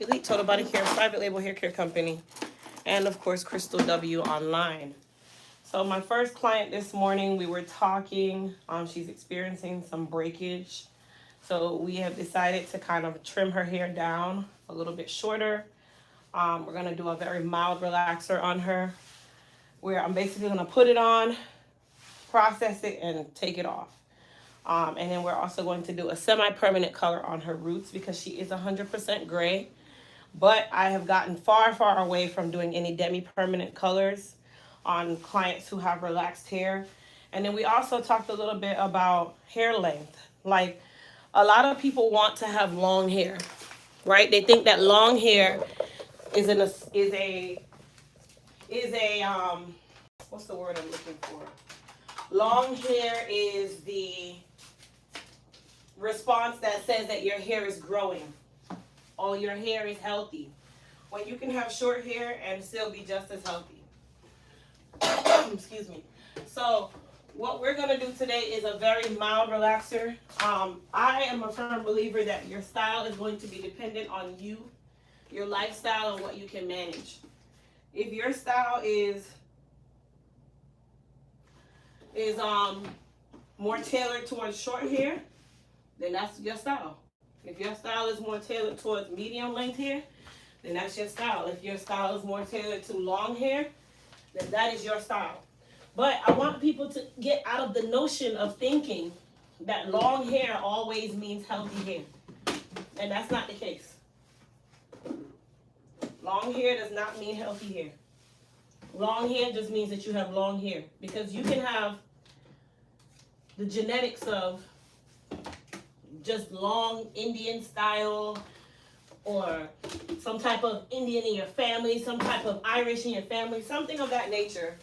Elite Total Body Care, private label hair care company, and of course, Crystal W Online. So my first client this morning, we were talking. She's experiencing some breakage. So we have decided to kind of trim her hair down a little bit shorter. We're going to do a very mild relaxer on her, where I'm basically going to put it on, process it, and take it off. And then we're also going to do a semi-permanent color on her roots because she is 100% gray. But I have gotten far, far away from doing any demi-permanent colors on clients who have relaxed hair. And then we also talked a little bit about hair length. Like, a lot of people want to have long hair, right? They think that long hair is what's the word I'm looking for? Long hair is the response that says that your hair is growing or your hair is healthy. When you can have short hair and still be just as healthy. Excuse me. So what we're going to do today is a very mild relaxer. I am a firm believer that your style is going to be dependent on you, your lifestyle, and what you can manage. If your style is more tailored towards short hair, then that's your style. If your style is more tailored towards medium length hair, then that's your style. If your style is more tailored to long hair, then that is your style. But I want people to get out of the notion of thinking that long hair always means healthy hair. And that's not the case. Long hair does not mean healthy hair. Long hair just means that you have long hair. Because you can have the genetics of just long Indian style, or some type of Indian in your family, some type of Irish in your family, something of that nature.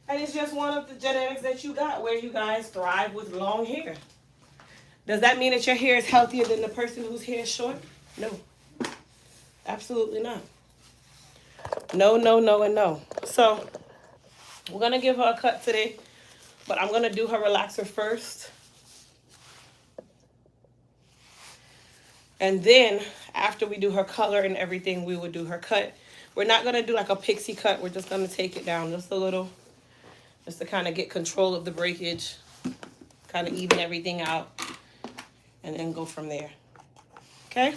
And it's just one of the genetics that you got where you guys thrive with long hair. Does that mean that your hair is healthier than the person whose hair is short? No. Absolutely not. No, no, no, and no. So we're going to give her a cut today, but I'm going to do her relaxer first. And then after we do her color and everything, we will do her cut. We're not going to do like a pixie cut. We're just going to take it down just a little, just to kind of get control of the breakage, kind of even everything out, and then go from there. Okay?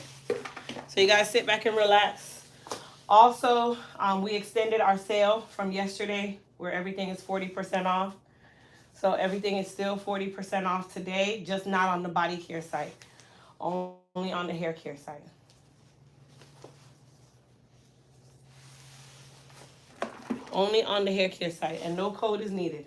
So you guys sit back and relax. Also, we extended our sale from yesterday where everything is 40% off. So everything is still 40% off today, just not on the body care site. Only on the hair care site. Only on the hair care site, and no code is needed.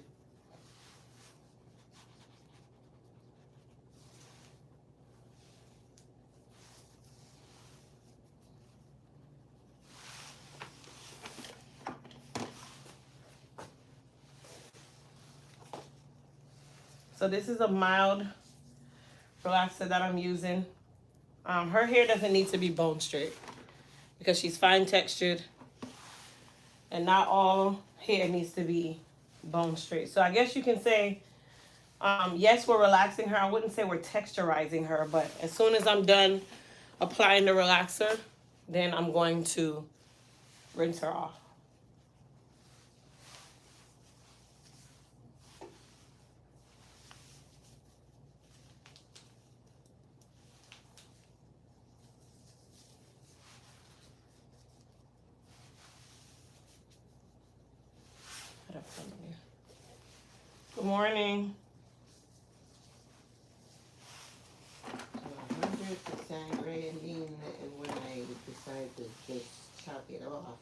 So this is a mild relaxer that I'm using. Her hair doesn't need to be bone straight because she's fine textured, and not all hair needs to be bone straight. So I guess you can say, yes, we're relaxing her. I wouldn't say we're texturizing her, but as soon as I'm done applying the relaxer, then I'm going to rinse her off. Good morning. 100% gray, mean when I decide to just chop it off,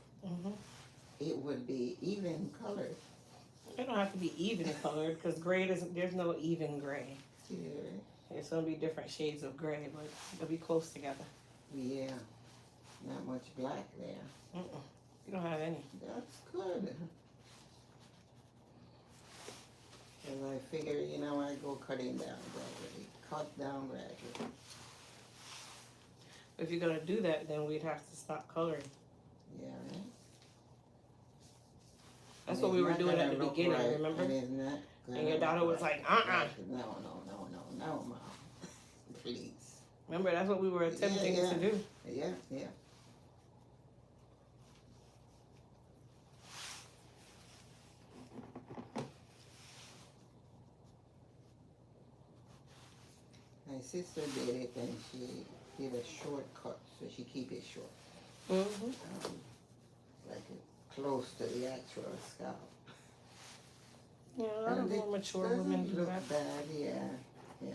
it would be even colored. It don't have to be even colored because gray there's no even gray. Yeah. It's gonna be different shades of gray, but they'll be close together. Yeah. Not much black there. You don't have any. That's good. Because I figure, I go cutting down gradually. Cut down gradually. If you're gonna do that, then we'd have to stop coloring. Yeah, right? That's what we were doing at the beginning, right, remember? And your daughter was like, No, Mom. Please. Remember, that's what we were attempting to do. Yeah. sister did it, and she did a shortcut, so she keep it short, Mm-hmm. like close to the actual scalp. Yeah, a lot of more mature women do look that. bad, yeah, yeah.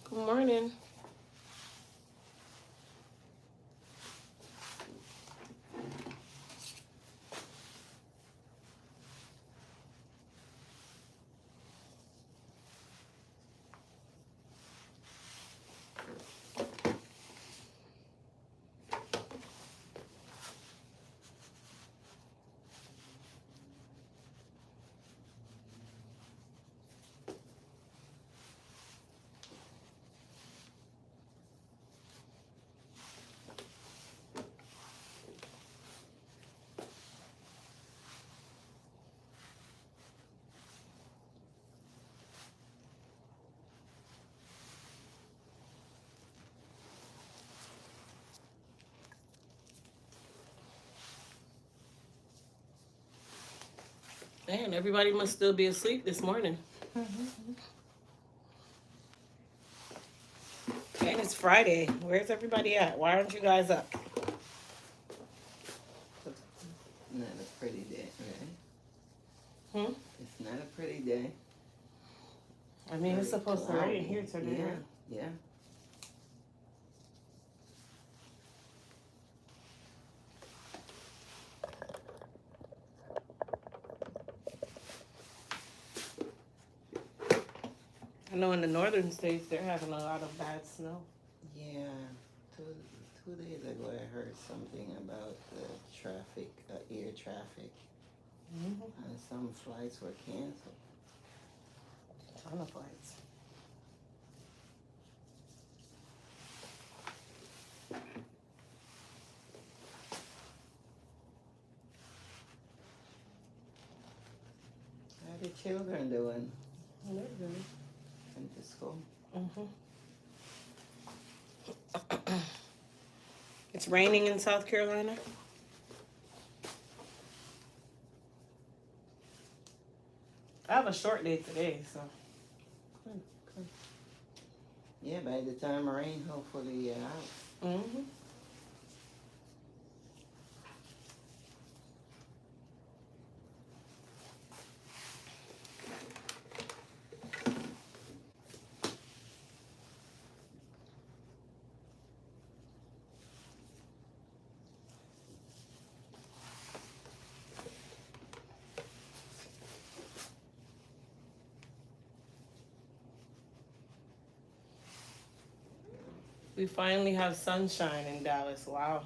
Good morning. Man, everybody must still be asleep this morning. And it's Friday. Where's everybody at? Why aren't you guys up? Not a pretty day, right? Hmm? It's not a pretty day. I mean, it's supposed to rain here today. Yeah, Right? yeah. I know in the northern states they're having a lot of bad snow. Yeah, two days ago I heard something about the traffic, air traffic, Mm-hmm. and some flights were canceled. Ton of flights. How are the children doing? They're good. Went to school? Mm-hmm. It's raining in South Carolina. I have a short day today, so. Yeah, by the time rain, hopefully you're out. Mm-hmm. We finally have sunshine in Dallas. Wow.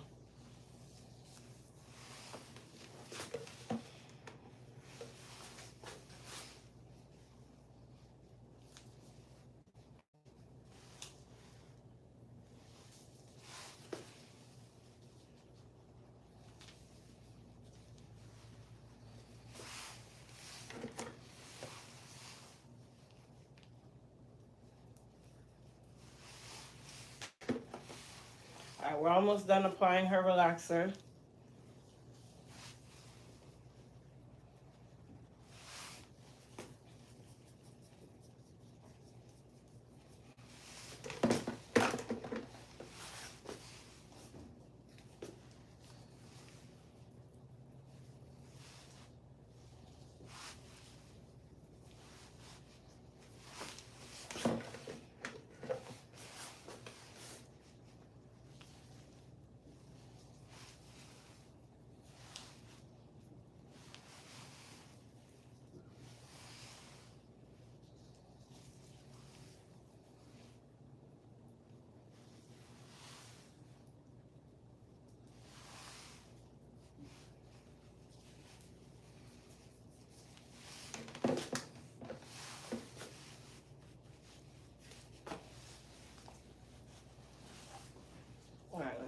All right, we're almost done applying her relaxer.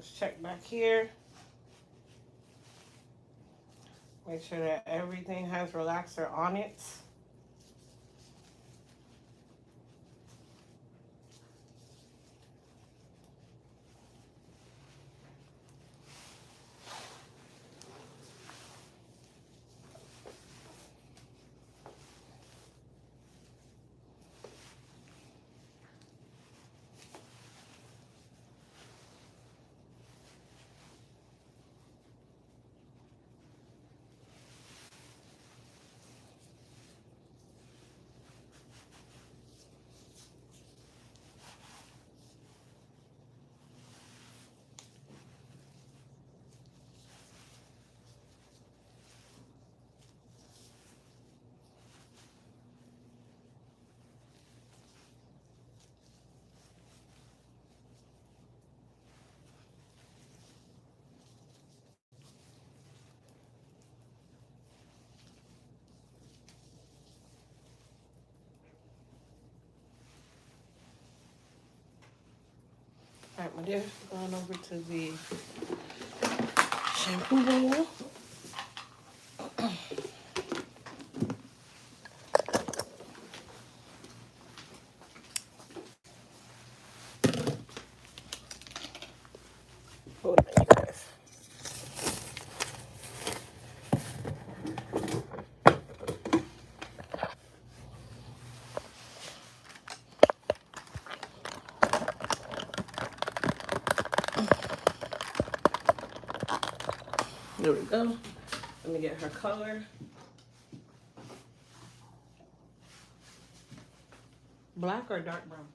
Let's check back here. Make sure that everything has relaxer on it. All right, my dear, going over to the shampoo bowl. Hold on, you guys. There we go. Let me get her color. Black or dark brown?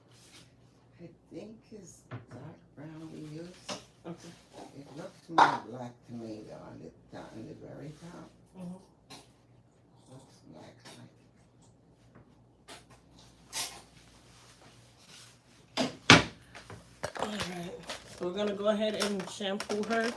I think it's dark brown we use. Okay. It looks more black to me though on the very top. Looks black like. All right. So we're gonna go ahead and shampoo her.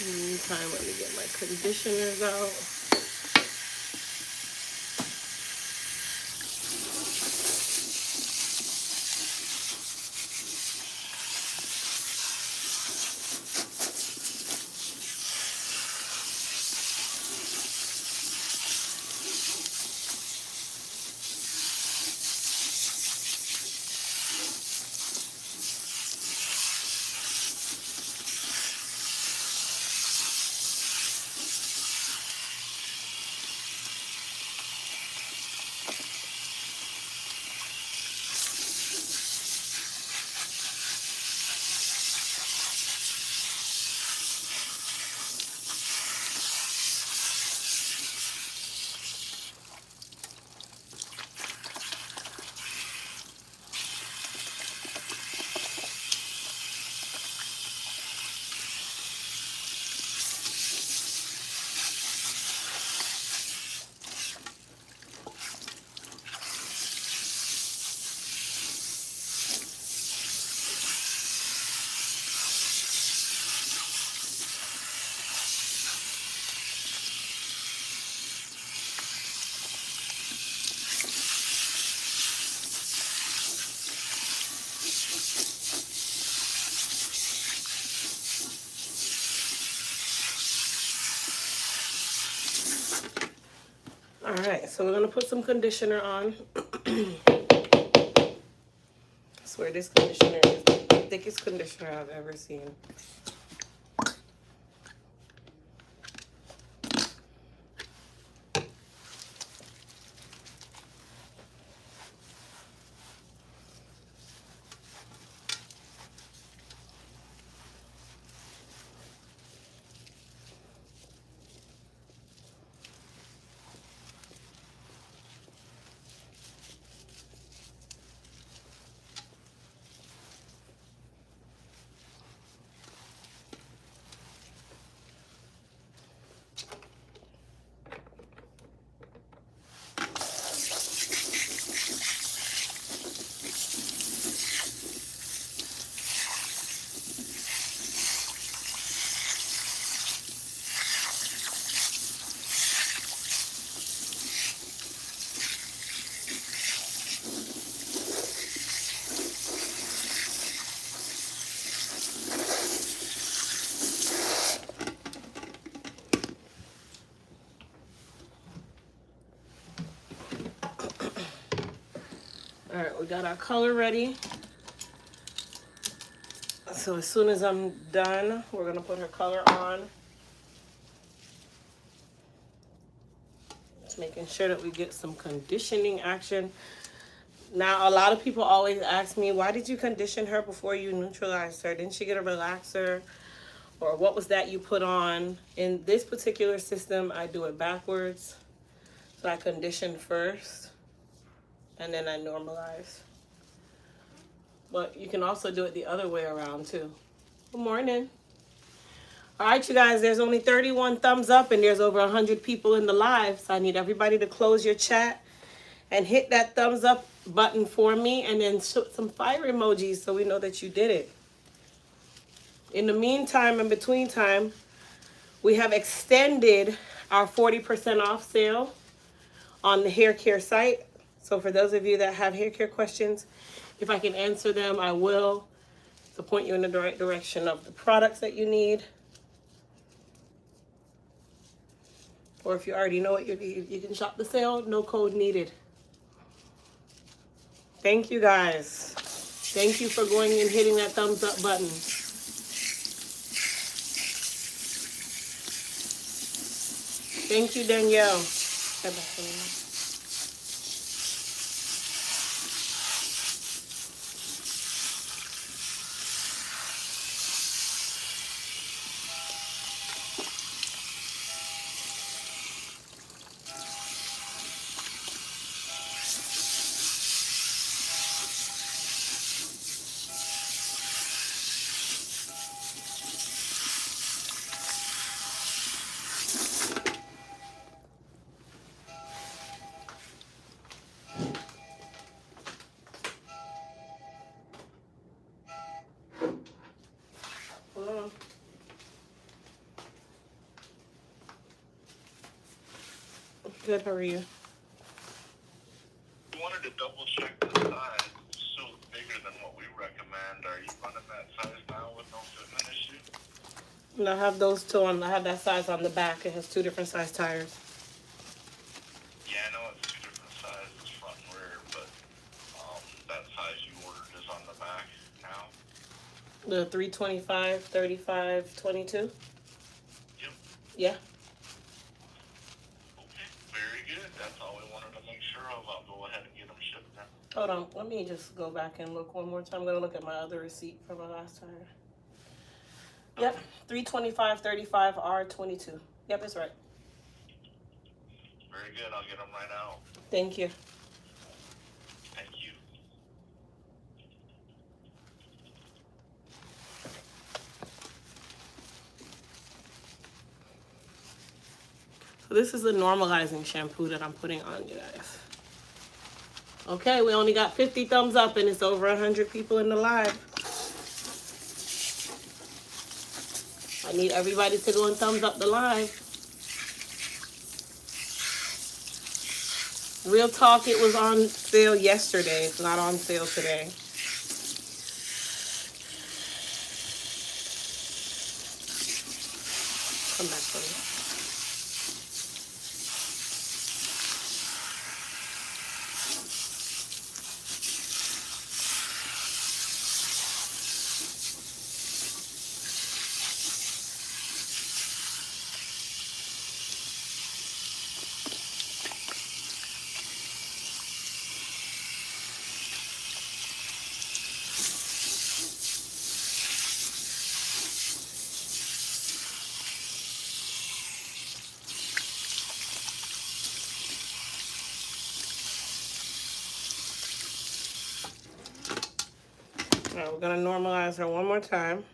Meantime, let me get my conditioners out. All right, so we're gonna put some conditioner on. I swear this conditioner is the thickest conditioner I've ever seen. All right, we got our color ready. So as soon as I'm done, we're gonna put her color on. Just making sure that we get some conditioning action. Now, a lot of people always ask me, why did you condition her before you neutralized her? Didn't she get a relaxer? Or what was that you put on? In this particular system, I do it backwards. So I condition first, and then I normalize. But you can also do it the other way around too. Good morning. All right, you guys, there's only 31 thumbs up and there's over 100 people in the live. So I need everybody to close your chat and hit that thumbs up button for me, and then shoot some fire emojis so we know that you did it. In the meantime, in between time, we have extended our 40% off sale on the hair care site. So for those of you that have hair care questions, if I can answer them, I will, to point you in the right direction of the products that you need. Or if you already know what you need, you can shop the sale, no code needed. Thank you guys. Thank you for going and hitting that thumbs up button. Thank you, Danielle. Hello. Good, how are you? I wanted to double check the size. It's still bigger than what we recommend. Are you running that size now with no fitment issue? And I have those two on. I have that size on the back. It has two different size tires. Yeah, I know it's two different sizes, front and rear, but that size you ordered is on the back now. The 325, 35, 22? Yep. Yeah. Okay, very good. That's all we wanted to make sure of. I'll go ahead and get them shipped now. Hold on. Let me just go back and look one more time. I'm going to look at my other receipt for my last tire. Yep. 325, 35, R22. Yep, that's right. Very good. I'll get them right out. Thank you. Thank you. So this is the normalizing shampoo that I'm putting on you guys. Okay, we only got 50 thumbs up and it's over 100 people in the live. I need everybody to go and thumbs up the live. Real talk, it was on sale yesterday. It's not on sale today. Come back for me. All right, we're gonna normalize her one more time.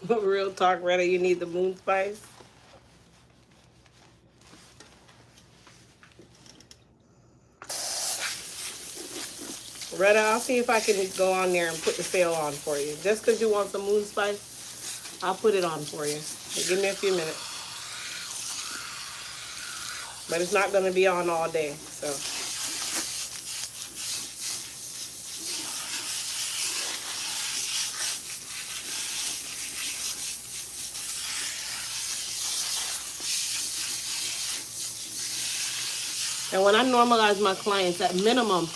Real talk, Retta, you need the moon spice. Retta, I'll see if I can go on there and put the sale on for you. Just because you want some moon spice, I'll put it on for you. So give me a few minutes. But it's not going to be on all day, so. And when I normalize my clients, at minimum,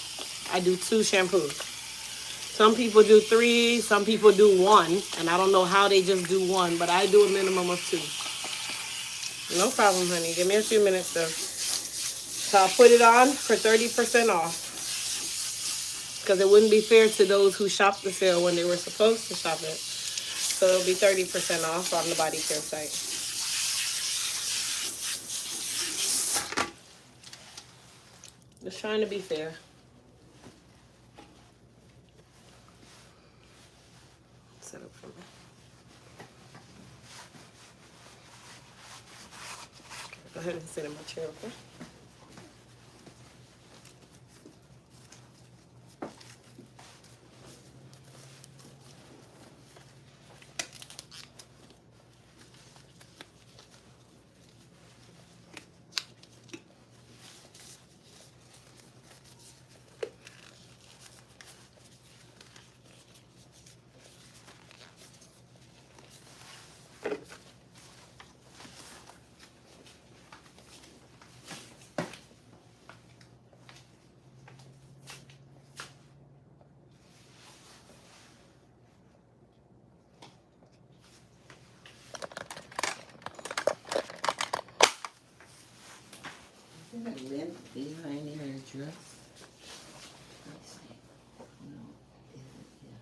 I do 2 shampoos. Some people do 3, some people do 1, and I don't know how they just do 1, but I do a minimum of 2. No problem, honey. Give me a few minutes, though. So I'll put it on for 30% off. Because it wouldn't be fair to those who shopped the sale when they were supposed to shop it. So it'll be 30% off on the body care site. Just trying to be fair. Set up for me. Go ahead and sit in my chair, okay? Isn't it lint behind your dress? Let's see. No, is it? Yeah.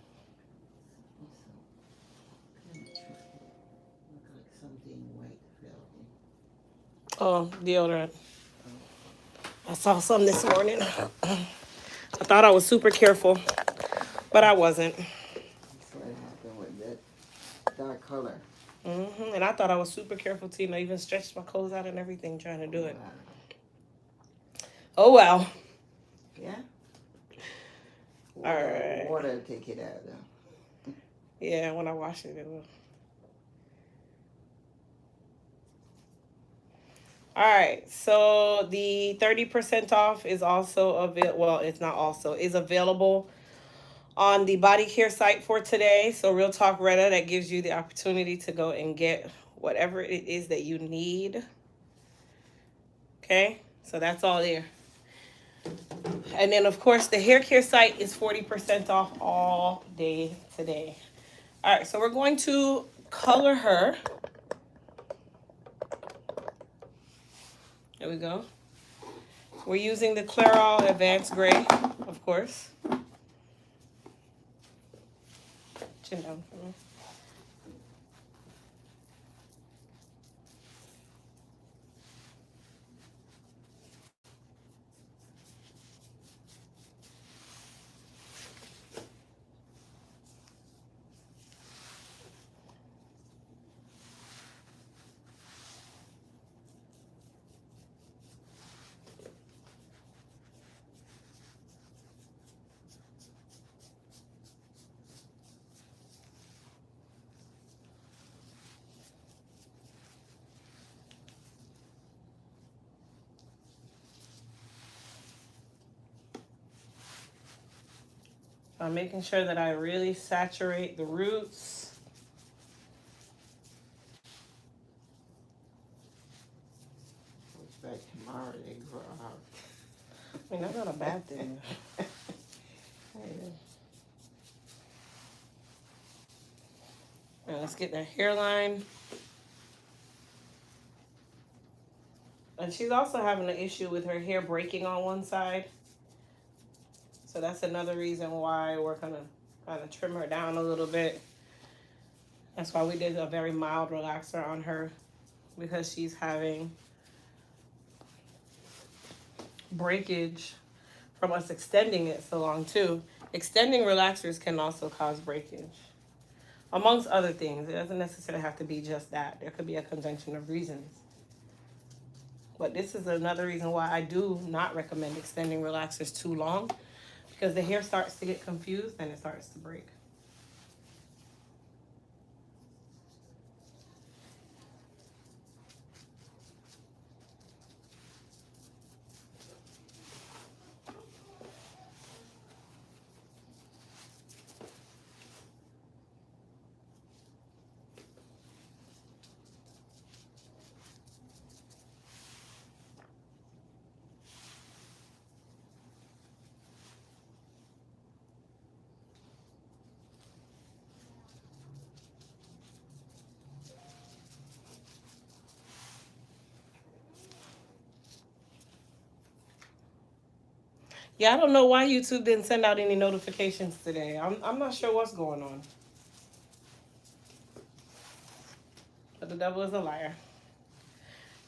Also, kind of tricky. Look like something white fell in. Oh, deodorant. I saw some this morning. I thought I was super careful, but I wasn't. That's what happened with that dark color. And I thought I was super careful, too. I even stretched my clothes out and everything trying to do it. Wow. Oh, well. Yeah? All right. Water will take it out, though. Yeah, when I wash it, it will. All right, so the 30% off is also available. Well, it's not also, is available on the body care site for today. So Real Talk Retta, that gives you the opportunity to go and get whatever it is that you need. Okay, so that's all there. And then, of course, the hair care site is 40% off all day today. All right, so we're going to color her. There we go. We're using the Clairol Advanced Gray, of course. Chin down for me. I'm making sure that I really saturate the roots. Looks like tomorrow they grow out. I mean, that's not a bad thing. Now let's get that hairline. And she's also having an issue with her hair breaking on one side. So that's another reason why we're gonna kind of trim her down a little bit. That's why we did a very mild relaxer on her, because she's having breakage from us extending it so long too. Extending relaxers can also cause breakage, amongst other things. It doesn't necessarily have to be just that. There could be a conjunction of reasons. But this is another reason why I do not recommend extending relaxers too long, because the hair starts to get confused and it starts to break. Yeah, I don't know why YouTube didn't send out any notifications today. I'm not sure what's going on. But the devil is a liar.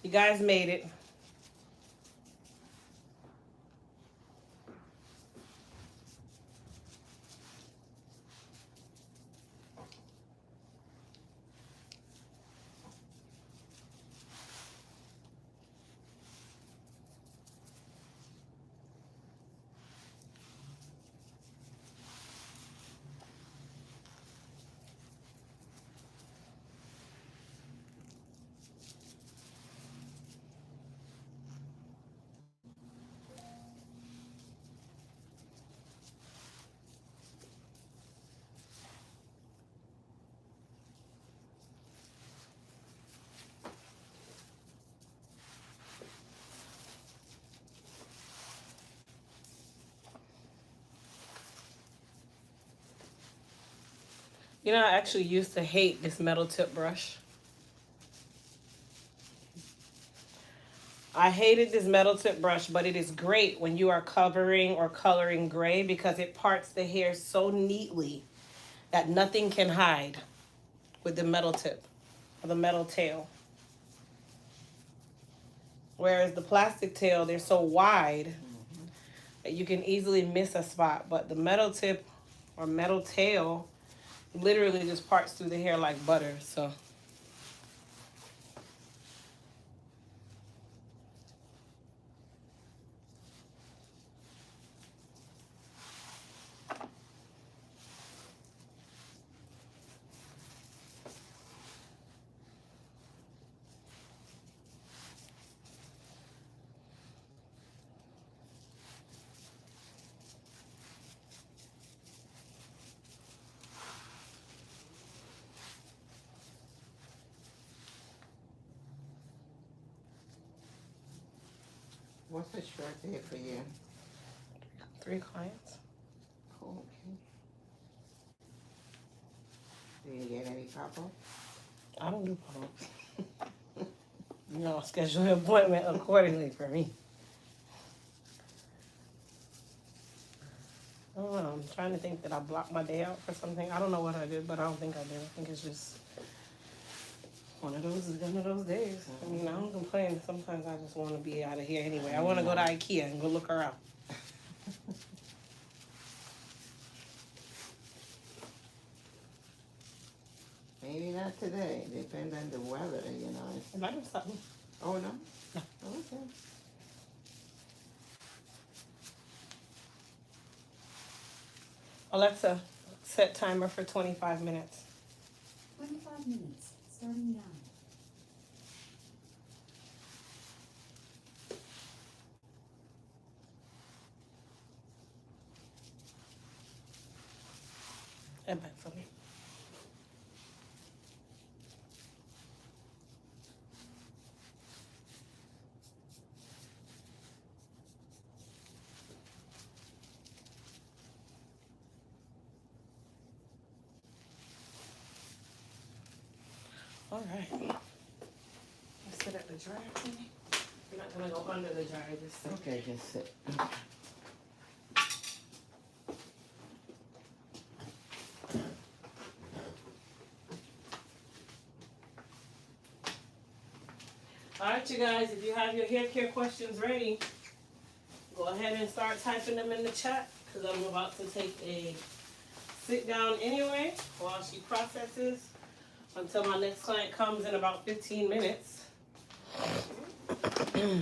You guys made it. You know, I actually used to hate this metal tip brush. I hated this metal tip brush, but it is great when you are covering or coloring gray because it parts the hair so neatly that nothing can hide with the metal tip or the metal tail. Whereas the plastic tail, they're so wide that you can easily miss a spot. But the metal tip or metal tail literally just parts through the hair like butter. So What's a short day for you? 3 clients. Cool, okay. Do you get any couple? I don't do pop-ups. You know, schedule an appointment accordingly for me. I don't know. I'm trying to think that I blocked my day out for something. I don't know what I did, but I don't think I did. I think it's just one of those days. I mean, I don't complain. Sometimes I just want to be out of here anyway. I want to go to IKEA and go look around. Maybe not today. Depends on the weather, you know. Am I doing something? Oh, no? No. Okay. Alexa, set timer for 25 minutes. 25 minutes, starting now. Head back for me. All right. Let's sit at the dryer thing. We're not gonna go under the dryer. Just sit. Okay, just sit. All right, you guys. If you have your hair care questions ready, go ahead and start typing them in the chat because I'm about to take a sit down anyway while she processes until my next client comes in about 15 minutes. Ooh.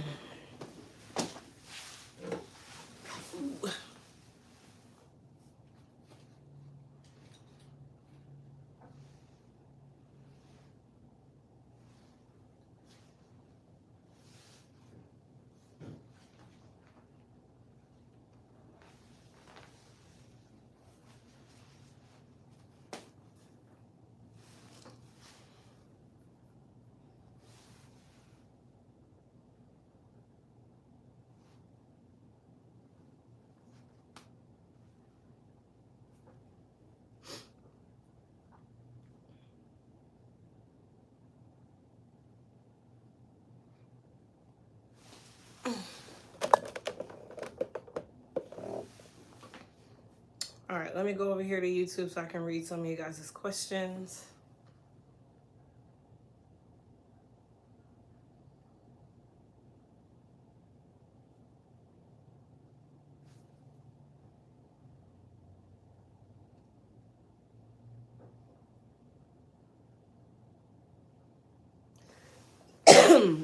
All right, let me go over here to YouTube so I can read some of you guys' questions.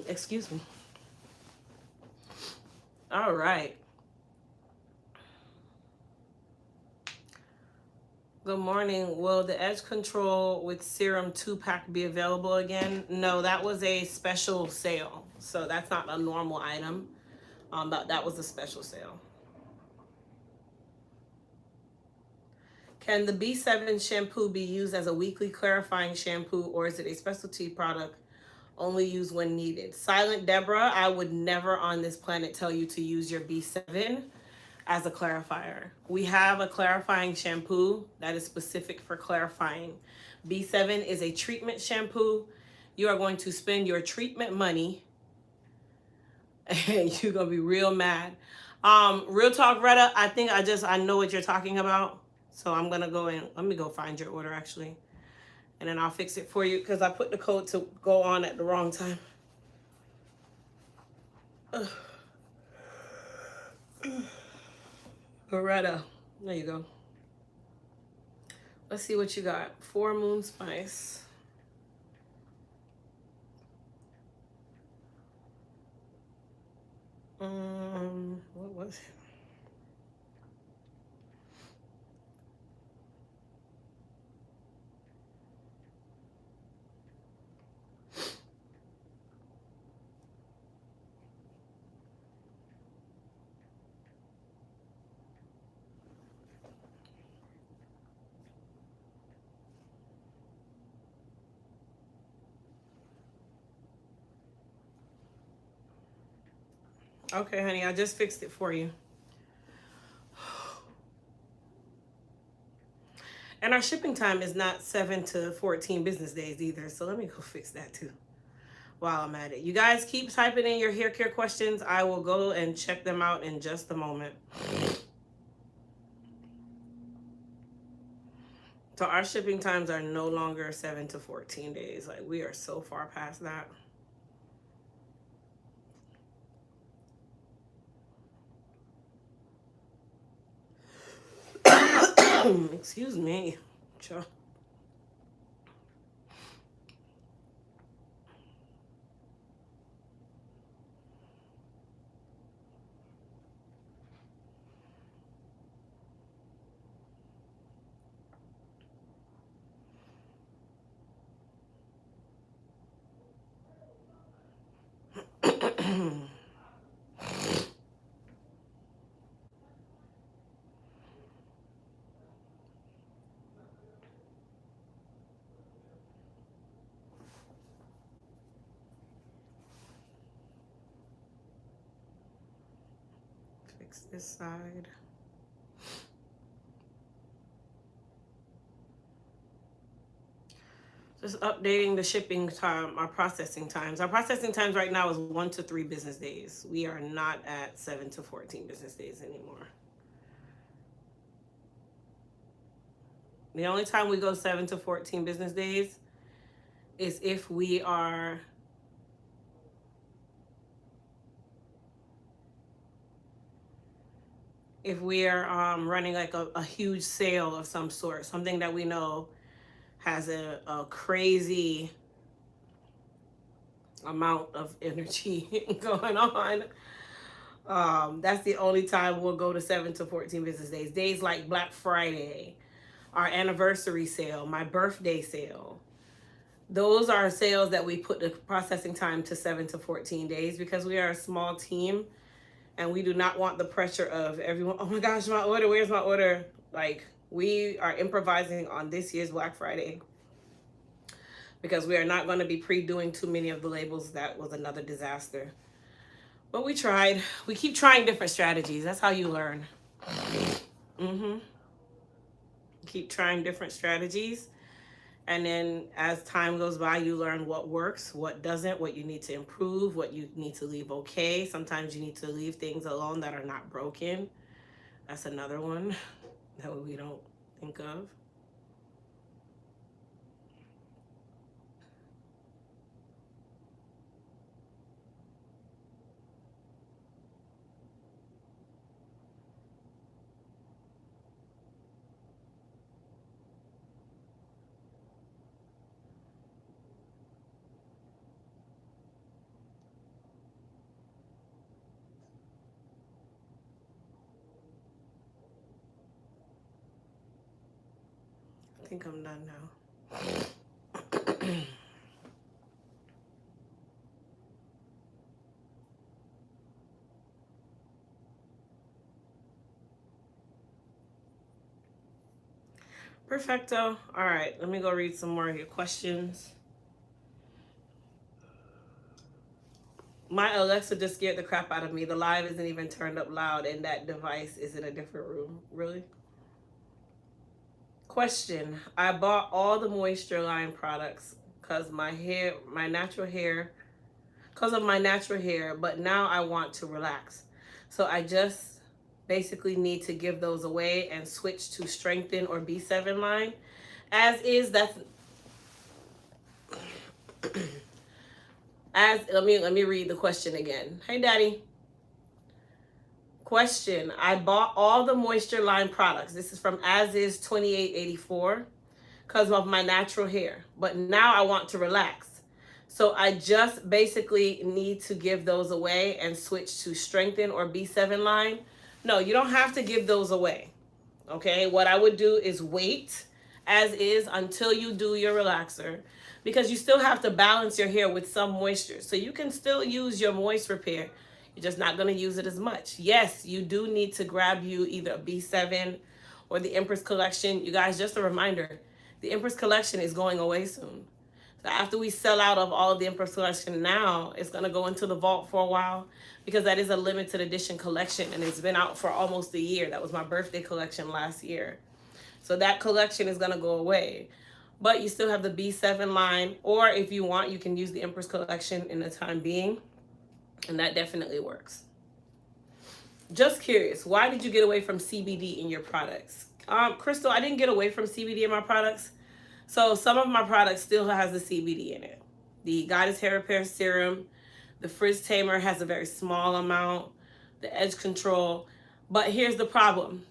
Excuse me. All right. Good morning. Will the Edge Control with Serum 2-pack be available again? No, that was a special sale. So that's not a normal item. But that was a special sale. Can the B7 shampoo be used as a weekly clarifying shampoo, or is it a specialty product only used when needed? Silent Deborah, I would never on this planet tell you to use your B7 as a clarifier. We have a clarifying shampoo that is specific for clarifying. B7 is a treatment shampoo. You are going to spend your treatment money and you're gonna be real mad. Real talk, Retta, I know what you're talking about. So I'm gonna go in, let me go find your order actually. And then I'll fix it for you because I put the code to go on at the wrong time. Beretta. There you go. Let's see what you got. 4 Moon Spice. What was it? Okay, honey, I just fixed it for you. And our shipping time is not 7 to 14 business days either. So let me go fix that too while I'm at it. You guys keep typing in your hair care questions. I will go and check them out in just a moment. So our shipping times are no longer 7 to 14 days. Like, we are so far past that. Excuse me. Sure. Fix this side. Just updating the shipping time, our processing times. Our processing times right now is 1 to 3 business days. We are not at 7 to 14 business days anymore. The only time we go 7 to 14 business days is if we are running like a huge sale of some sort, something that we know has a crazy amount of energy going on. That's the only time we'll go to 7 to 14 business days. Days like Black Friday, our anniversary sale, my birthday sale. Those are sales that we put the processing time to 7 to 14 days because we are a small team and we do not want the pressure of everyone. Oh my gosh, my order, where's my order? Like, we are improvising on this year's Black Friday because we are not going to be pre-doing too many of the labels. That was another disaster. But we tried. We keep trying different strategies. That's how you learn. Keep trying different strategies. And then as time goes by, you learn what works, what doesn't, what you need to improve, what you need to leave okay. Sometimes you need to leave things alone that are not broken. That's another one. that way we don't think of. I think I'm done now. Perfecto. All right, let me go read some more of your questions. My Alexa just scared the crap out of me. The live isn't even turned up loud, and that device is in a different room. Really? Question. I bought all the moisture line products because of my natural hair, but now I want to relax. So I just basically need to give those away and switch to strengthen or B7 line. As is, that's let me read the question again. Hey Daddy. Question. I bought all the moisture line products. This is from As Is 2884 because of my natural hair. But now I want to relax. So I just basically need to give those away and switch to strengthen or B7 line. No, you don't have to give those away. Okay, what I would do is wait as is until you do your relaxer, because you still have to balance your hair with some moisture. So you can still use your moist repair. You're just not going to use it as much. Yes, you do need to grab you either a B7 or the Empress Collection. You guys, just a reminder, the Empress Collection is going away soon. So after we sell out of all of the Empress Collection now, it's going to go into the vault for a while, because that is a limited edition collection and it's been out for almost a year. That was my birthday collection last year. So that collection is going to go away. But you still have the B7 line, or if you want, you can use the Empress Collection in the time being. And that definitely works. Just curious, why did you get away from CBD in your products? Crystal, I didn't get away from CBD in my products. So some of my products still has the CBD in it. The Goddess Hair Repair Serum, the Frizz Tamer has a very small amount, the Edge Control. But here's the problem.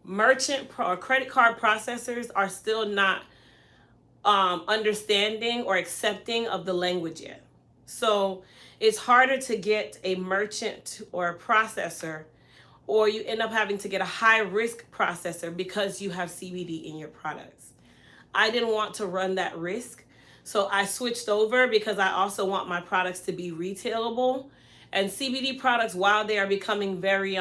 Merchant or credit card processors are still not understanding or accepting of the language yet. So it's harder to get a merchant or a processor, or you end up having to get a high risk processor because you have CBD in your products. I didn't want to run that risk, so I switched over because I also want my products to be retailable. And CBD products, while they are becoming very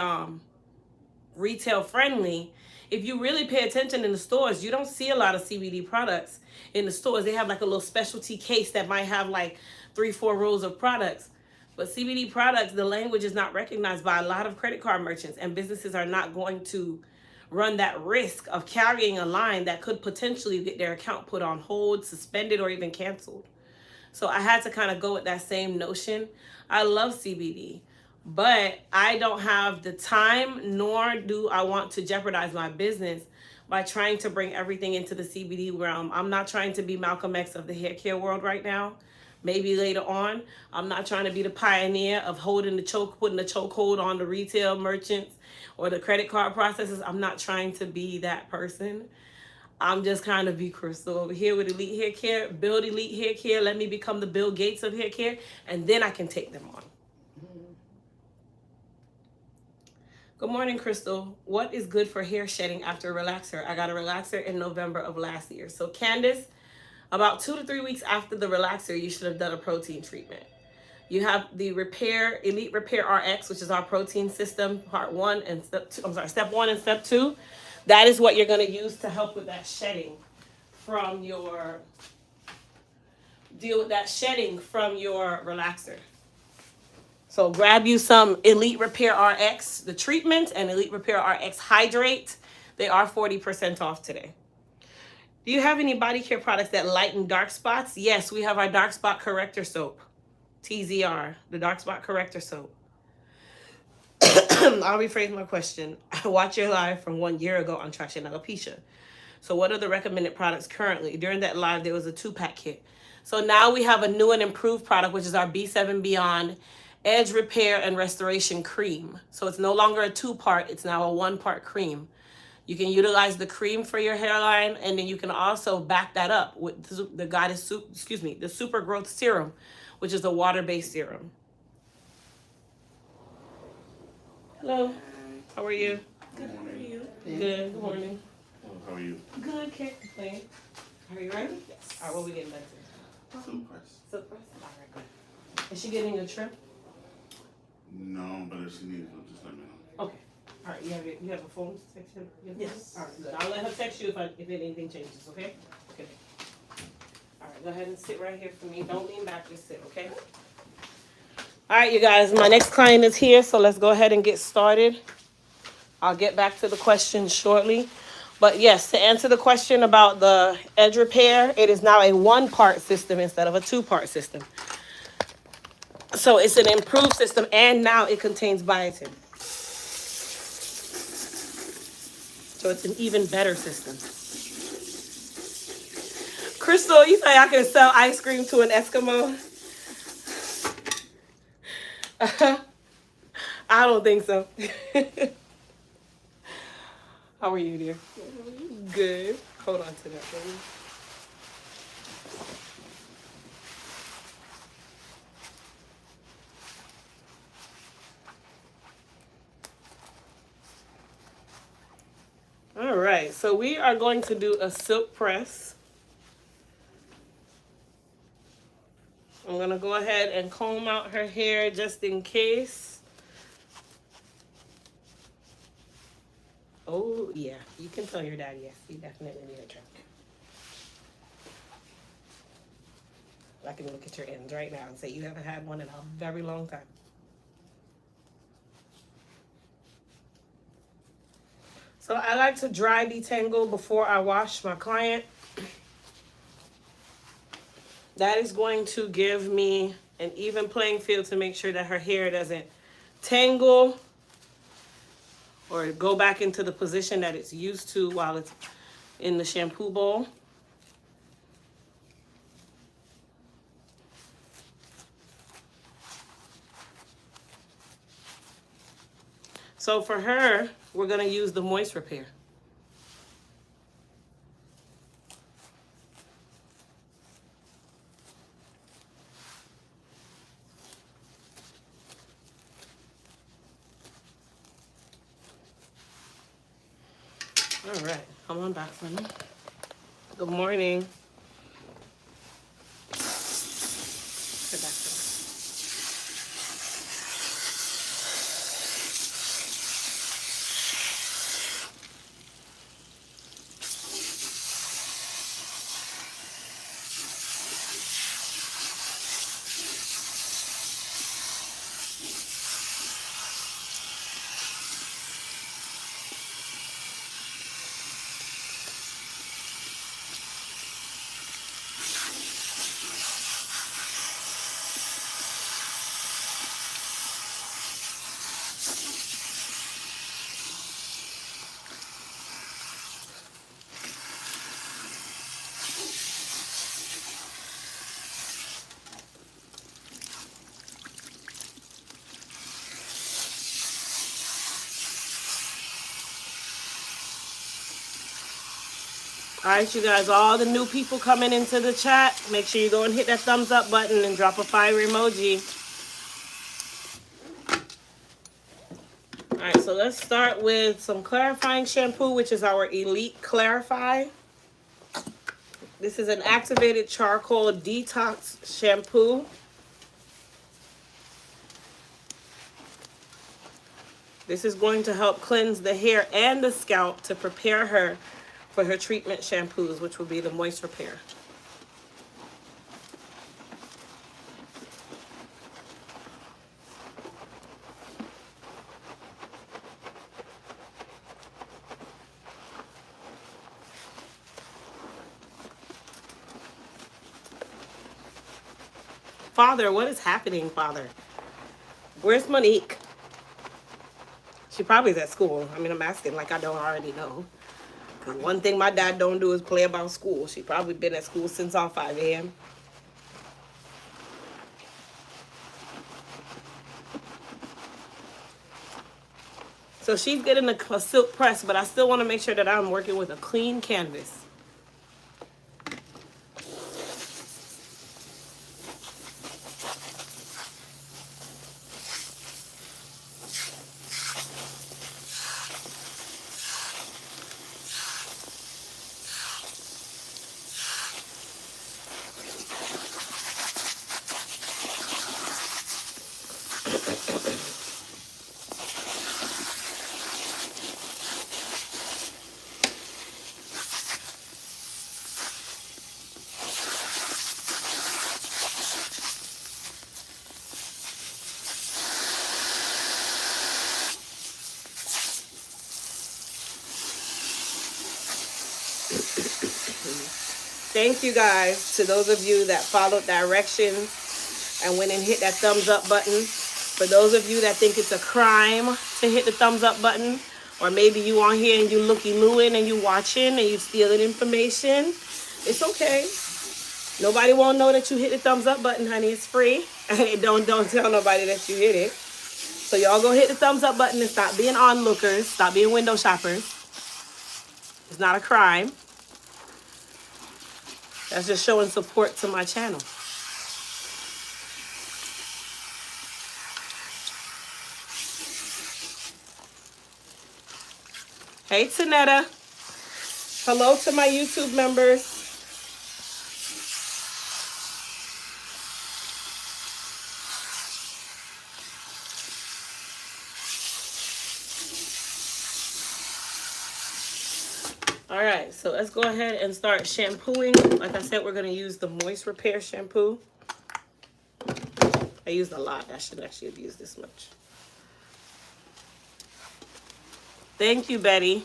retail friendly, if you really pay attention in the stores, you don't see a lot of CBD products in the stores. They have like a little specialty case that might have like 3-4 rows of products. But CBD products, the language is not recognized by a lot of credit card merchants, and businesses are not going to run that risk of carrying a line that could potentially get their account put on hold, suspended, or even canceled. So I had to kind of go with that same notion. I love CBD, but I don't have the time, nor do I want to jeopardize my business by trying to bring everything into the CBD realm. I'm not trying to be Malcolm X of the hair care world right now. Maybe later on. I'm not trying to be the pioneer of putting the chokehold on the retail merchants or the credit card processors. I'm not trying to be that person. I'm just kind of be Crystal over here with Elite Hair Care, build Elite Hair Care. Let me become the Bill Gates of hair care, and then I can take them on. Good morning, Crystal. What is good for hair shedding after a relaxer? I got a relaxer in November of last year. So Candace, about 2 to 3 weeks after the relaxer, you should have done a protein treatment. You have the Elite Repair RX, which is our protein system, part 1 and step 1 and step 2. That is what you're going to use to help with that shedding from your relaxer. So grab you some Elite Repair RX, the treatment, and Elite Repair RX Hydrate. They are 40% off today. Do you have any body care products that lighten dark spots? Yes, we have our dark spot corrector soap. TZR, the dark spot corrector soap. I'll rephrase my question. I watched your live from 1 year ago on traction alopecia. So what are the recommended products currently? During that live, there was a 2-pack kit. So now we have a new and improved product, which is our B7 Beyond Edge Repair and Restoration Cream. So it's no longer a 2-part, it's now a 1-part cream. You can utilize the cream for your hairline, and then you can also back that up with the Super Growth Serum, which is a water-based serum. Hello, how are you? Good, how are you? Good, good morning. How are you? Good, can't complain. Are you ready? Yes. All right, what are we getting back to? Silk press. Silk press? All right, good. Is she getting a trim? No, but if she needs it, just let me know. Okay. All right, you have a phone section? Yes. All right, good. I'll let her text you if anything changes, okay? Okay. All right, go ahead and sit right here for me. Don't lean back, just sit, okay? All right, you guys, my next client is here, so let's go ahead and get started. I'll get back to the questions shortly. But yes, to answer the question about the edge repair, it is now a 1-part system instead of a 2-part system. So it's an improved system, and now it contains biotin. So it's an even better system. Crystal, you say I can sell ice cream to an Eskimo? I don't think so. How are you, dear? Good. Hold on to that, baby. All right, so we are going to do a silk press. I'm going to go ahead and comb out her hair just in case. Oh, yeah, you can tell your dad, yes, you definitely need a trim. I can look at your ends right now and say you haven't had one in a very long time. So I like to dry detangle before I wash my client. That is going to give me an even playing field to make sure that her hair doesn't tangle or go back into the position that it's used to while it's in the shampoo bowl. So for her, we're going to use the Moist Repair. All right, come on back for me. Good morning. Sit back for me. All right, you guys, all the new people coming into the chat, make sure you go and hit that thumbs up button and drop a fire emoji. All right, so let's start with some clarifying shampoo, which is our Elite Clarify. This is an activated charcoal detox shampoo. This is going to help cleanse the hair and the scalp to prepare her for her treatment shampoos, which will be the Moist Repair. Father, what is happening, Father? Where's Monique? She probably is at school. I mean, I'm asking like I don't already know. Because one thing my dad don't do is play about school. She probably been at school since all 5 a.m. So she's getting a silk press, but I still want to make sure that I'm working with a clean canvas. Thank you guys to those of you that followed directions and went and hit that thumbs up button. For those of you that think it's a crime to hit the thumbs up button, or maybe you on here and you looky-looing and you watching and you stealing information, it's okay. Nobody won't know that you hit the thumbs up button, honey. It's free. Don't tell nobody that you hit it. So y'all go hit the thumbs up button and stop being onlookers. Stop being window shoppers. It's not a crime. That's just showing support to my channel. Hey, Tanetta. Hello to my YouTube members. All right, so let's go ahead and start shampooing. Like I said, we're going to use the Moist Repair shampoo. I used a lot. I shouldn't actually have used this much. Thank you, Betty.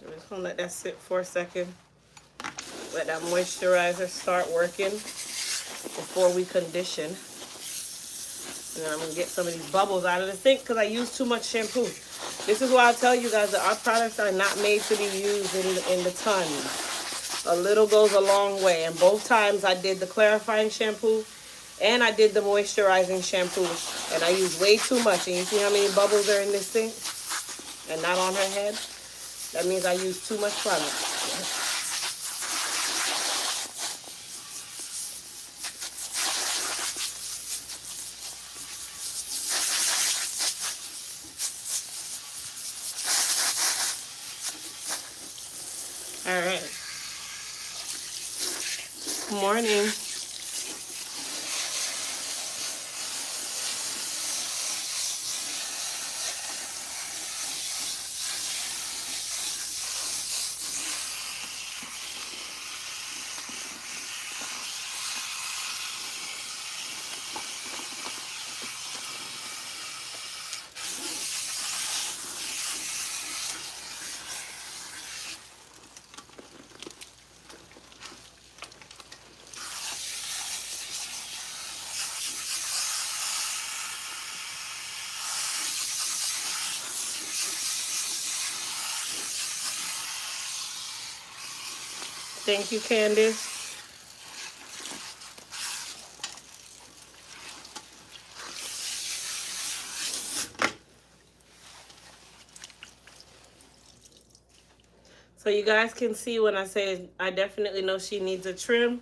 I'm just gonna let that sit for a second. Let that moisturizer start working before we condition. And then I'm gonna get some of these bubbles out of the sink because I use too much shampoo. This is why I tell you guys that our products are not made to be used in the tons. A little goes a long way. And both times I did the clarifying shampoo and I did the moisturizing shampoo. And I used way too much. And you see how many bubbles are in this sink? And not on her head? That means I use too much product. All right. Good morning. Thank you, Candace. So you guys can see when I say I definitely know she needs a trim.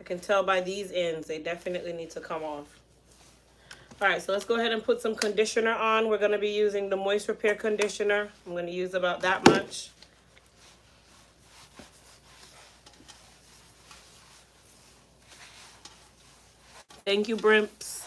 I can tell by these ends. They definitely need to come off. All right, so let's go ahead and put some conditioner on. We're going to be using the Moist Repair conditioner. I'm going to use about that much. Thank you, Brimps.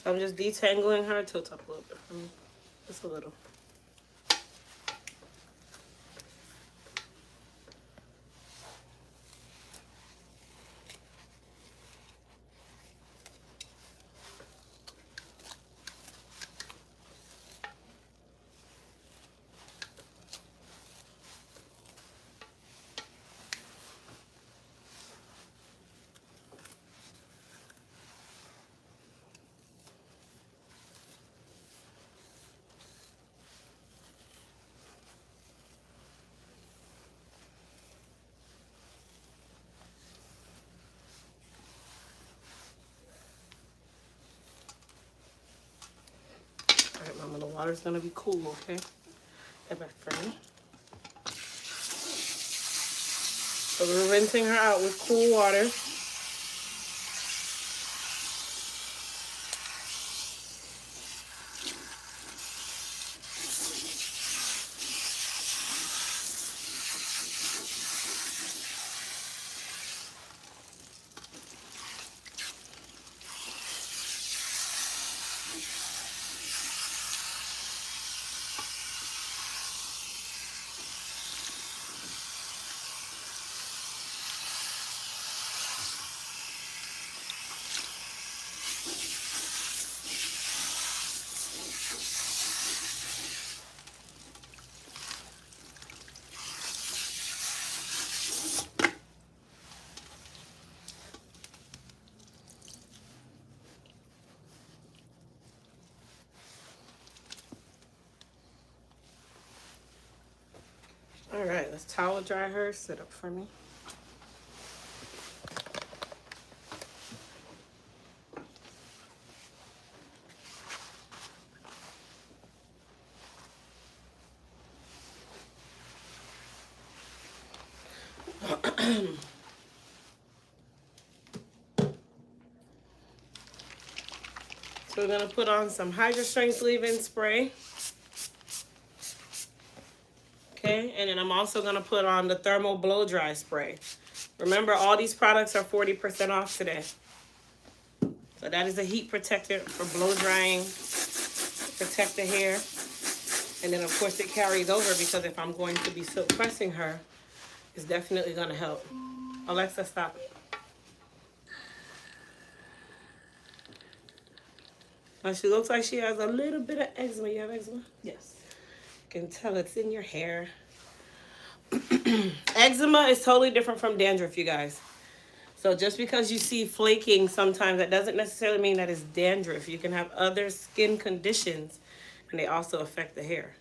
So I'm just detangling her. Tilt up a little bit for me. Just a little. All right, Mama, the water's gonna be cool, okay? Get back for me. So we're rinsing her out with cool water. All right, let's towel dry her. Sit up for me. So we're gonna put on some Hydra Strength leave-in spray. Okay, and then I'm also gonna put on the thermal blow dry spray. Remember, all these products are 40% off today. So that is a heat protector for blow drying, protect the hair. And then of course it carries over because if I'm going to be silk pressing her, it's definitely gonna help. Alexa, stop. Now she looks like she has a little bit of eczema. You have eczema? Yes. You can tell it's in your hair. Eczema is totally different from dandruff, you guys. So just because you see flaking sometimes, that doesn't necessarily mean that it's dandruff. You can have other skin conditions and they also affect the hair.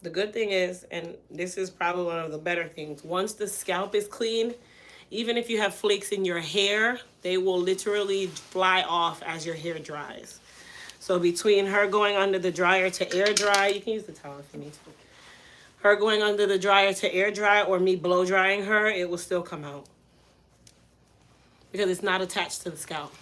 The good thing is, and this is probably one of the better things, once the scalp is clean, even if you have flakes in your hair, they will literally fly off as your hair dries. So between her going under the dryer to air dry, you can use the towel if you need to. Her going under the dryer to air dry or me blow drying her, it will still come out. Because it's not attached to the scalp.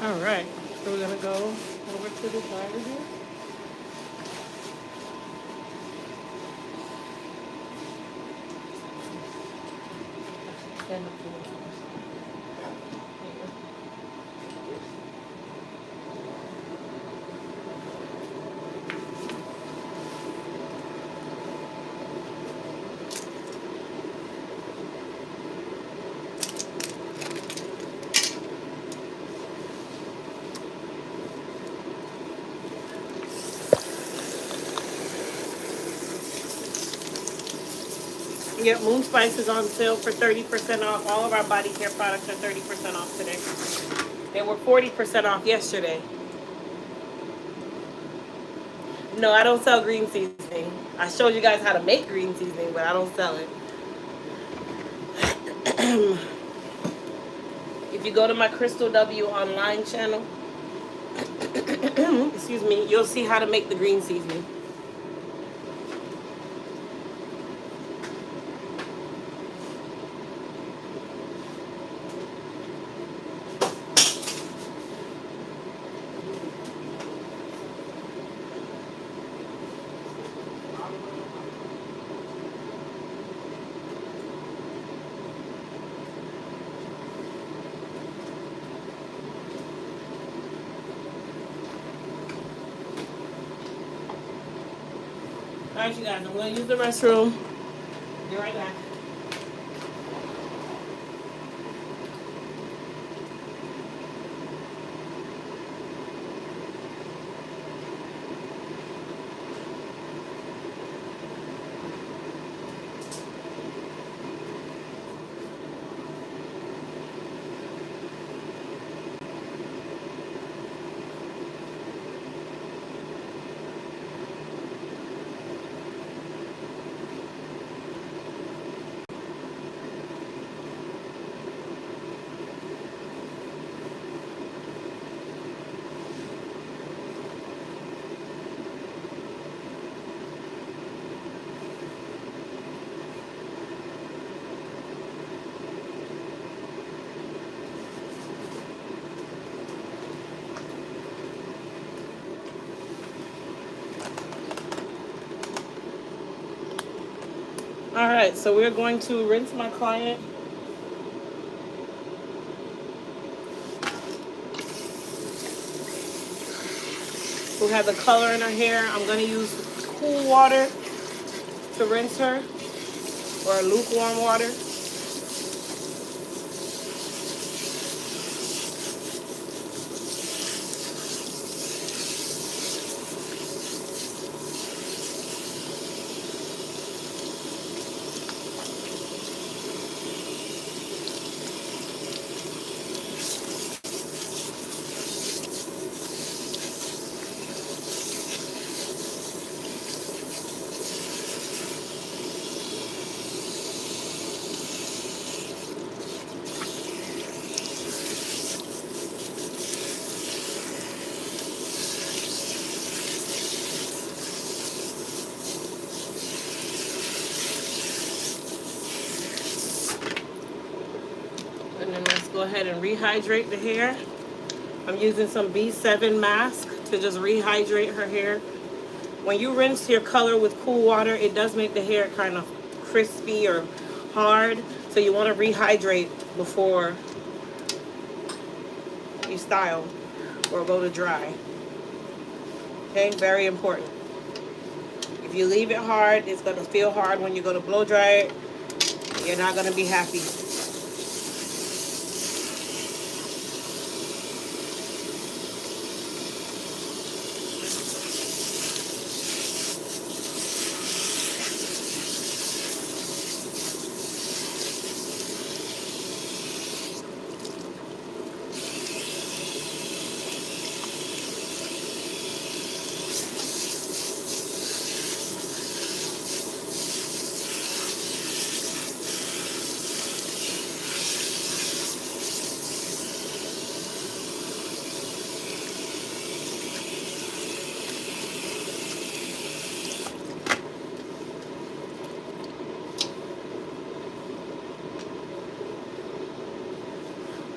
All right, so we're gonna go over to the dryer here. Stand up for this. Yep, Moon Spice is on sale for 30% off. All of our body care products are 30% off today. They were 40% off yesterday. No, I don't sell green seasoning. I showed you guys how to make green seasoning, but I don't sell it. If you go to my Crystal W online channel, excuse me, you'll see how to make the green seasoning. All right, you guys, I'm going to use the restroom. Be right back. All right, so we're going to rinse my client. Who has a color in her hair. I'm going to use cool water to rinse her, or lukewarm water. And then let's go ahead and rehydrate the hair. I'm using some B7 mask to just rehydrate her hair. When you rinse your color with cool water, it does make the hair kind of crispy or hard. So you want to rehydrate before you style or go to dry. Okay, very important. If you leave it hard, it's going to feel hard when you go to blow dry it. You're not going to be happy.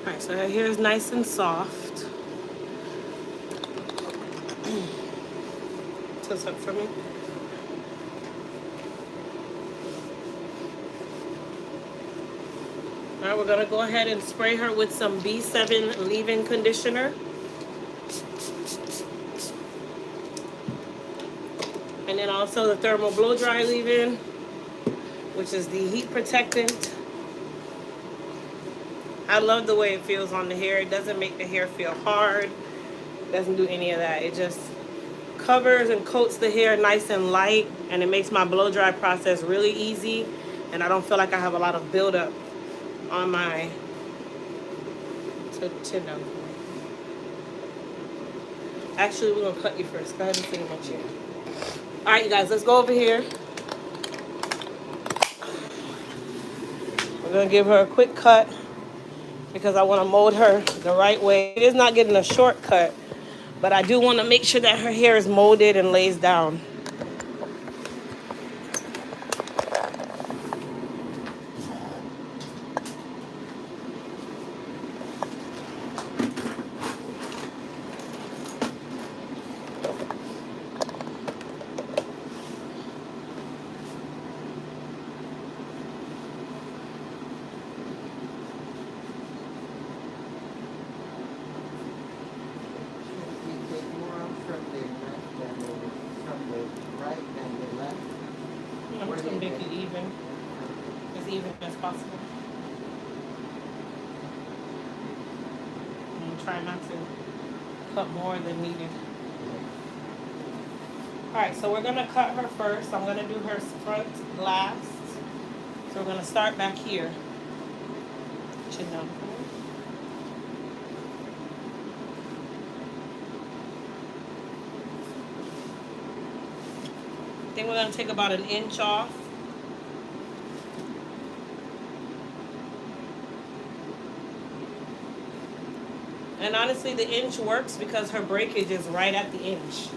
Alright, so her hair is nice and soft. tilt up for me. All right, we're gonna go ahead and spray her with some B7 leave-in conditioner. And then also the thermal blow dry leave-in, which is the heat protectant. I love the way it feels on the hair. It doesn't make the hair feel hard. It doesn't do any of that. It just covers and coats the hair nice and light, and it makes my blow dry process really easy, and I don't feel like I have a lot of buildup on my chin down. Actually, we're gonna cut you first. Go ahead and sit in my chair. All right, you guys, let's go over here. We're gonna give her a quick cut because I want to mold her the right way. It is not getting a shortcut, but I do want to make sure that her hair is molded and lays down. We take more from the left than from the right than the left. I'm just gonna make it even, as even as possible. I'm try not to cut more than needed. All right, so we're gonna cut her first. I'm gonna do her front last. So we're gonna start back here. Chin down. Then we're gonna take about an inch off. And honestly, the inch works because her breakage is right at the inch.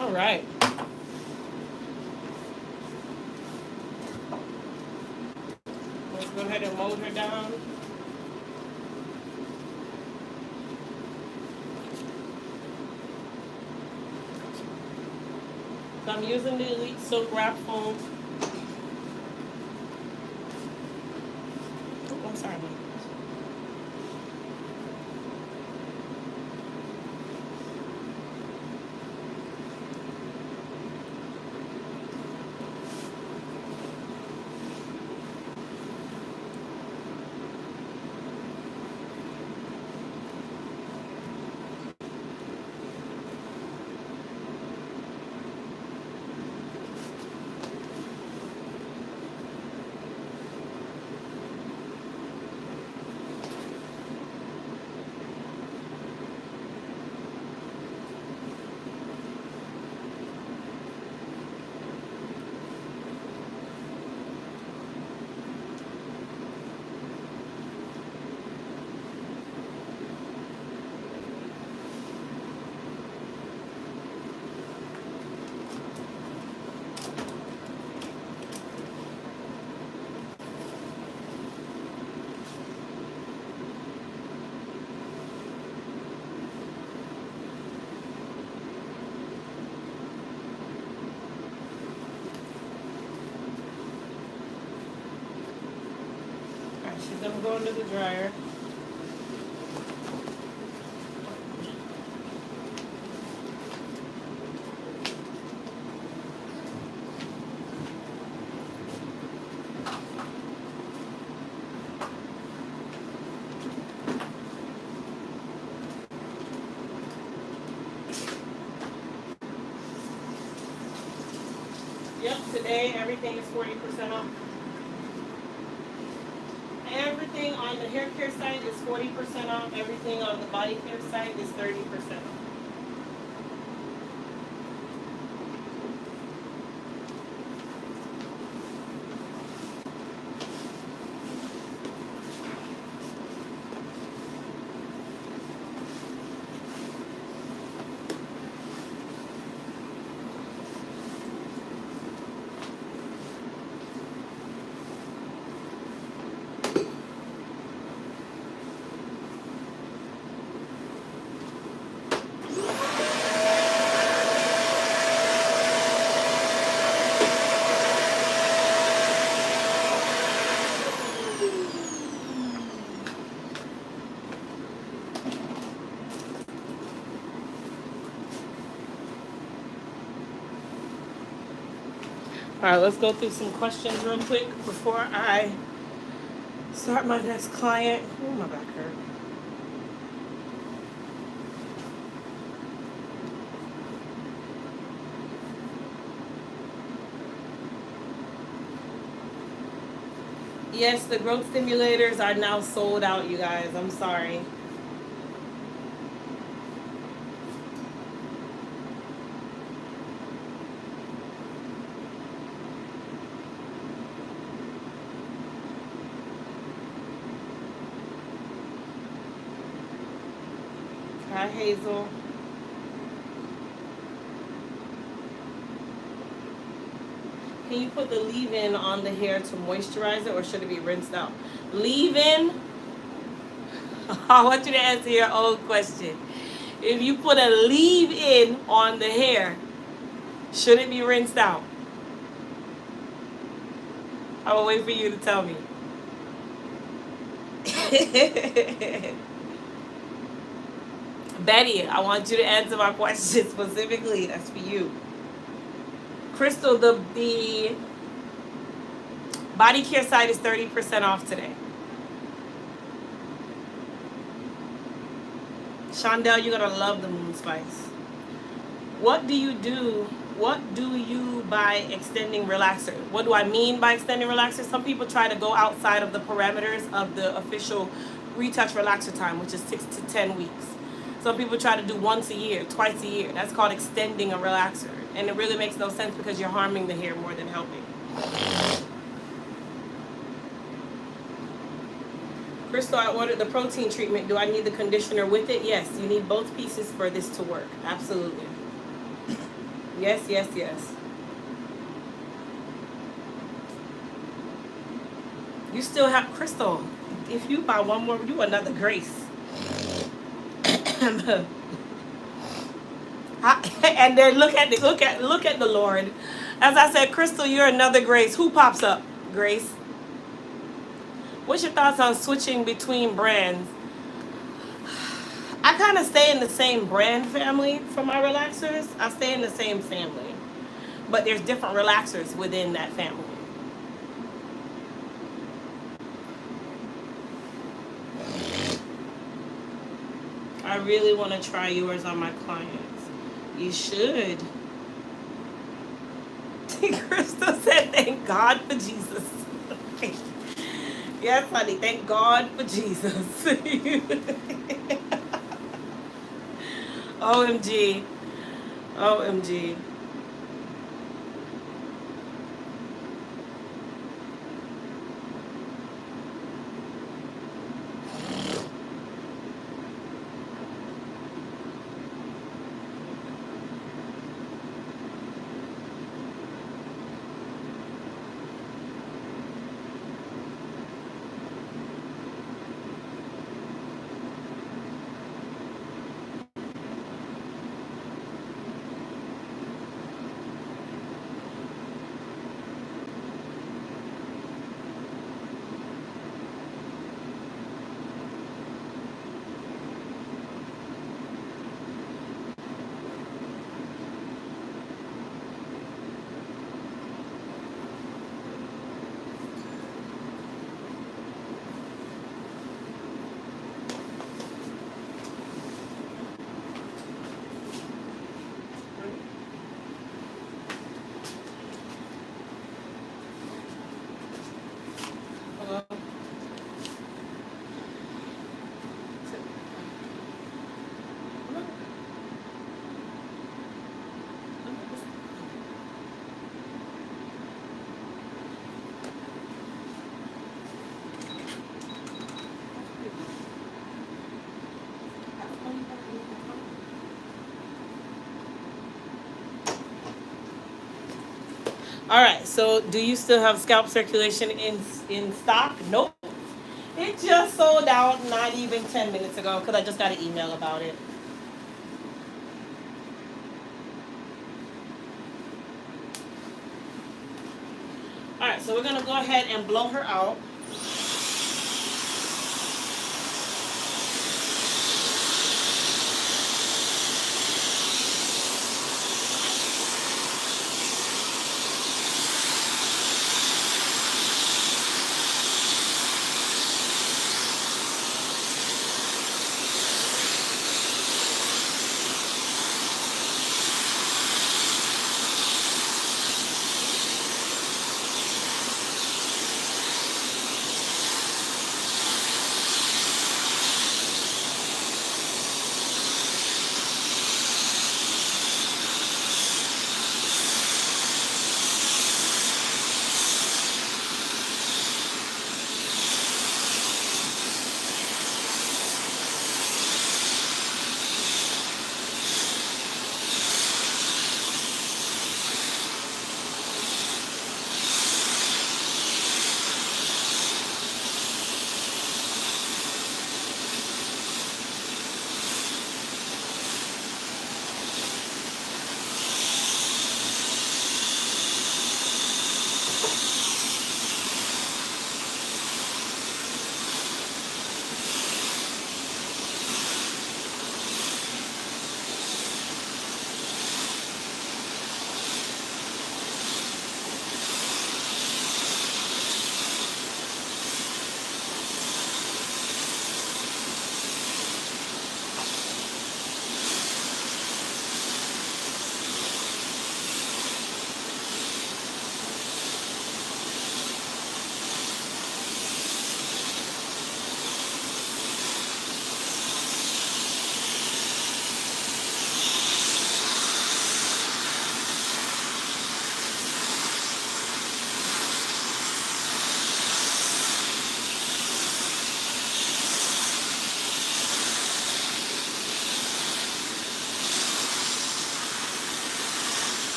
All right. Let's go ahead and mold her down. So I'm using the Elite Silk Wrap Foam. Oh, I'm sorry. All right, she's gonna go into the dryer. Yep, today everything is 40% off. Everything on the hair care site is 40% off. Everything on the body care site is 30% off. All right, let's go through some questions real quick before I start my next client. Oh, my back hurt. Yes, the growth stimulators are now sold out, you guys. I'm sorry. Hi, Hazel. Can you put the leave-in on the hair to moisturize it, or should it be rinsed out? Leave-in? I want you to answer your own question. If you put a leave-in on the hair, should it be rinsed out? I will wait for you to tell me. Betty, I want you to answer my question specifically. That's for you. Crystal, the body care site is 30% off today. Shondell, you're gonna love the Moon Spice. What do you do by extending relaxer? What do I mean by extending relaxer? Some people try to go outside of the parameters of the official retouch relaxer time, which is 6 to 10 weeks. Some people try to do once a year, twice a year. That's called extending a relaxer. And it really makes no sense because you're harming the hair more than helping. Crystal, I ordered the protein treatment. Do I need the conditioner with it? Yes, you need both pieces for this to work. Absolutely. Yes, yes, yes. You still have Crystal. If you buy one more, you another Grace. And then look at the Lord. As I said, Crystal, you're another Grace. Who pops up? Grace. What's your thoughts on switching between brands? I kind of stay in the same brand family for my relaxers. I stay in the same family, but there's different relaxers within that family. I really want to try yours on my clients. You should. Crystal said, "Thank God for Jesus." Yes, honey. Thank God for Jesus. OMG. OMG. Hello? All right. So, do you still have scalp circulation in stock? Nope. It just sold out not even 10 minutes ago because I just got an email about it. All right. So we're gonna go ahead and blow her out.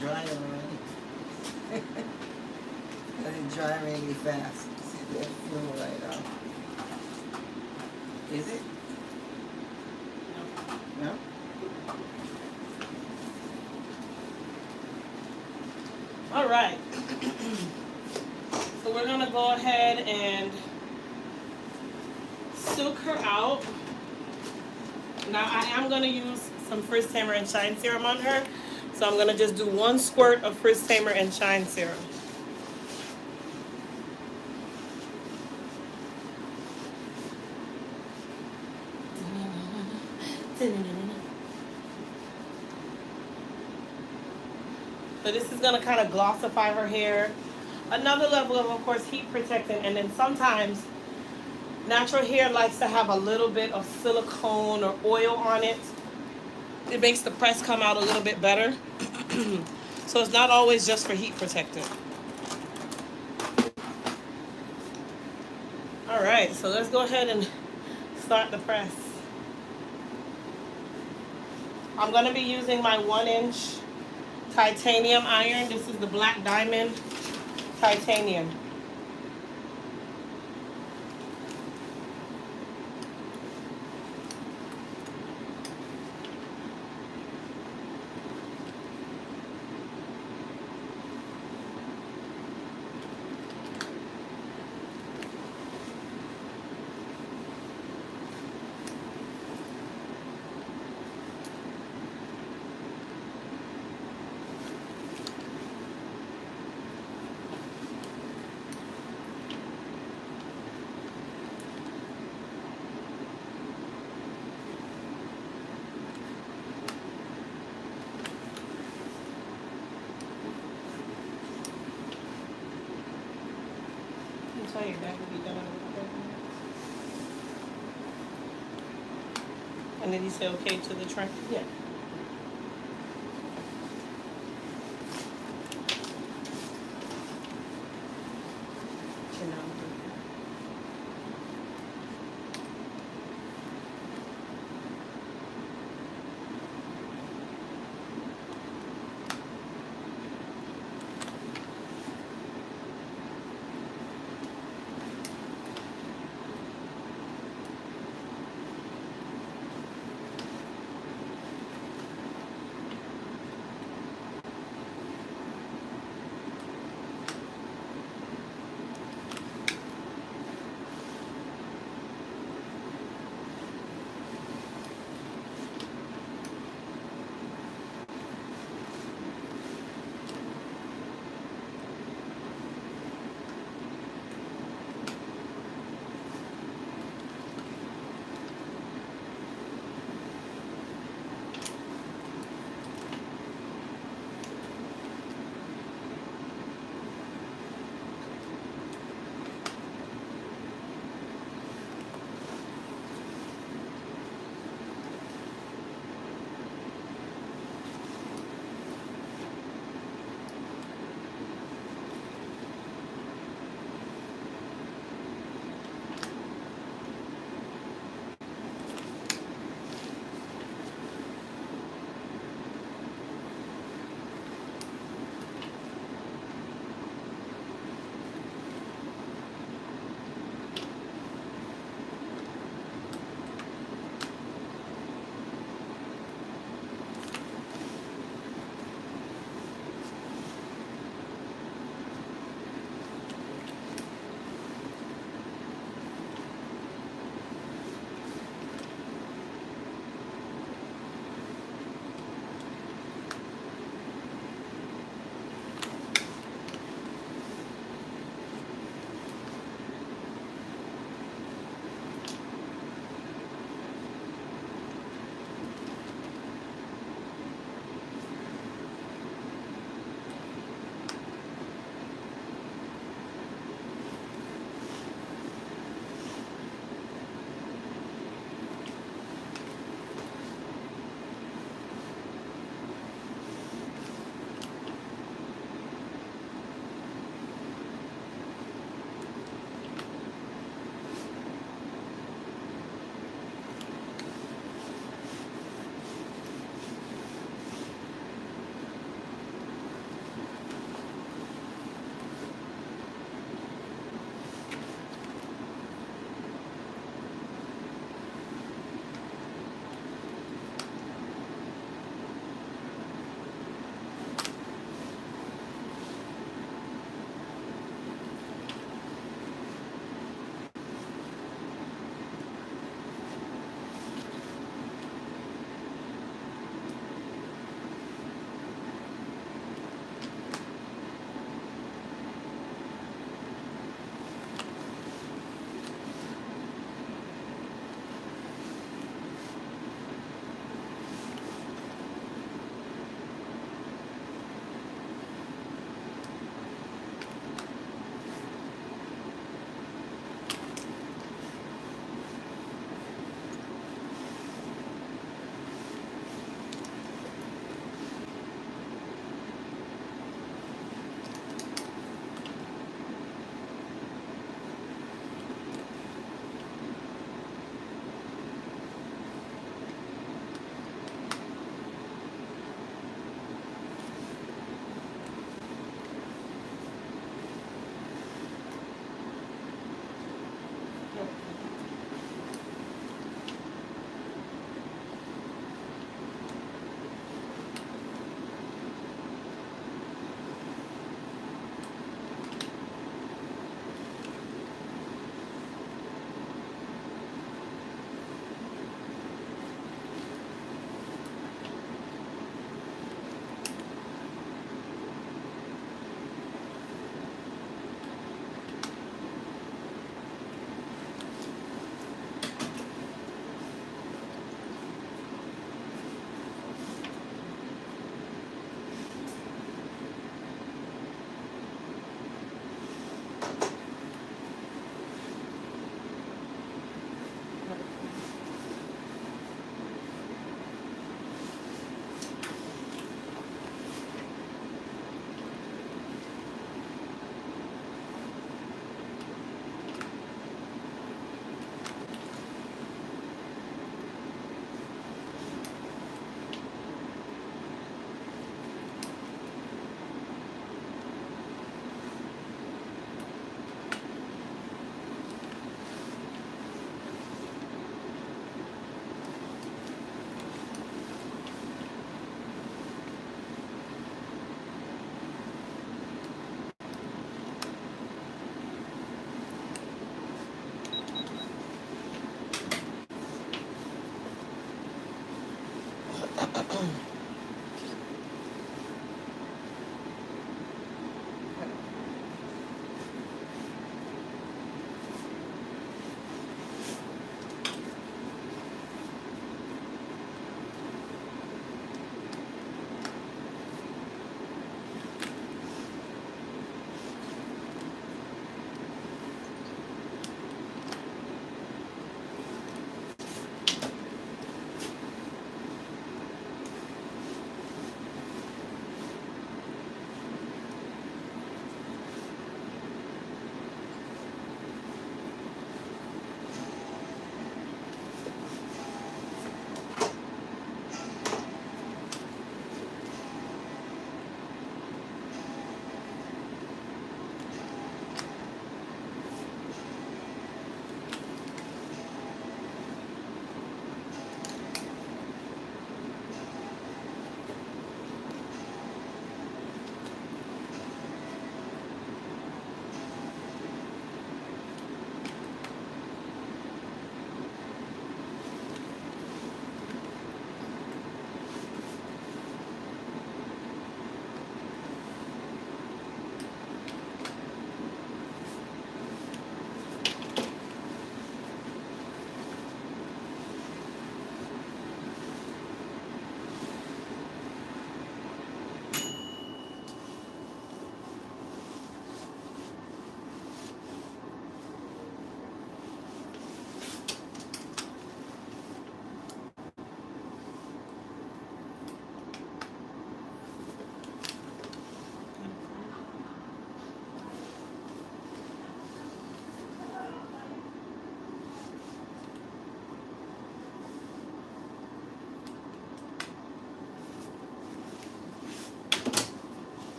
dry already. Let it dry really fast. See, that flew right off. Is it? No? All right. So we're gonna go ahead and silk her out. Now I am gonna use some Frizz Tamer and Shine Serum on her. So I'm gonna just do 1 squirt of Frizz Tamer and Shine Serum. So this is gonna kind of glossify her hair. Another level of course, heat protectant, and then sometimes natural hair likes to have a little bit of silicone or oil on it. It makes the press come out a little bit better. So it's not always just for heat protectant. All right, so let's go ahead and start the press. I'm gonna be using my 1-inch titanium iron. This is the Black Diamond titanium. Tell you that will be done in about 30 minutes. And then you say okay to the train? Yeah.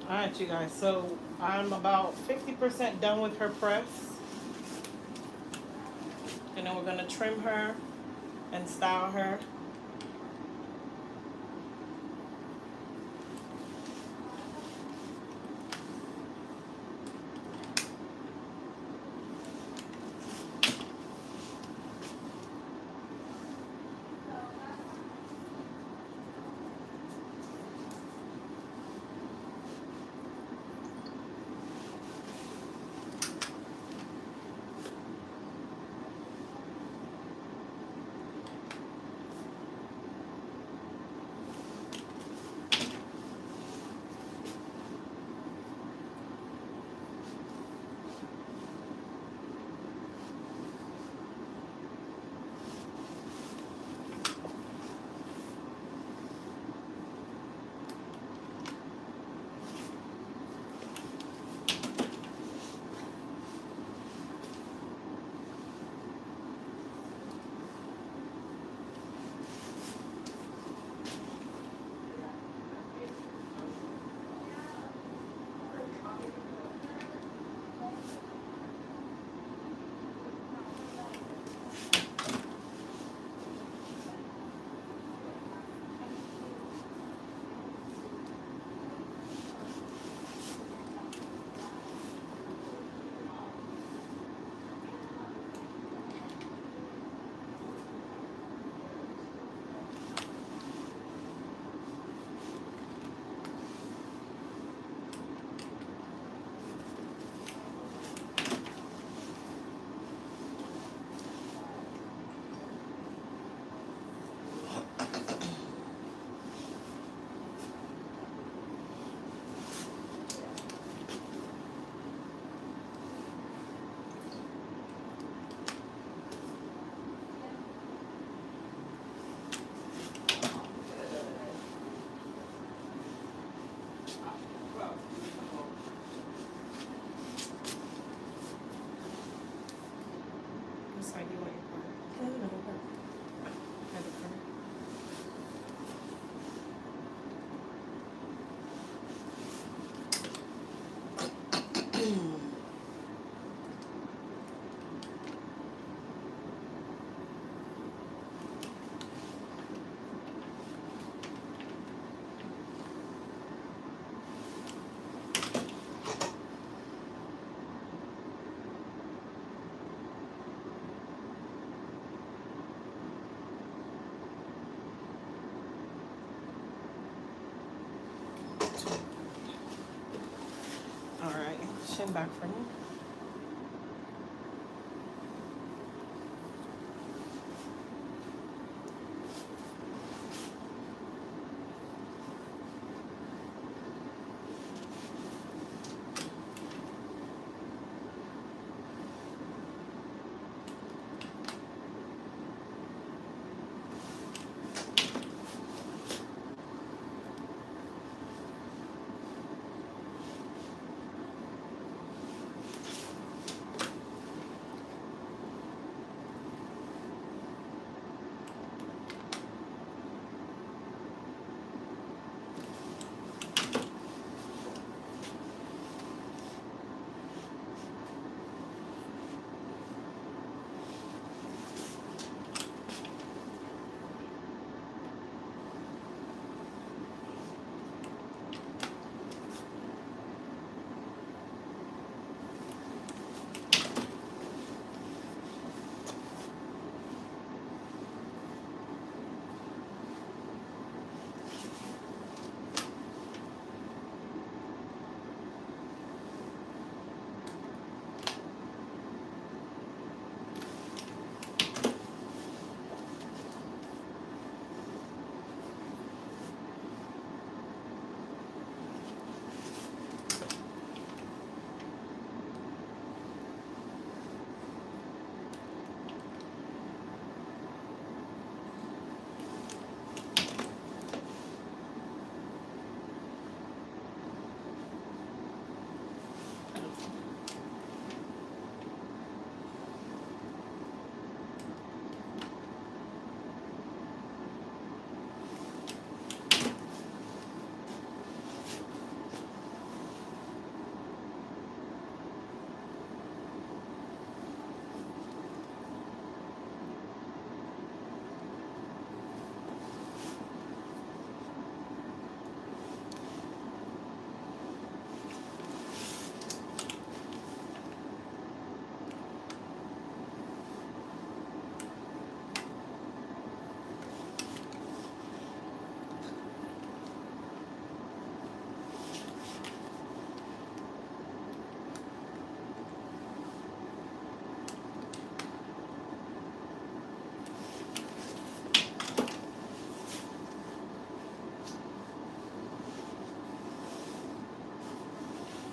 All right, you guys. So I'm about 50% done with her press. And then we're gonna trim her and style her. What side do you want your part? No, no, no, no. Have it covered. All right, chin back for me.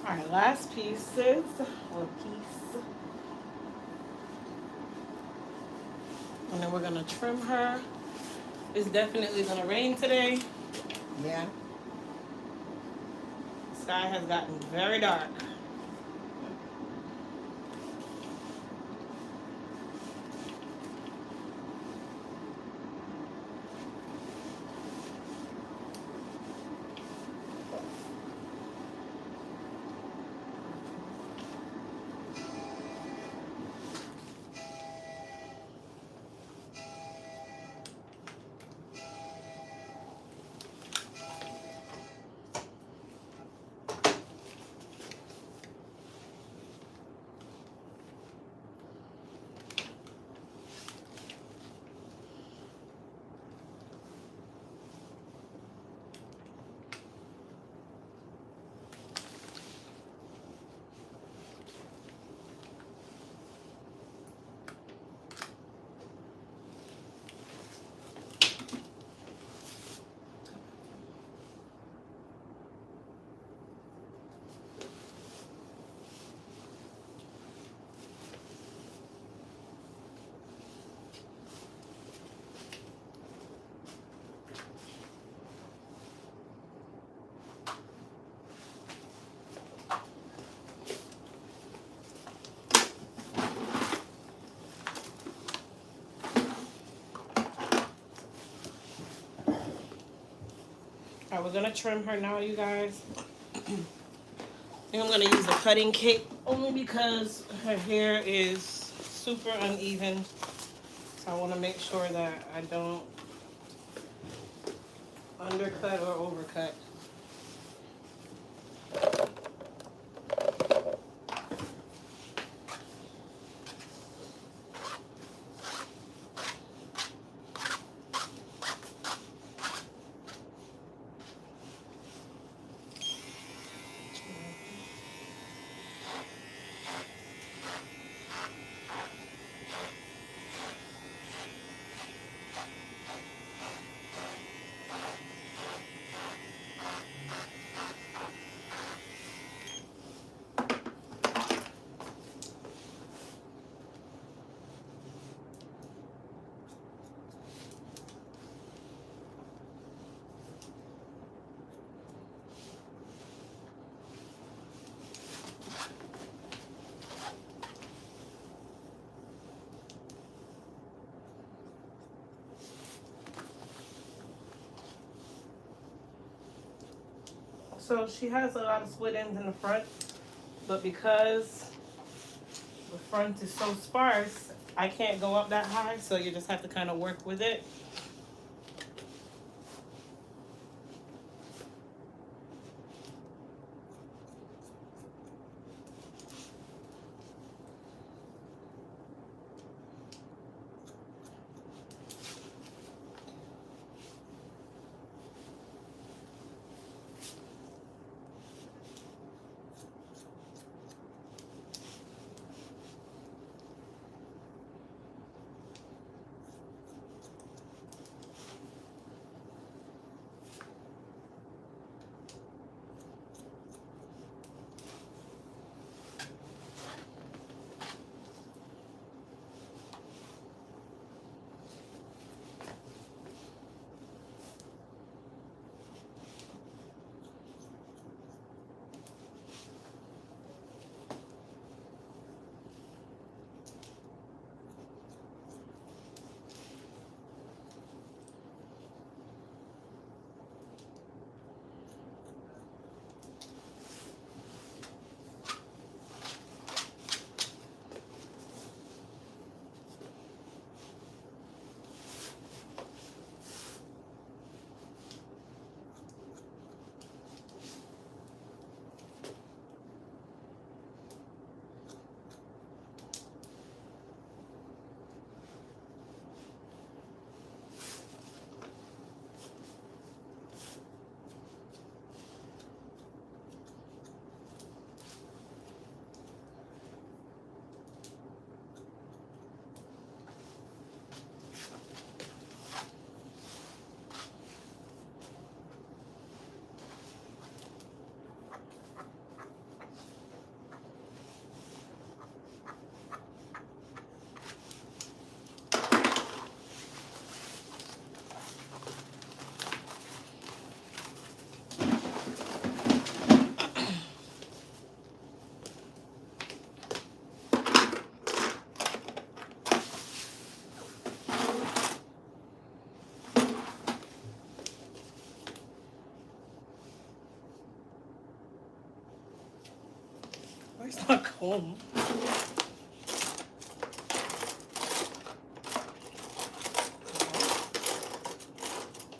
All right, last pieces or piece, and then we're gonna trim her. It's definitely gonna rain today. Yeah. The sky has gotten very dark. All right, we're gonna trim her now, you guys. I think I'm gonna use a cutting kit only because her hair is super uneven. So I wanna make sure that I don't undercut or overcut. So she has a lot of split ends in the front, but because the front is so sparse, I can't go up that high, so you just have to kind of work with it. Where's my comb?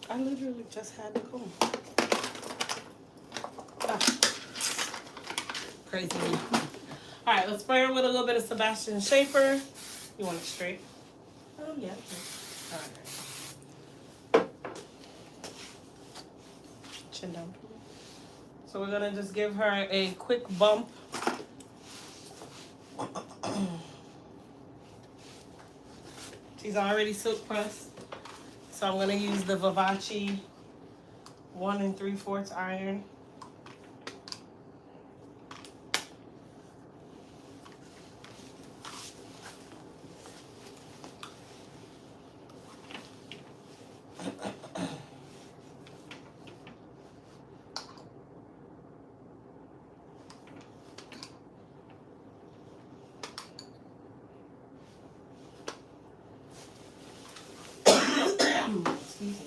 I literally just had the comb. Ah, crazy. All right, let's spray her with a little bit of Sebastian Schaefer. You want it straight? Yeah. All right. Chin down. So we're gonna just give her a quick bump. She's already silk pressed. So I'm gonna use the Vivace 1 3/4 iron. Excuse me.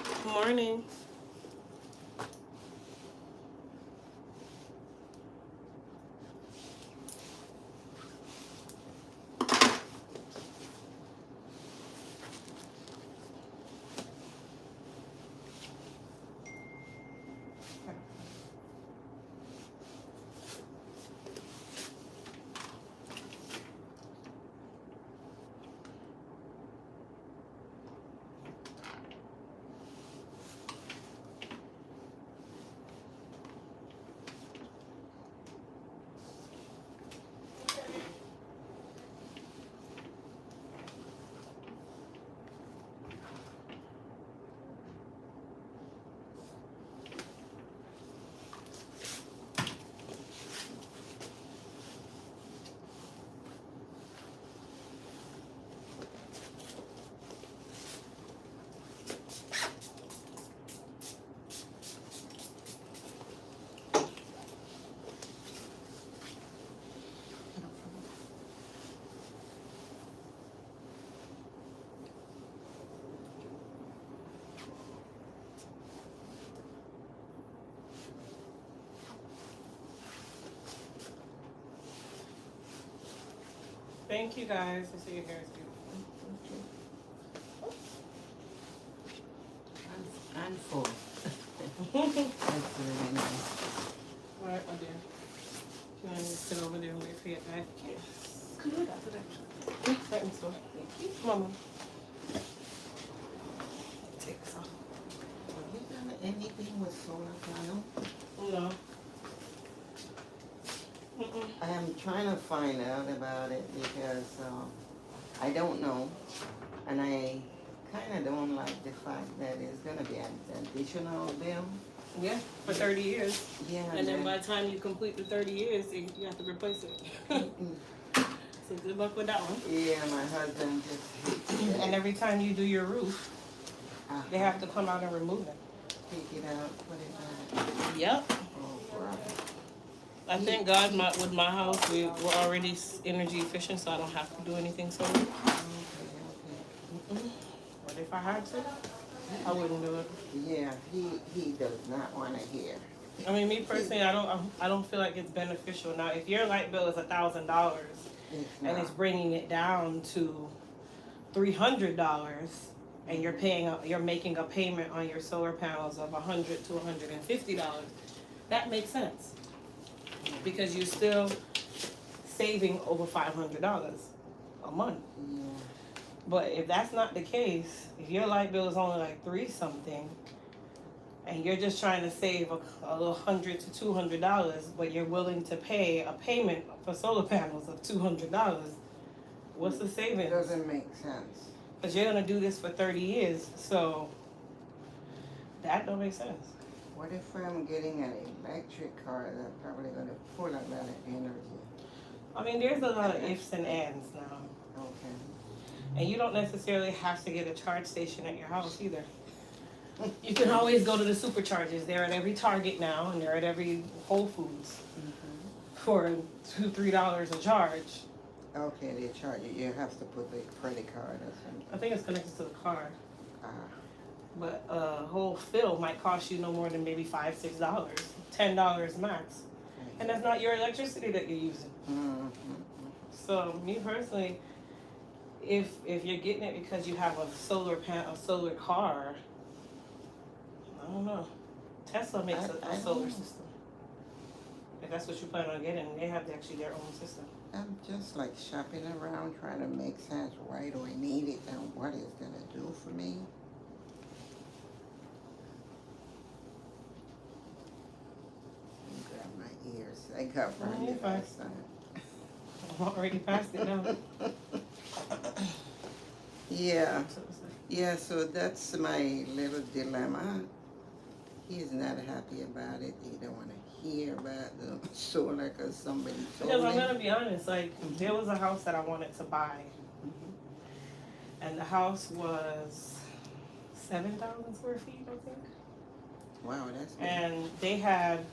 Good morning. Thank you guys. I see your hair is beautiful. I'm full. That's really nice. All right, my dear. You want to sit over there and wait for your bag? Yes. Come on, that's it actually. Right in the store. Thank you. Come on, Mom. Take this off. Have you done anything with solar panel? No. Mm-mm. I am trying to find out about it because I don't know, and I kind of don't like the fact that it's gonna be an additional bill. Yeah, for 30 years. Yeah. And then by the time you complete the 30 years, you have to replace it. So good luck with that one. Yeah, my husband just hates it. And every time you do your roof, they have to come out and remove it. Take it out, put it back. Yep. Oh, wow. I thank God with my house, we're already energy efficient, so I don't have to do anything solar. Okay. But if I had to, I wouldn't do it. Yeah, he does not want to hear. I mean, me personally, I don't feel like it's beneficial. Now, if your light bill is $1,000 and it's bringing it down to $300, and you're making a payment on your solar panels of $100 to $150, that makes sense because you're still saving over $500 a month. Yeah. But if that's not the case, if your light bill is only like $3 something, and you're just trying to save a little $100 to $200, but you're willing to pay a payment for solar panels of $200, what's the It savings? doesn't make sense. Because you're gonna do this for 30 years, so that don't make sense. What if I'm getting an electric car that's probably going to pull a lot of energy? I mean, there's a lot of ifs and ands now, Okay. and you don't necessarily have to get a charge station at your house either. You can always go to the superchargers. They're at every Target now, and they're at every Whole Foods for $2-3 a charge. Okay, they charge you. You have to put the credit card or something. I think it's connected to the car. Ah, But a whole fill might cost you no more than maybe $5-6, $10 max, and that's not your electricity that you're using. So me personally, if you're getting it because you have a solar car, I don't know. Tesla makes I a solar don't know. system. If that's what you plan on getting, they have actually their own system. I'm just like shopping around trying to make sense. Why do I need it and what it's going to do for me? Grab my ears. I got Oh, burned you're it fine. last time. I'm already past it now. Yeah. Yeah, so that's my little dilemma. He's not happy about it. He don't want to hear about the solar because somebody told Because I'm him. gonna be honest, like there was a house that I wanted to buy, and the house was 7,000 square feet, I think. Wow, that's good. And they had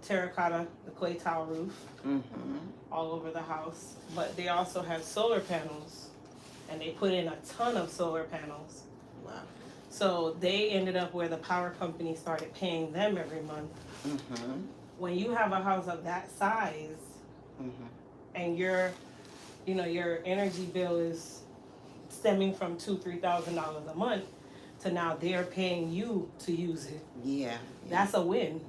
terracotta, the clay tile roof all over the house, but they also had solar panels, and they put in a ton of solar panels. Wow. So they ended up where the power company started paying them every month. When you have a house of that size, and your energy bill is stemming from $2,000-3,000 a month to now they're paying you to use it. Yeah. That's a win.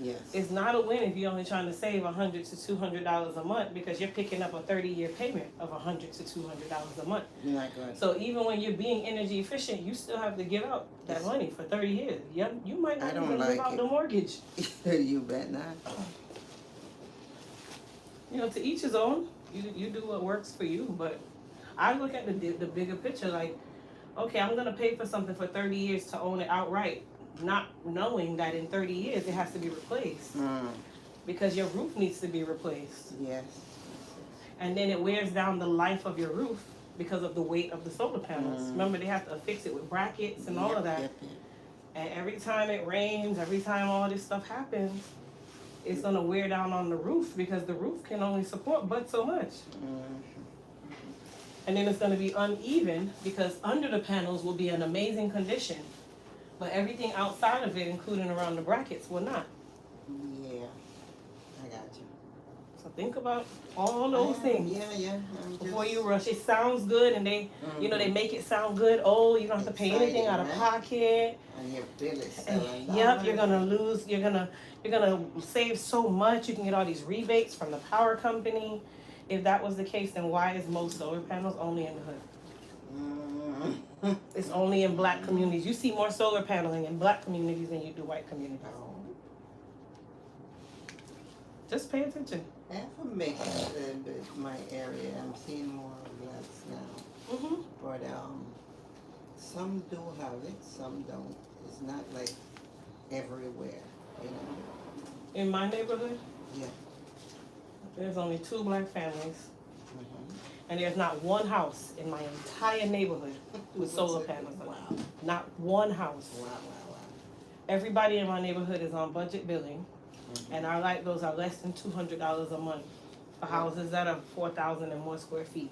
Yes. It's not a win if you're only trying to save $100 to $200 a month because you're picking up a 30-year payment of $100 to $200 a month. Not good. So even when you're being energy efficient, you still have to give out that money for 30 years. You might not I don't even like give out it. the mortgage. You bet not. To each his own. You do what works for you, but I look at the bigger picture. Like, okay, I'm gonna pay for something for 30 years to own it outright, not knowing that in 30 years it has to be replaced because your roof needs to be replaced, Yes. and then it wears down the life of your roof because of the weight of the solar panels. Remember, they have to fix it with brackets and all of that. Yep. And every time it rains, every time all this stuff happens, it's gonna wear down on the roof because the roof can only support but so much. And then it's gonna be uneven because under the panels will be in amazing condition, but everything outside of it, including around the brackets, will not. Yeah. I got you. So think about all those things. Yeah. Before you rush, it sounds good, and they, they make it sound good. Oh, you don't have to pay anything out of Exciting, pocket. And your bill is $7. Yep, you're gonna save so much. You can get all these rebates from the power company. If that was the case, then why is most solar panels only in the hood? It's only in black communities. You see more solar paneling in black communities than you do white communities. Oh. Just pay attention. Information in my area. I'm seeing more blacks now. Mhm. But some do have it, some don't. It's not like everywhere, you know. In my neighborhood, Yeah. there's only 2 black families, Mhm. and there's not one house in my entire neighborhood with solar panels on it. Not one house. Wow. Everybody in my neighborhood is on budget billing, Mhm. and our light bills are less than $200 a month for houses that are 4,000 and more square feet.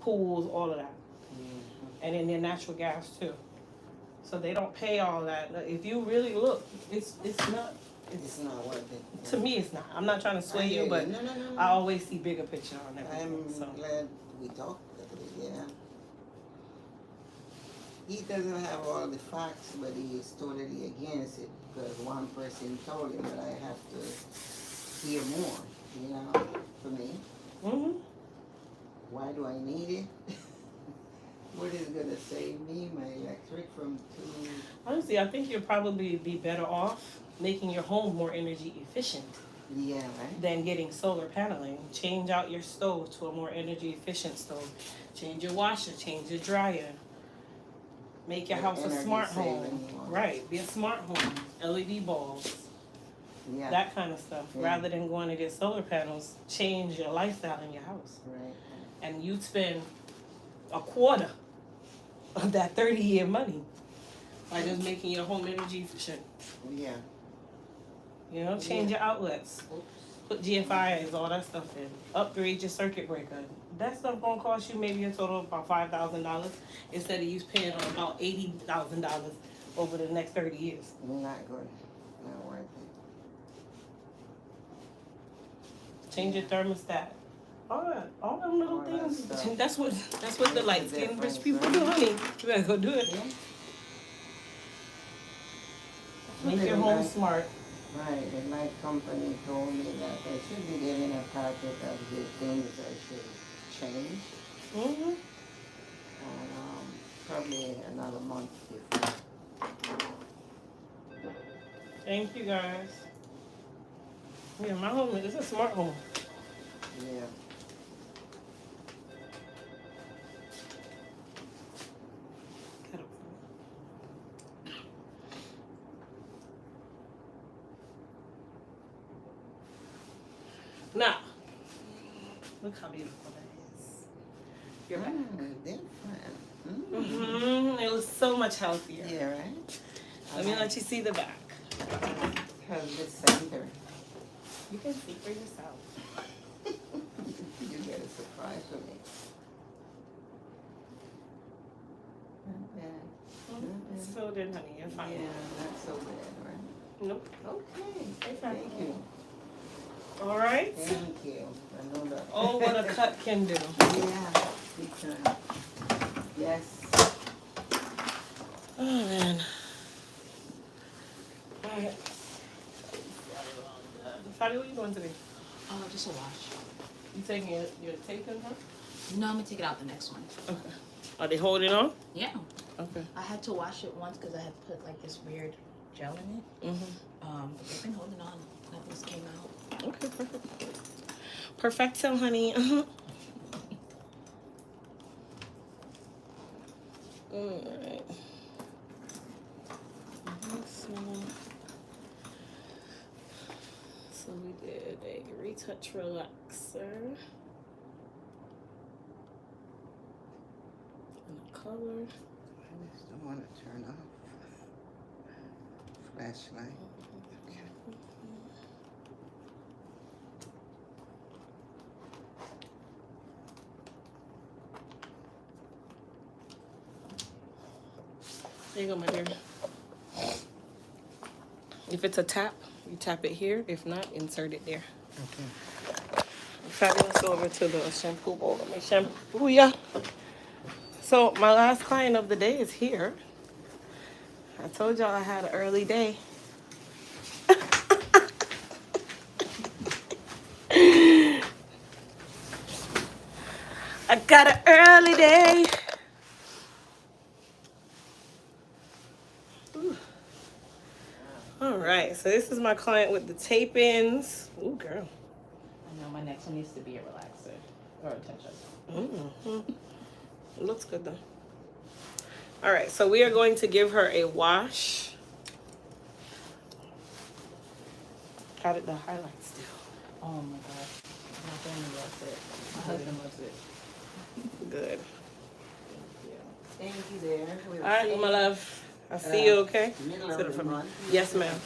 Pools, all of that. Mhm. And then their natural gas too. So they don't pay all that. If you really look, it's not. It's not worth it. To me, it's not. I'm not trying to sway you, but No. I always see bigger picture on everything. I'm So glad we talked about it, yeah. He doesn't have all the facts, but he is totally against it because one person told him that I have to hear more, you know, for me. Mhm. Why do I need it? What is gonna save me? My electric from 2. Honestly, I think you'll probably be better off making your home more energy efficient Yeah, right? than getting solar paneling. Change out your stove to a more energy efficient stove. Change your washer, change your dryer. Make your The house a energy smart saving home. one. Right, be a smart home. LED bulbs, Yeah, that kind of stuff. Yeah. Rather than going to get solar panels, change your lifestyle in your house. right. And you'd spend a quarter of that 30-year money by just making your home energy efficient. Yeah. Change your outlets. Oops. Put GFIs, all that stuff in. Upgrade your circuit breaker. That stuff gonna cost you maybe a total of about $5,000 instead of you paying on about $80,000 over the next 30 years. Not good. Not worth it. Change your thermostat. All them little All that things. stuff. That's what the Makes a light skin difference, rich people right? do, honey. You better go do it. Yeah. Make your Okay, home right. smart. Right, the light company told me that I should be getting a packet of the things I should change. Mm-hmm. And probably another month before. Thank you guys. Yeah, my home is a smart home. Yeah. Now, look how beautiful that is. Your back. Different. Mm-hmm. It was so much healthier. Yeah, right? Let me let you see the back. Has the center. You can see for yourself. You get a surprise for me. Not bad. So did, honey. You're fine. Yeah, not so bad, right? Nope. Okay. Thank you. All right. Thank you. I know that. Oh, what a cut can do. Yeah. Big time. Yes. Oh, man. All right. Fatty, what are you doing today? Oh, just a wash. You taking your tape in, huh? No, I'm gonna take it out the next one. Okay. Are they holding on? Yeah. Okay. I had to wash it once because I had put like this weird gel in it. Mm-hmm. But they've been holding on. Nothing's came out. Okay, perfect. Perfecto, honey. Alright. So we did a retouch relaxer. And a color. I just don't want to turn off flashlight. Okay. There you go, my dear. If it's a tap, you tap it here. If not, insert it there. Fabulous. Go over to the shampoo bowl. Let me shampoo ya. So my last client of the day is here. I told y'all I had an early day. I got an early day. Ooh. All right, so this is my client with the tape-ins. Ooh, girl. I know my next one needs to be a relaxer or a touch-up. Mm-hmm. It looks good though. All right, so we are going to give her a wash. How did the highlights do? Oh my gosh. My family loves it. My husband loves it. Good. Thank you there. We'll All right, see my love. I'll see you, okay? Middle Sit of up the for me. month. Yes, ma'am.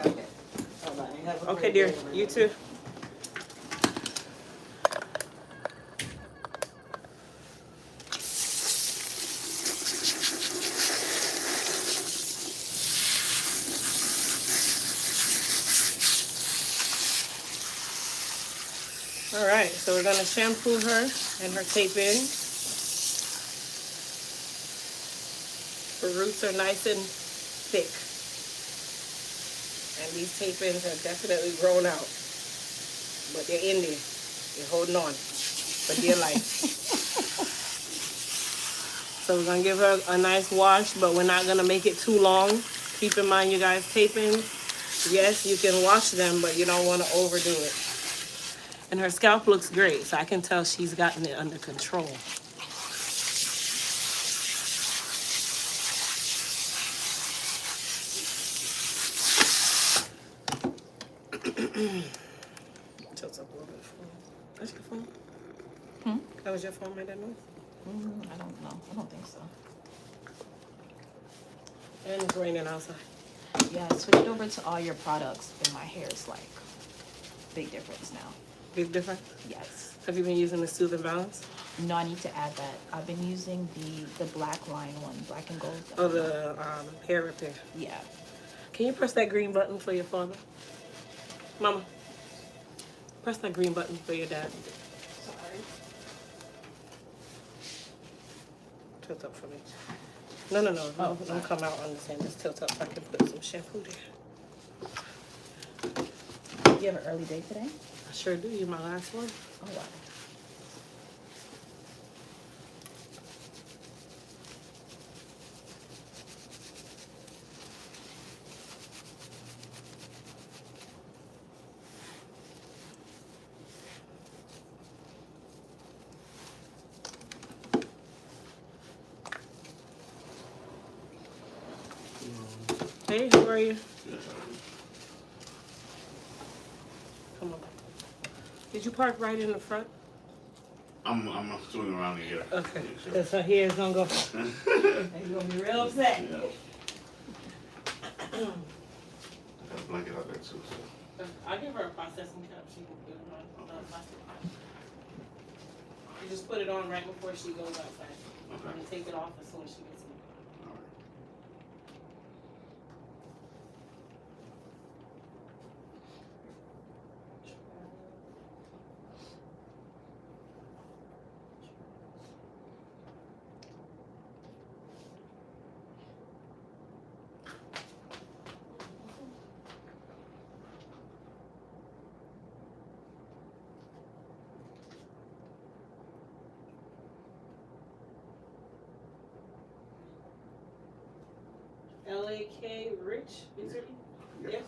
Okay. Bye-bye. Have a Okay, great dear. day, You everybody. too. All right, so we're gonna shampoo her and her tape-in. Her roots are nice and thick. And these tape-ins have definitely grown out. But they're in there. They're holding on for dear life. So we're gonna give her a nice wash, but we're not gonna make it too long. Keep in mind, you guys, tape-ins, yes, you can wash them, but you don't wanna overdo it. And her scalp looks great, so I can tell she's gotten it under control. Tilts up a little bit for me. That's your phone? That was your phone, made that noise? I don't know. I don't think so. And it's raining outside. Yeah, I switched over to all your products, and my hair is like big difference now. Big difference? Yes. Have you been using the Sooth and Balance? No, I need to add that. I've been using the black line one, black and gold. Oh, the hair repair. Yeah. Can you press that green button for your father? Mama, press that green button for your dad. Sorry. Tilt up for me. No. Oh, Don't come out on the sand. Just tilt up so I can put some shampoo there. You have an early day today? I sure do. You're my last one. Oh, wow. Hey, how are you? Come on. Did you park right in the front? I'm swinging around here. Okay. Yeah, sure. Because her hair is going to go. He's going to be real upset. Yeah. I got a blanket out there too. So. I'll give her a processing cup. She can put it on plastic cup. You just put it on right before she goes outside. Okay. And take it off as soon as she gets in. All right. L-A-K Rich, is it? Yes. Yes?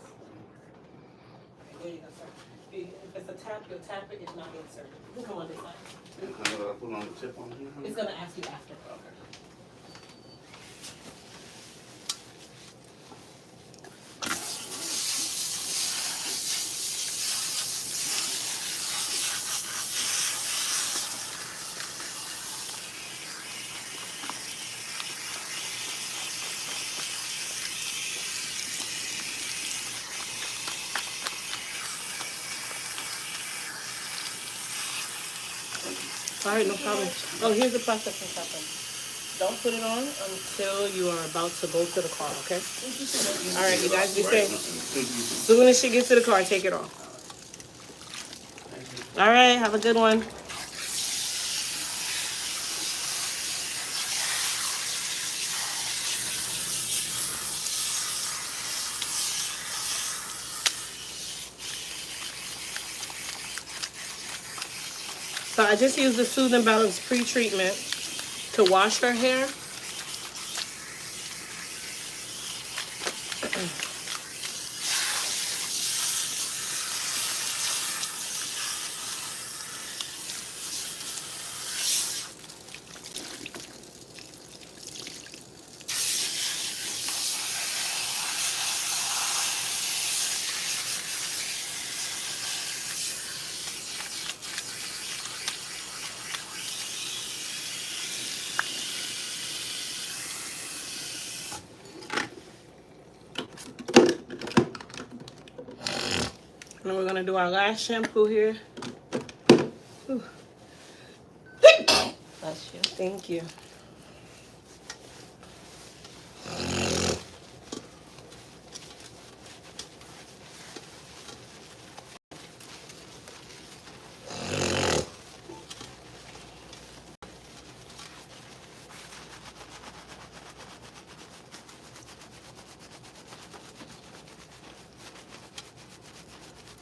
Okay, there you go, sir. If it's a tap, you'll tap it. If not, you'll insert it. You can come on this side. And how do I put on the tip on here? It's going to ask you after. All right, no problem. Oh, here's the processing cup. Don't put it on until you are about to go to the car, okay? All right, you guys be safe. As soon as she gets to the car, take it off. All right, have a good one. So I just used the Soothe and Balance pre-treatment to wash her hair. And then we're gonna do our last shampoo here. Whew. Bless you. Thank you.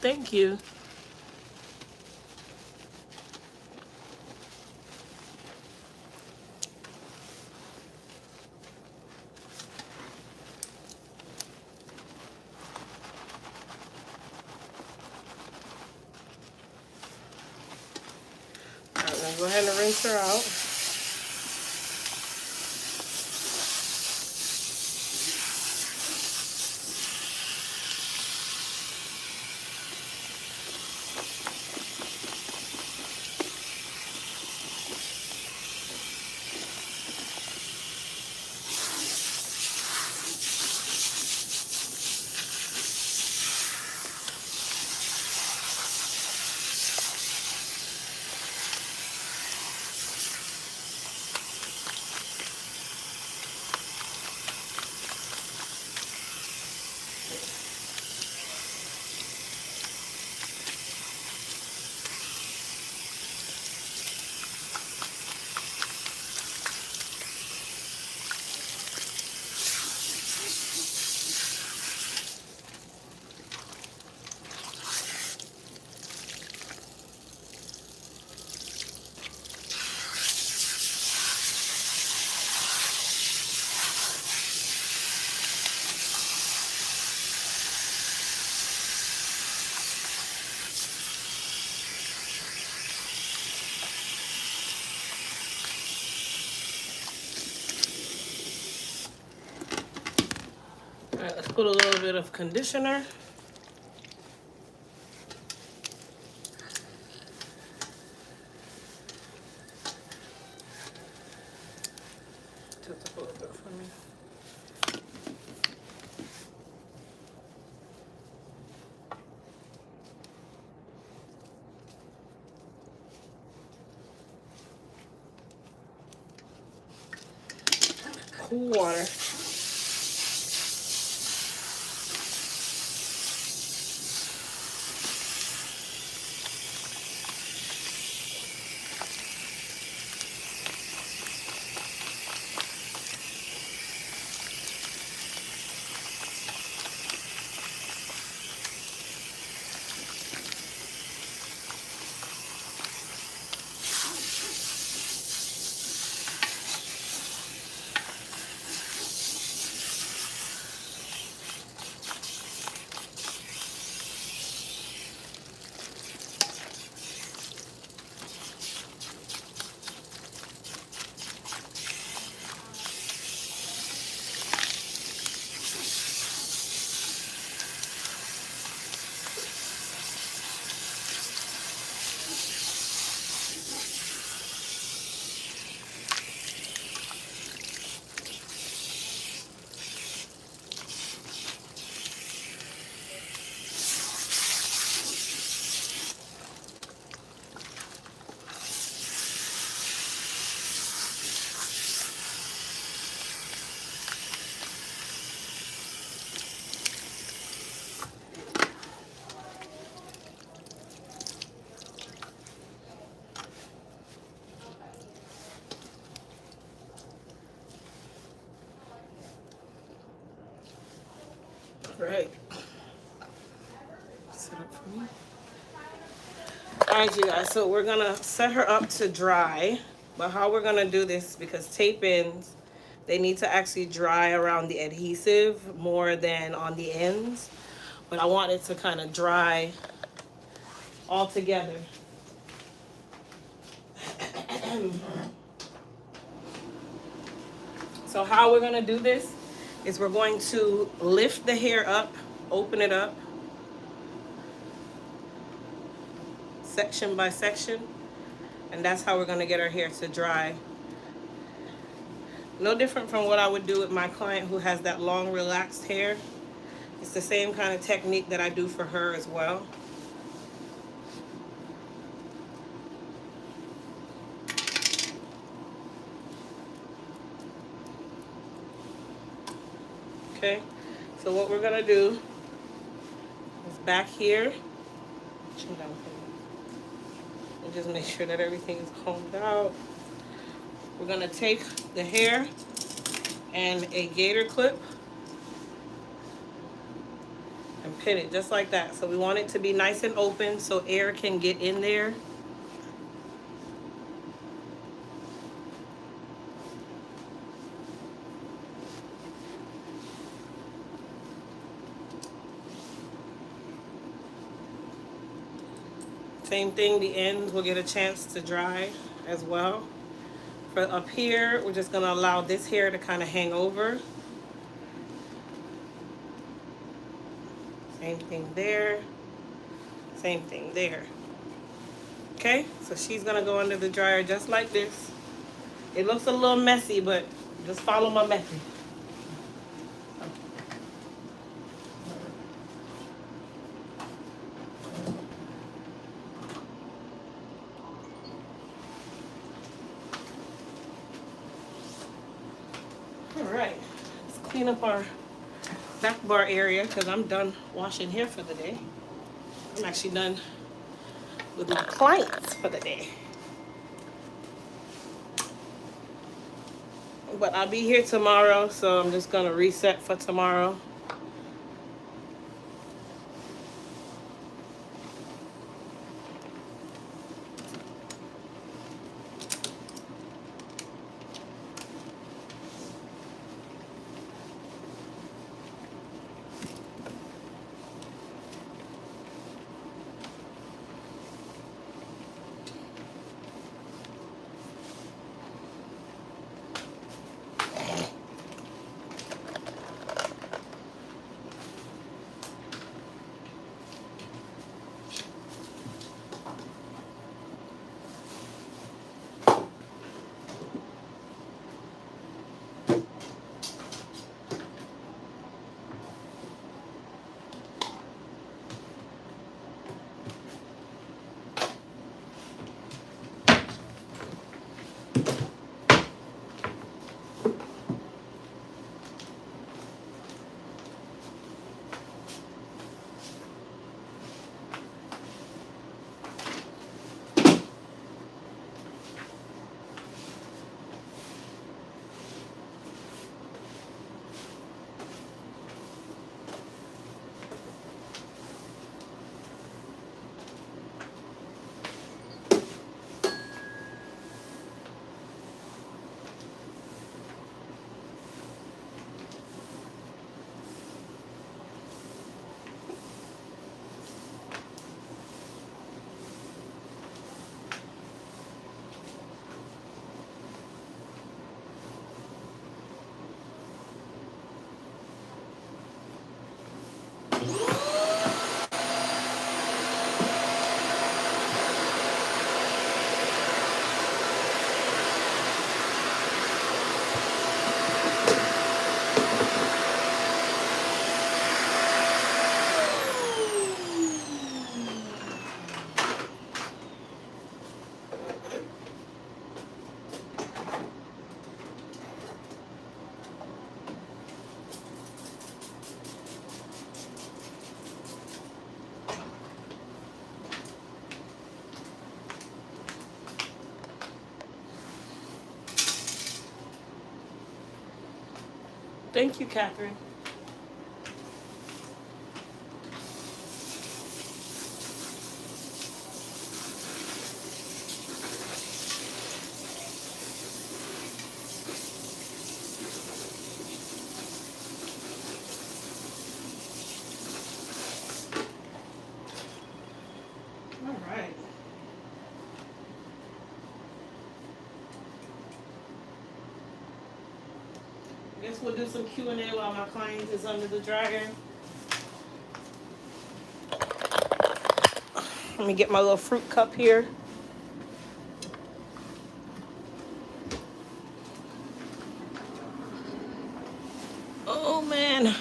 Thank you. All right, now go ahead and rinse her out. All right, let's put a little bit of conditioner. Tilt up a little bit for me. Cool water. Right. Set up for me. Alright, you guys, so we're gonna set her up to dry. But how we're gonna do this, because tape ins, they need to actually dry around the adhesive more than on the ends. But I want it to kind of dry all together. So how we're gonna do this is we're going to lift the hair up, open it up, section by section, and that's how we're gonna get our hair to dry. No different from what I would do with my client who has that long relaxed hair. It's the same kind of technique that I do for her as well. Okay, so what we're gonna do is back here, and just make sure that everything is combed out. We're gonna take the hair and a gator clip and pin it just like that. So we want it to be nice and open so air can get in there. Same thing, the ends will get a chance to dry as well. For up here, we're just gonna allow this hair to kind of hang over. Same thing there, same thing there. Okay, so she's gonna go under the dryer just like this. It looks a little messy, but just follow my method. Alright, let's clean up our back bar area because I'm done washing hair for the day. I'm actually done with my clients for the day. But I'll be here tomorrow, so I'm just gonna reset for tomorrow. Thank you, Catherine. guess we'll do some Q&A while my client is under the dryer. Let me get my little fruit cup here. Oh man.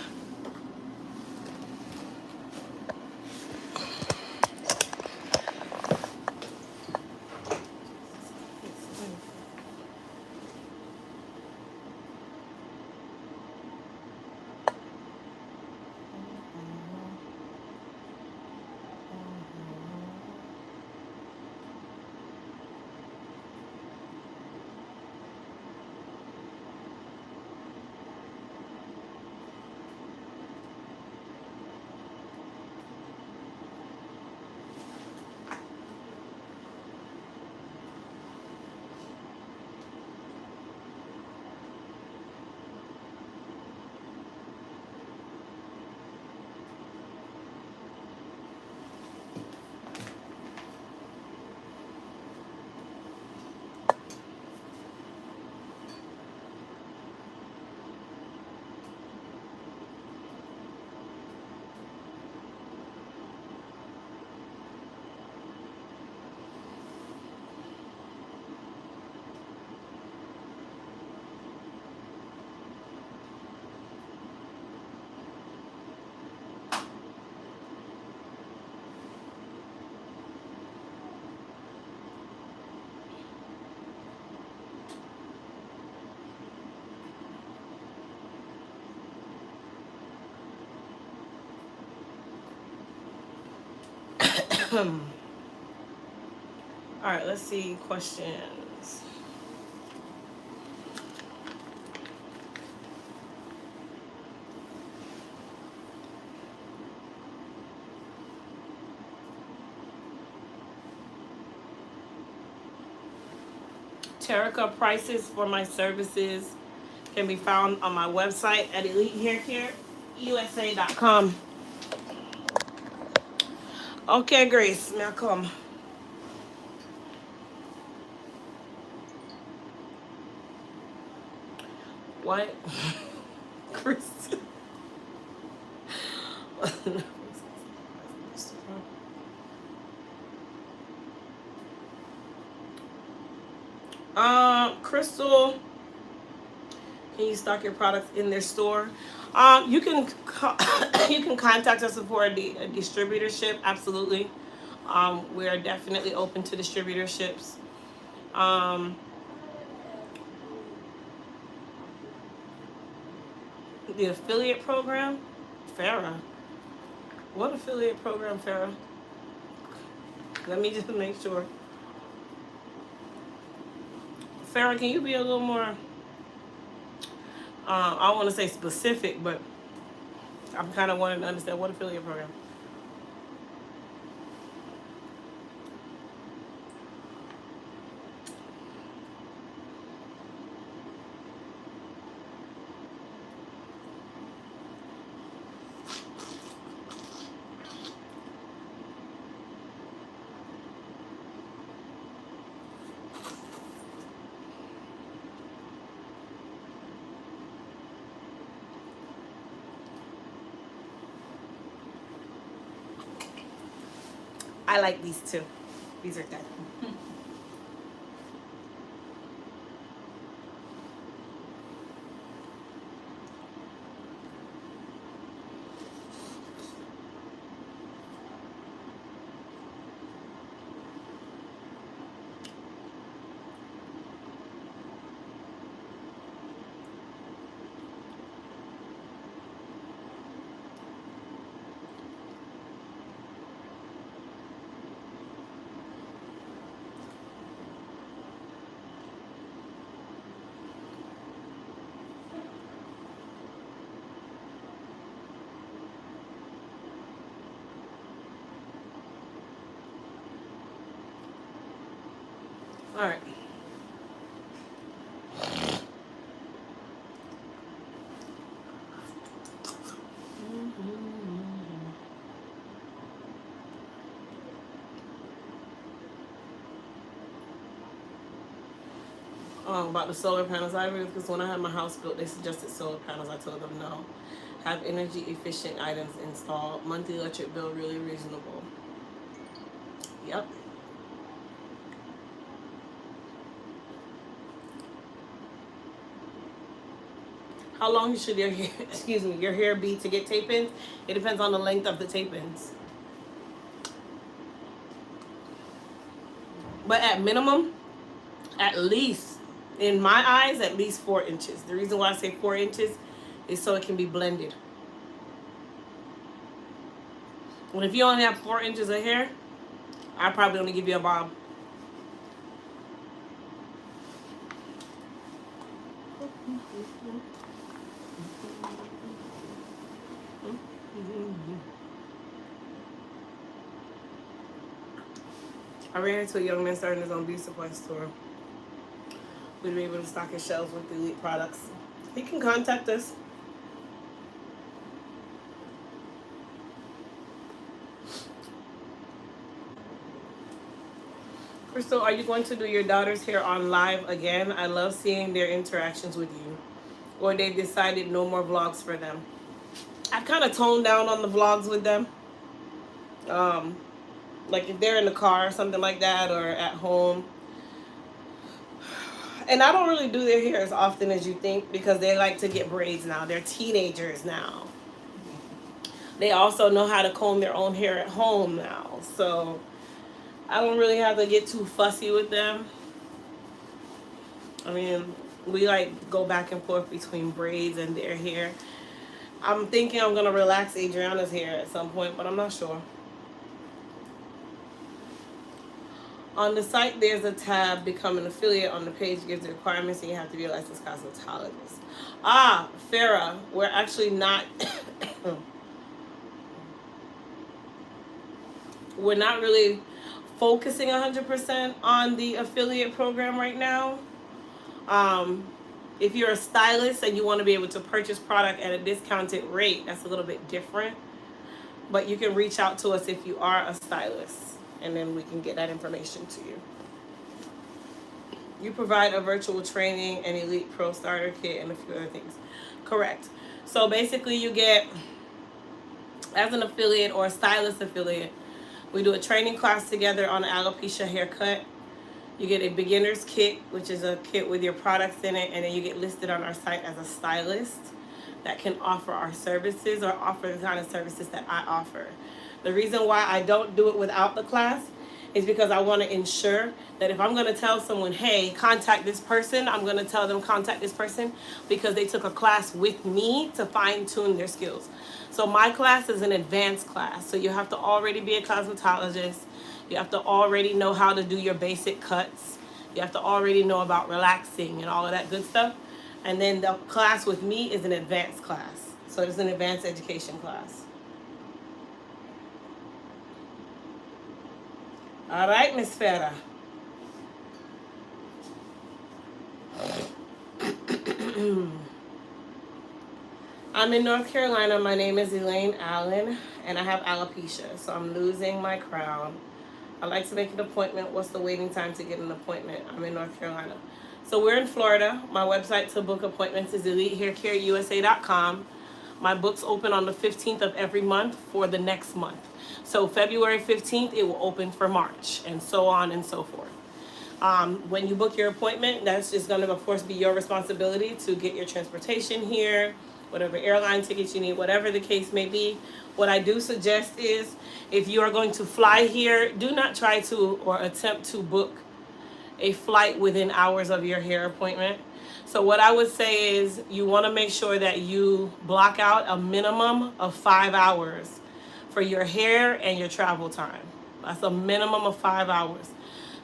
All right, let's see questions. Terica, prices for my services can be found on my website at elitehaircareusa.com. Okay, Grace, now come. What? Chris. Crystal, can you stock your products in their store? You can you can contact us for a distributorship. Absolutely, we are definitely open to distributorships. The affiliate program, Farah. What affiliate program, Farah? Let me just make sure. Farah, can you be a little more? I don't want to say specific, but I'm kind of wanting to understand what affiliate program. I like these two. These are good. All right. About the solar panels. I agree because when I had my house built, they suggested solar panels. I told them no. Have energy efficient items installed. Monthly electric bill really reasonable. Yep. How long should your hair, your hair be to get tape-ins? It depends on the length of the tape-ins. But at minimum, at least, in my eyes, at least 4 inches. The reason why I say 4 inches is so it can be blended. And if you only have 4 inches of hair, I probably only give you a bob. I ran into a young man starting his own beauty supply store. We'd be able to stock his shelves with elite products. He can contact us. Crystal, are you going to do your daughter's hair on live again? I love seeing their interactions with you. Or they've decided no more vlogs for them. I've kind of toned down on the vlogs with them. Like if they're in the car or something like that, or at home. And I don't really do their hair as often as you think because they like to get braids now. They're teenagers now. They also know how to comb their own hair at home now. So I don't really have to get too fussy with them. I mean, we like go back and forth between braids and their hair. I'm thinking I'm going to relax Adriana's hair at some point, but I'm not sure. On the site, there's a tab, Become an Affiliate. On the page gives the requirements, and you have to be a licensed cosmetologist. Ah, Farah, we're actually not... we're not really focusing 100% on the affiliate program right now. If you're a stylist and you want to be able to purchase product at a discounted rate, that's a little bit different. But you can reach out to us if you are a stylist, and then we can get that information to you. You provide a virtual training, an elite pro starter kit, and a few other things. Correct. So basically you get, as an affiliate or a stylist affiliate, we do a training class together on alopecia haircut. You get a beginner's kit, which is a kit with your products in it, and then you get listed on our site as a stylist that can offer our services or offer the kind of services that I offer. The reason why I don't do it without the class is because I want to ensure that if I'm going to tell someone, hey, contact this person, I'm going to tell them contact this person because they took a class with me to fine-tune their skills. So my class is an advanced class. So you have to already be a cosmetologist. You have to already know how to do your basic cuts. You have to already know about relaxing and all of that good stuff. And then the class with me is an advanced class. So it's an advanced education class. All right, Miss Farah. I'm in North Carolina. My name is Elaine Allen, and I have alopecia, so I'm losing my crown. I'd like to make an appointment. What's the waiting time to get an appointment? I'm in North Carolina. So we're in Florida. My website to book appointments is elitehaircareusa.com. My books open on the 15th of every month for the next month. So February 15th, it will open for March, and so on and so forth. When you book your appointment, that's just going to, of course, be your responsibility to get your transportation here, whatever airline tickets you need, whatever the case may be. What I do suggest is, if you are going to fly here, do not try to or attempt to book a flight within hours of your hair appointment. So what I would say is you want to make sure that you block out a minimum of 5 hours for your hair and your travel time. That's a minimum of 5 hours.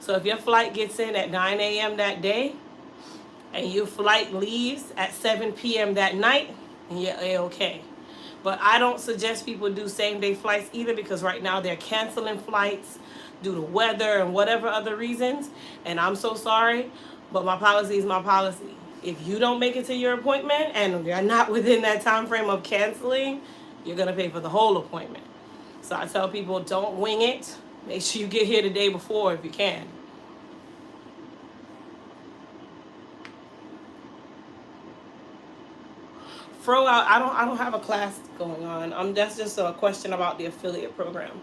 So if your flight gets in at 9 a.m. that day and your flight leaves at 7 p.m. that night, you're A-okay. But I don't suggest people do same-day flights either, because right now they're canceling flights due to weather and whatever other reasons. And I'm so sorry, but my policy is my policy. If you don't make it to your appointment and you're not within that time frame of canceling, you're going to pay for the whole appointment. So I tell people, don't wing it. Make sure you get here the day before if you can. throw out. I don't have a class going on. That's just a question about the affiliate program.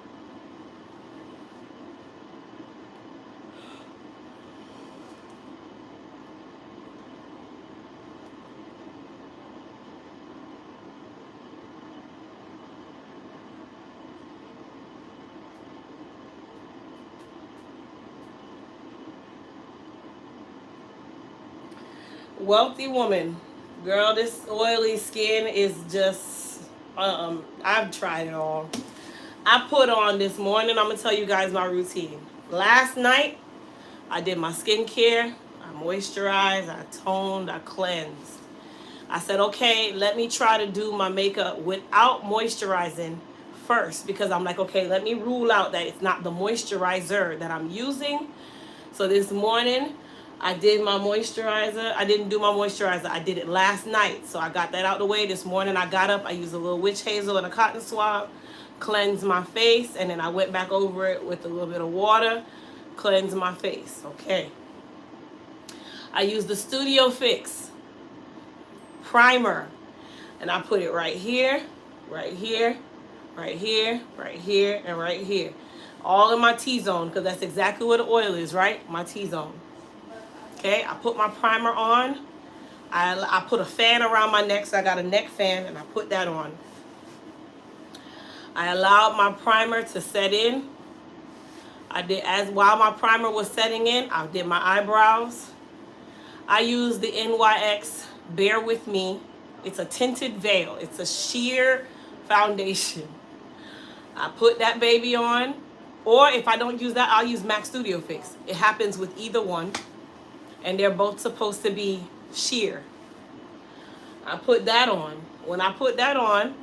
Wealthy woman, girl, this oily skin is just I've tried it all. I put on this morning, I'm gonna tell you guys my routine. Last night I did my skincare, I moisturized, I toned, I cleansed. I said, okay, let me try to do my makeup without moisturizing first, because I'm like, okay, let me rule out that it's not the moisturizer that I'm using. So this morning I did my moisturizer. I didn't do my moisturizer. I did it last night. So I got that out the way. This morning I got up. I used a little witch hazel and a cotton swab. Cleansed my face. And then I went back over it with a little bit of water. Cleansed my face. Okay. I used the Studio Fix primer. And I put it right here, right here, right here, right here, and right here. All in my T-zone, because that's exactly where the oil is, right? My T-zone. Okay, I put my primer on. I put a fan around my neck, so I got a neck fan, and I put that on. I allowed my primer to set in. While my primer was setting in, I did my eyebrows. I used the NYX Bear With Me. It's a tinted veil. It's a sheer foundation. I put that baby on. Or if I don't use that, I'll use MAC Studio Fix. It happens with either one. And they're both supposed to be sheer. I put that on. When I put that on,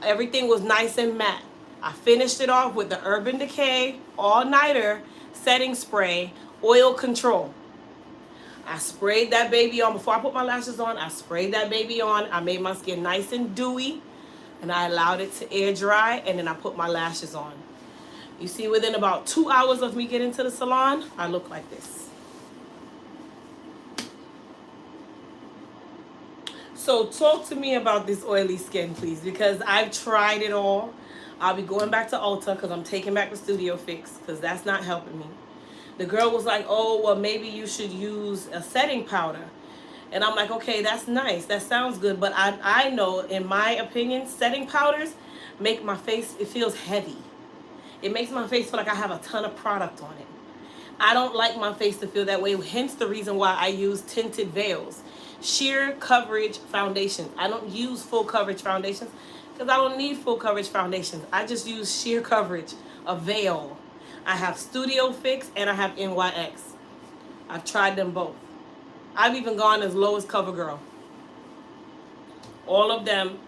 everything was nice and matte. I finished it off with the Urban Decay All-Nighter Setting Spray Oil Control. I sprayed that baby on. Before I put my lashes on, I sprayed that baby on. I made my skin nice and dewy. And I allowed it to air dry. And then I put my lashes on. You see, within about 2 hours of me getting to the salon, I look like this. So talk to me about this oily skin, please, because I've tried it all. I'll be going back to Ulta because I'm taking back the Studio Fix because that's not helping me. The girl was like, oh, well, maybe you should use a setting powder. And I'm like, okay, that's nice. That sounds good. But I know, in my opinion, setting powders make my face, it feels heavy. It makes my face feel like I have a ton of product on it. I don't like my face to feel that way, hence the reason why I use tinted veils. Sheer coverage foundations. I don't use full coverage foundations because I don't need full coverage foundations. I just use sheer coverage, a veil. I have Studio Fix and I have NYX. I've tried them both. I've even gone as low as CoverGirl. All of them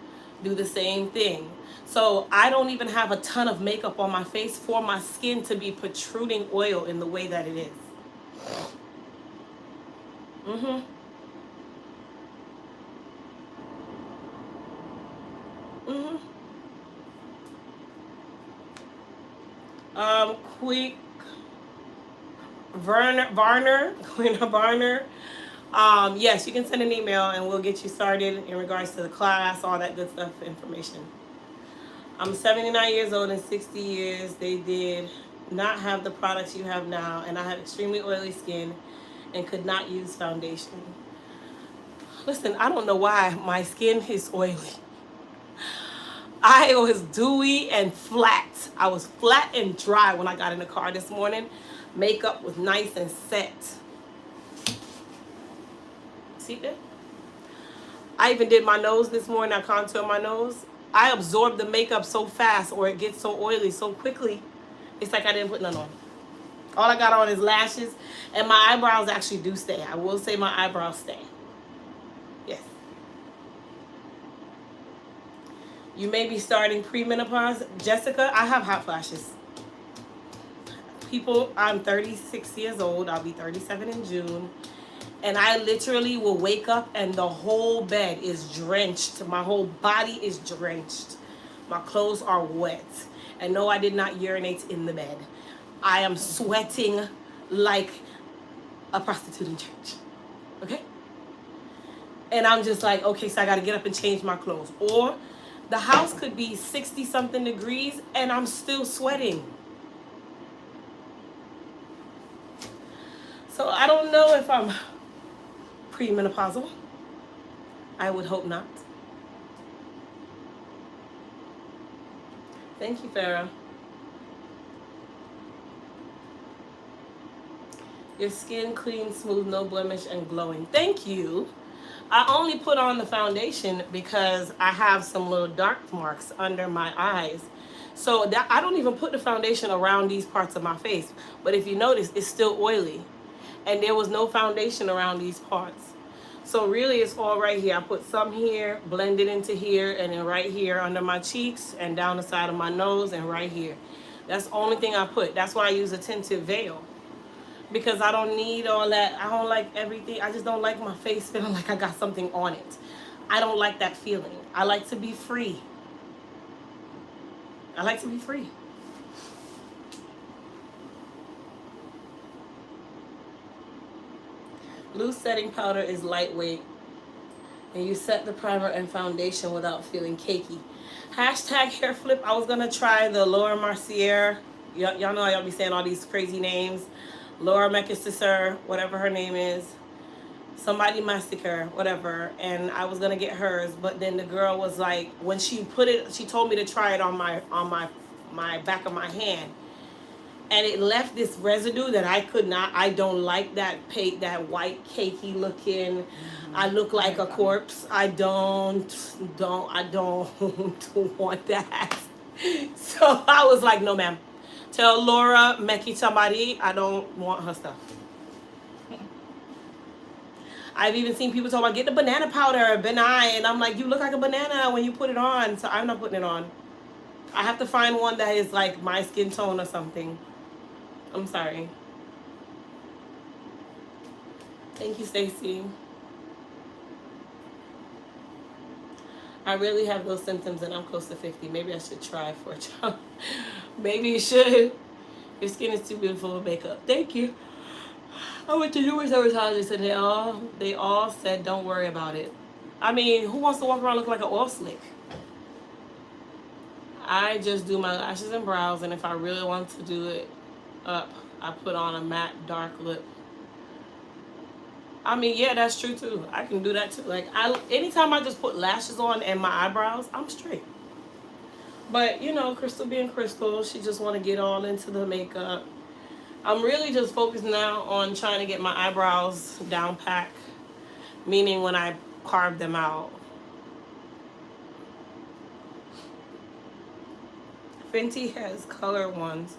do the same thing. So I don't even have a ton of makeup on my face for my skin to be protruding oil in the way that it is. Quick Varner. Yes, you can send an email and we'll get you started in regards to the class, all that good stuff, information. I'm 79 years old. In 60 years, they did not have the products you have now, and I have extremely oily skin and could not use foundation. Listen, I don't know why my skin is oily. I was dewy and flat. I was flat and dry when I got in the car this morning. Makeup was nice and set. See that? I even did my nose this morning. I contoured my nose. I absorb the makeup so fast, or it gets so oily so quickly. It's like I didn't put none on. All I got on is lashes, and my eyebrows actually do stay. I will say my eyebrows stay. Yes. You may be starting premenopause. Jessica, I have hot flashes. People, I'm 36 years old. I'll be 37 in June. And I literally will wake up and the whole bed is drenched. My whole body is drenched. My clothes are wet. And no, I did not urinate in the bed. I am sweating like a prostitute in church. Okay? And I'm just like, okay, so I got to get up and change my clothes. Or the house could be 60 something degrees and I'm still sweating. So I don't know if I'm premenopausal. I would hope not. Thank you, Farah. Your skin clean, smooth, no blemish, and glowing. Thank you. I only put on the foundation because I have some little dark marks under my eyes. So that I don't even put the foundation around these parts of my face. But if you notice, it's still oily. And there was no foundation around these parts. So really it's all right here. I put some here, blended into here, and then right here under my cheeks and down the side of my nose and right here. That's the only thing I put. That's why I use a tinted veil. Because I don't need all that. I don't like everything. I just don't like my face feeling like I got something on it. I don't like that feeling. I like to be free. I like to be free. Loose setting powder is lightweight. And you set the primer and foundation without feeling cakey. Hashtag hair flip. I was going to try the Laura Mercier. Y'all know y'all be saying all these crazy names. Laura Mercier, whatever her name is. Somebody Massacre, whatever. And I was going to get hers. But then the girl was like, when she put it, she told me to try it on my back of my hand. And it left this residue that I could not. I don't like that white cakey looking. Mm-hmm. I look like a corpse. I don't want that. So I was like, no, ma'am. Tell Laura Meki somebody I don't want her stuff. I've even seen people talk about get the banana powder, benign, and I'm like, you look like a banana when you put it on. So I'm not putting it on. I have to find one that is like my skin tone or something. I'm sorry. Thank you, Stacy. I really have those symptoms and I'm close to 50. Maybe I should try for a job. Maybe you should. Your skin is too beautiful with makeup. Thank you. I went to numerous dermatologists and they all said don't worry about it. I mean, who wants to walk around looking like an oil slick? I just do my lashes and brows, and if I really want to do it up, I put on a matte dark lip. I mean, yeah, that's true too. I can do that too. Like, anytime I just put lashes on and my eyebrows, I'm straight. But you know, Crystal being Crystal, she just want to get all into the makeup. I'm really just focused now on trying to get my eyebrows down pat, meaning when I carve them out. Fenty has color ones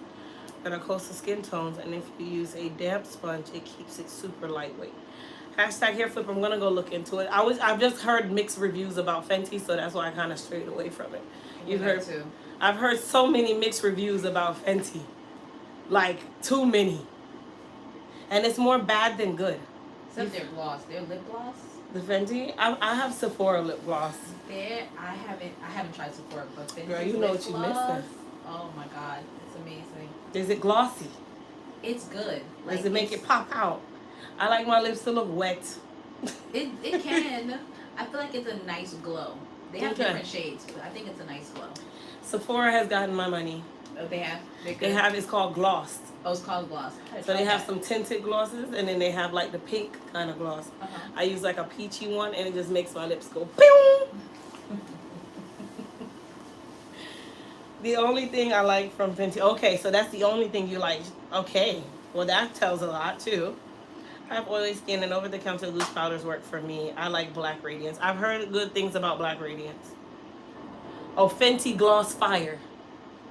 that are close to skin tones, and if you use a damp sponge, it keeps it super lightweight. Hashtag hair flip. I'm gonna go look into it. I've just heard mixed reviews about Fenty, so that's why I kind of strayed away from it. You've heard too. I've heard so many mixed reviews about Fenty, like too many, and it's more bad than good. Except their gloss, their lip gloss. The Fenty, I have Sephora lip gloss. I haven't tried Sephora, but Fenty. Girl, you know what you're missing. Oh my god, it's amazing. Is it glossy? It's good. Does it make it pop out? I like my lips to look wet. It can. I feel like it's a nice glow. They have different shades, but I think it's a nice glow. Sephora has gotten my money. Oh, they have? They have, it's called gloss. Oh, it's called gloss. So they have some tinted glosses, and then they have like the pink kind of gloss. Uh-huh. I use like a peachy one, and it just makes my lips go pew. The only thing I like from Fenty. Okay, so that's the only thing you like. Okay, well that tells a lot too. I have oily skin, and over-the-counter loose powders work for me. I like Black Radiance. I've heard good things about Black Radiance. Oh, Fenty Gloss Fire.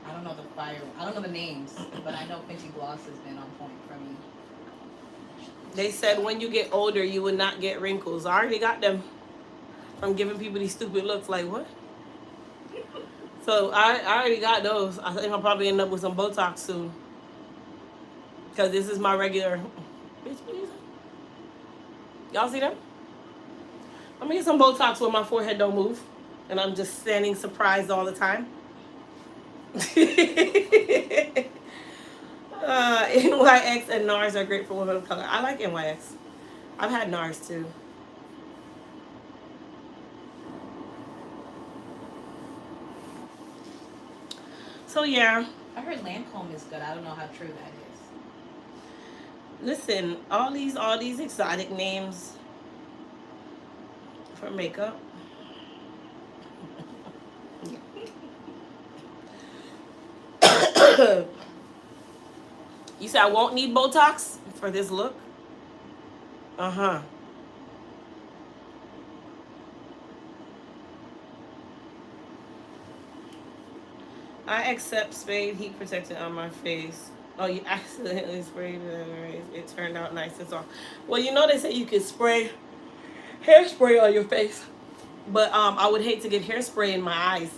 I don't know the fire. I don't know the names, but I know Fenty Gloss has been on point for me. They said when you get older, you would not get wrinkles. I already got them from giving people these stupid looks. Like, what? So I already got those. I think I'll probably end up with some Botox soon. Because this is my regular... Bitch, please. Y'all see them? I'm going to get some Botox where my forehead don't move. And I'm just standing surprised all the time. NYX and NARS are great for women of color. I like NYX. I've had NARS too. So yeah, I heard Lancome is good. I don't know how true that is. listen, all these exotic names for makeup. You said I won't need Botox for this look? Uh-huh. I accept sprayed heat protectant on my face. Oh, you accidentally sprayed it. It turned out nice and soft. Well, you know they say you can spray hairspray on your face. But I would hate to get hairspray in my eyes.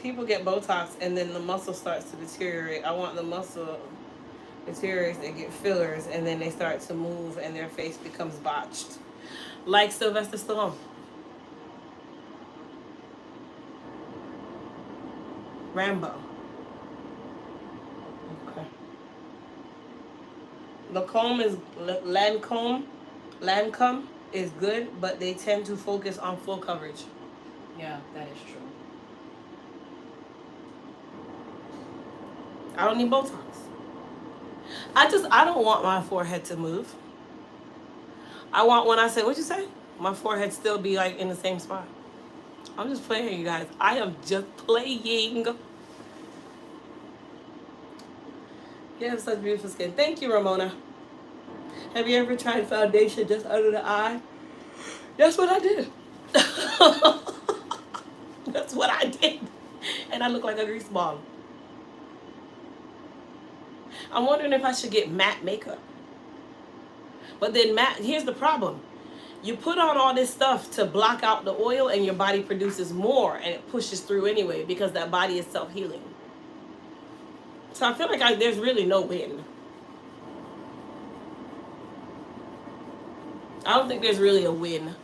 People get Botox and then the muscle starts to deteriorate. I want the muscle deteriorates, they get fillers, and then they start to move and their face becomes botched. Like Sylvester Stallone. Rambo. Okay. Lancome is good, but they tend to focus on full coverage. Yeah, that is true. I don't need Botox. I don't want my forehead to move. I want when I say, what'd you say? My forehead still be like in the same spot. I'm just playing, you guys. I am just playing. You have such beautiful skin. Thank you, Ramona. Have you ever tried foundation just under the eye? That's what I did. That's what I did. And I look like a grease ball. I'm wondering if I should get matte makeup. But then here's the problem. You put on all this stuff to block out the oil and your body produces more and it pushes through anyway because that body is self-healing. So I feel like there's really no win. I don't think there's really a win.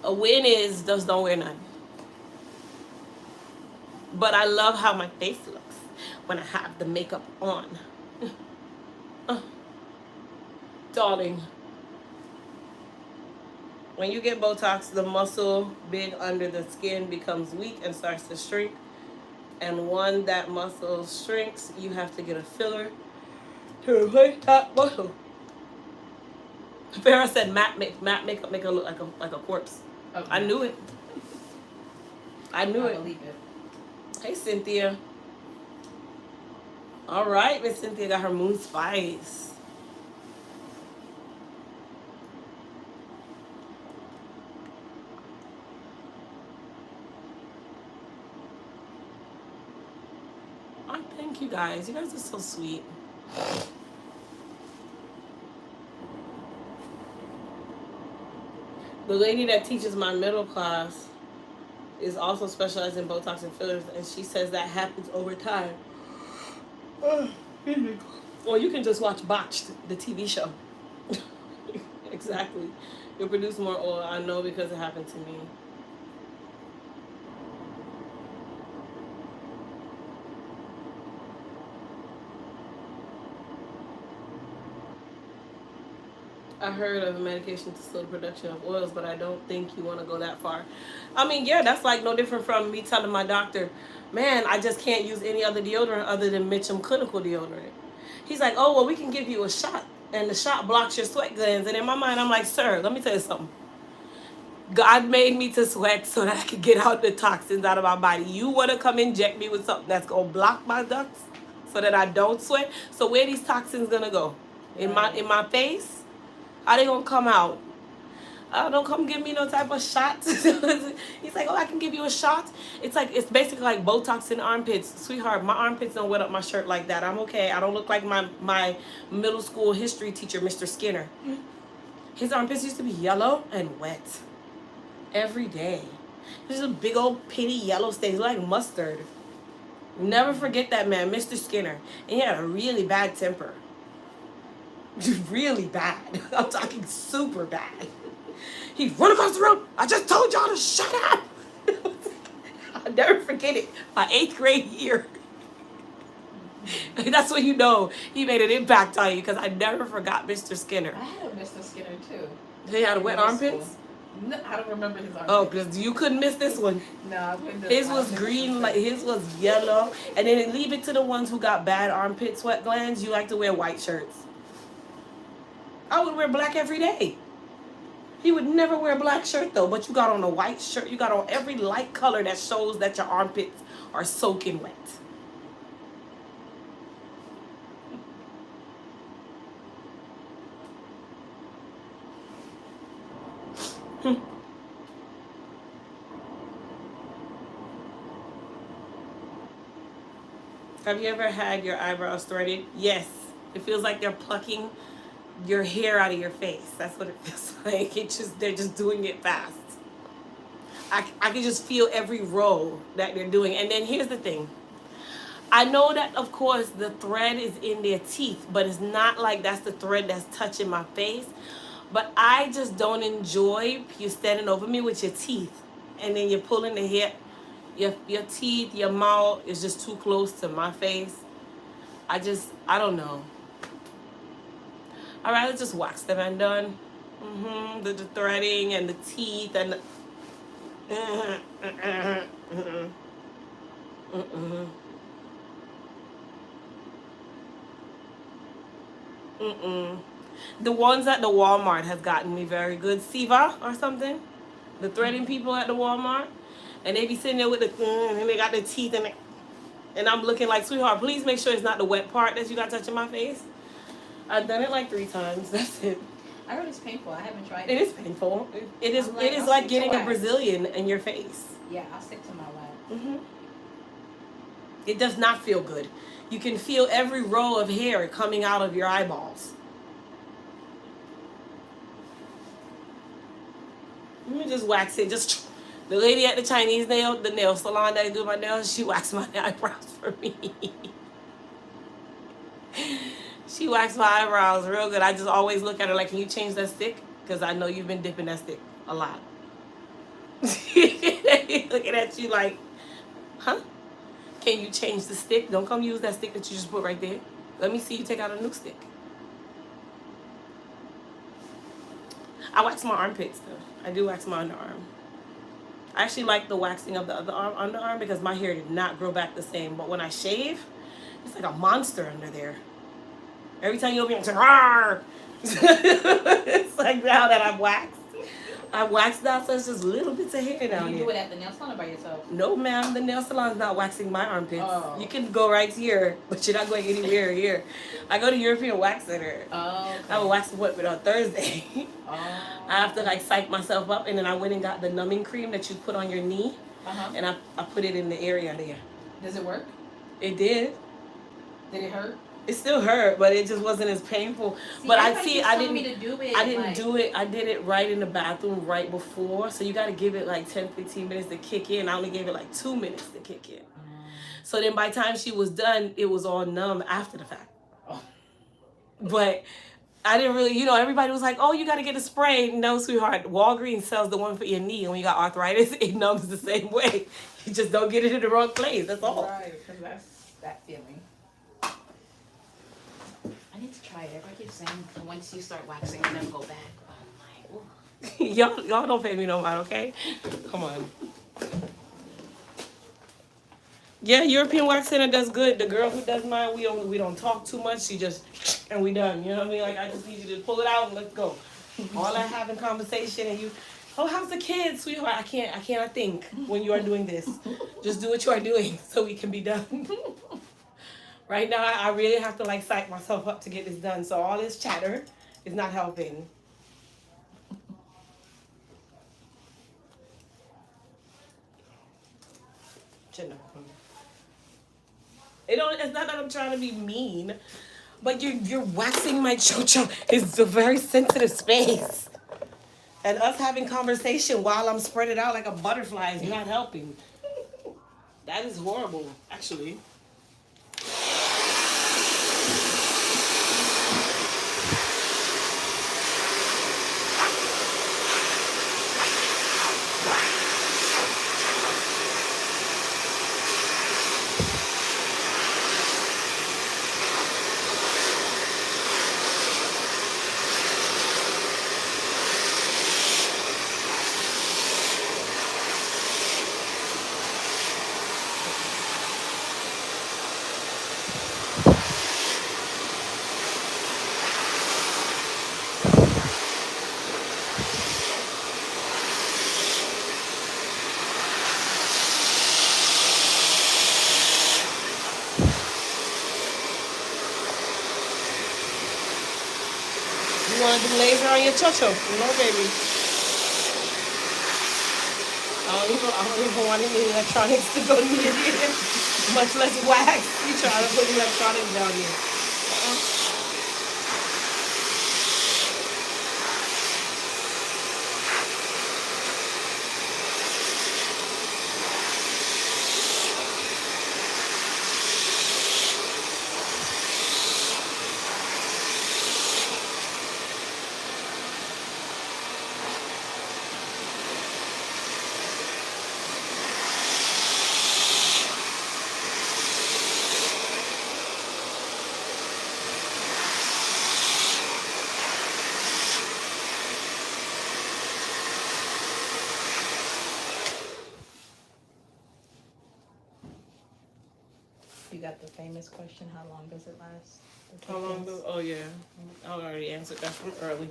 A win is just don't wear none. But I love how my face looks when I have the makeup on. Darling. When you get Botox, the muscle big under the skin becomes weak and starts to shrink. And when that muscle shrinks, you have to get a filler to replace that muscle. Farrah said matte makeup make her look like a corpse. Okay. I knew it. I knew I it. believe it. Hey, Cynthia. All right, Miss Cynthia got her moon spice. Oh, thank you guys. You guys are so sweet. The lady that teaches my middle class is also specialized in Botox and fillers, and she says that happens over time. Or you can just watch Botched, the TV show. Exactly. You'll produce more oil. I know because it happened to me. I heard of a medication to slow the production of oils, but I don't think you want to go that far. I mean, yeah, that's like no different from me telling my doctor, man, I just can't use any other deodorant other than Mitchum Clinical deodorant. He's like, oh, well, we can give you a shot, and the shot blocks your sweat glands. And in my mind, I'm like, sir, let me tell you something. God made me to sweat so that I could get out the toxins out of my body. You want to come inject me with something that's going to block my ducts so that I don't sweat? So where these toxins going to go? In my face? How they gonna come out? Don't come give me no type of shot. He's like, oh, I can give you a shot. It's basically like Botox in armpits. Sweetheart, my armpits don't wet up my shirt like that. I'm okay. I don't look like my middle school history teacher, Mr. Skinner. His armpits used to be yellow and wet. Every day. There's a big old pitty yellow stain like mustard. Never forget that man, Mr. Skinner. And he had a really bad temper. Really bad. I'm talking super bad. He'd run across the room. I just told y'all to shut up. I'll never forget it. My 8th grade year. That's when you know he made an impact on you, because I never forgot Mr. Skinner. I had a Mr. Skinner too. He had wet armpits? No, I don't remember his armpit. Oh, because you couldn't miss this one. No, I couldn't. His was green, like his was yellow. And then leave it to the ones who got bad armpit sweat glands. You like to wear white shirts. I would wear black every day. He would never wear a black shirt though, but you got on a white shirt. You got on every light color that shows that your armpits are soaking wet. Have you ever had your eyebrows threaded? Yes. It feels like they're plucking your hair out of your face. That's what it feels like. They're just doing it fast. I can just feel every row that they're doing. And then here's the thing. I know that, of course, the thread is in their teeth, but it's not like that's the thread that's touching my face. But I just don't enjoy you standing over me with your teeth. And then you're pulling the hair. Your teeth, your mouth is just too close to my face. I don't know. I'd rather just wax them and done. The threading and the teeth and the ones at the Walmart has gotten me very good. Siva or something. The threading people at the Walmart. And they be sitting there with the and they got the teeth in it. And I'm looking like, sweetheart, please make sure it's not the wet part that you got touching my face. I've done it like 3 times. That's it. I heard it's painful. I haven't tried it. It is painful. It is I'll like stick getting to a wax. Brazilian in your face. Yeah, I'll stick to my wax. It does not feel good. You can feel every row of hair coming out of your eyeballs. Let me just wax it. Just the lady at the Chinese the nail salon that I do my nails, she waxed my eyebrows for me. She waxed my eyebrows real good. I just always look at her like, can you change that stick? Because I know you've been dipping that stick a lot. Looking at you like, huh? Can you change the stick? Don't come use that stick that you just put right there. Let me see you take out a new stick. I wax my armpits though. I do wax my underarm. I actually like the waxing of the other underarm because my hair did not grow back the same. But when I shave, it's like a monster under there. Every time you open it, it's like, "Rawr!" It's like now that I've waxed. I waxed out, so it's just little bits of hair down You here. do it at the nail salon or by yourself? No, ma'am, the nail salon's not waxing my armpits. Oh. You can go right here, but you're not going anywhere here. I go to European Wax Center. Oh, okay. I have a wax appointment on Thursday. Oh. I have to like psych myself up, and then I went and got the numbing cream that you put on your knee, and I put it in the area there. Does it work? It did. Did it hurt? It still hurt, but it just wasn't as painful. But I didn't do it. I did it right in the bathroom right before. So you got to give it like 10, 15 minutes to kick in. I only gave it like 2 minutes to kick in. So then by the time she was done, it was all numb after the fact. Oh. But I didn't really, everybody was like, oh, you got to get a spray. No, sweetheart. Walgreens sells the one for your knee. And when you got arthritis, it numbs the same way. You just don't get it in the wrong place. That's all. Right, because that's that feeling. I need to try it. Everybody keeps saying once you start waxing, you never go back. I'm like, ooh. y'all don't pay me no mind, okay? Come on. Yeah, European Wax Center does good. The girl who does mine, we don't talk too much. She just and we done. You know what I mean? Like I just need you to pull it out and let's go. All that having conversation and you, oh, how's the kids, sweetheart? I cannot think when you are doing this. Just do what you are doing so we can be done. Right now, I really have to like psych myself up to get this done. So all this chatter is not helping. It's not that I'm trying to be mean, but you're waxing my chocho. It's a very sensitive space. And us having conversation while I'm spread it out like a butterfly is not helping. That is horrible, actually. want to do laser on your chocho. No, baby. I don't even want any electronics to go near you, much less wax. You trying to put electronics down here. You got the famous question, how long does it last? How long do? Oh yeah, I already answered that from early.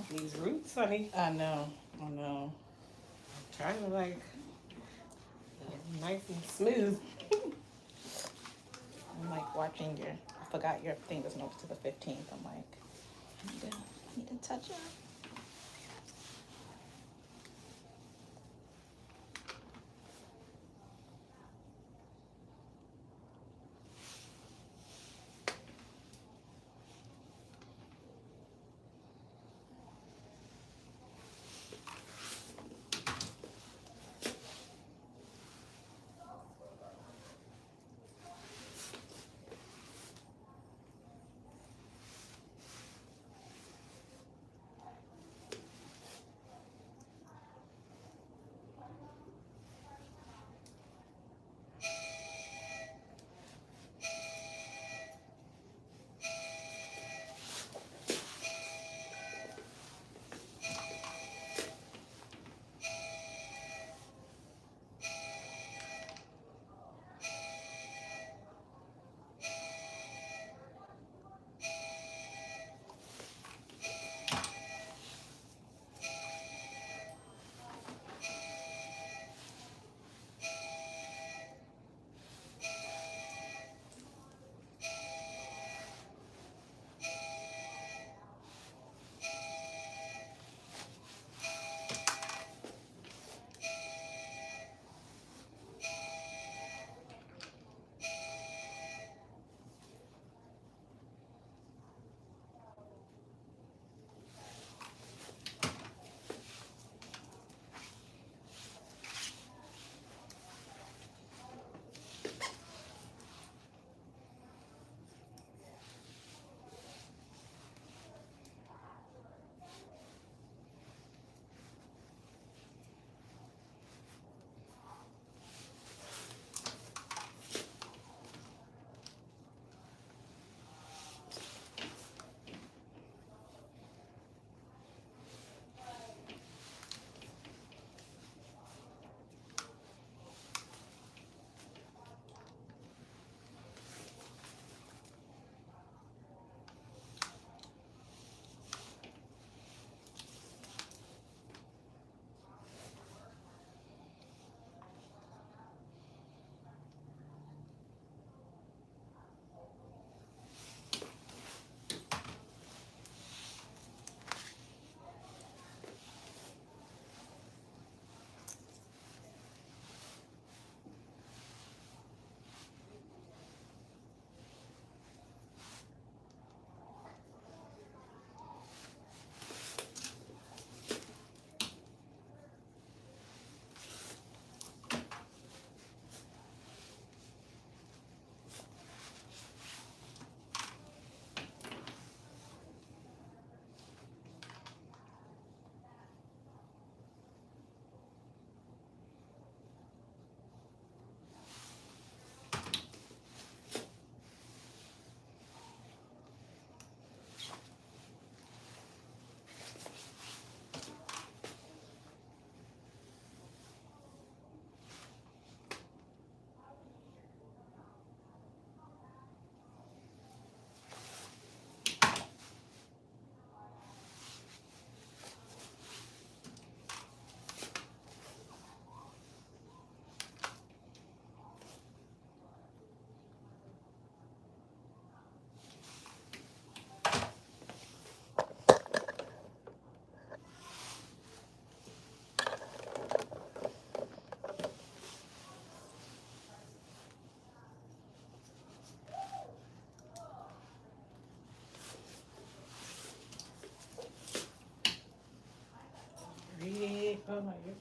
These roots, honey. I know. Trying to like nice and smooth. I'm like watching your. I forgot your thing was notes to the 15th. I'm like, I need to touch up. Breathe. Oh my God.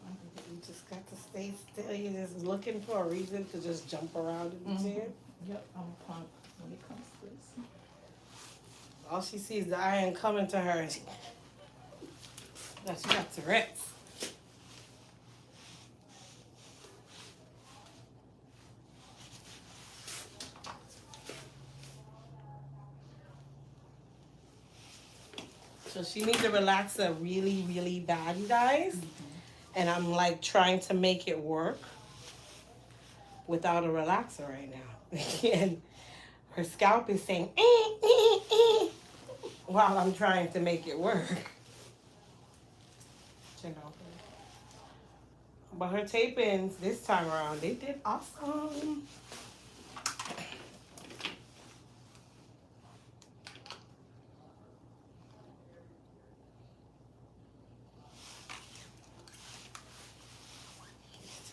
You just got to stay still. You're just looking for a reason to just jump around in the chair. Yep, I'm a punk when it comes to this. All she sees the iron coming to her, and she got Tourette's. So she needs a relaxer really, really bad, you guys. And I'm like trying to make it work without a relaxer right now. And her scalp is saying, eh, eh, eh. while I'm trying to make it work. You know. But her tape-ins this time around, they did awesome.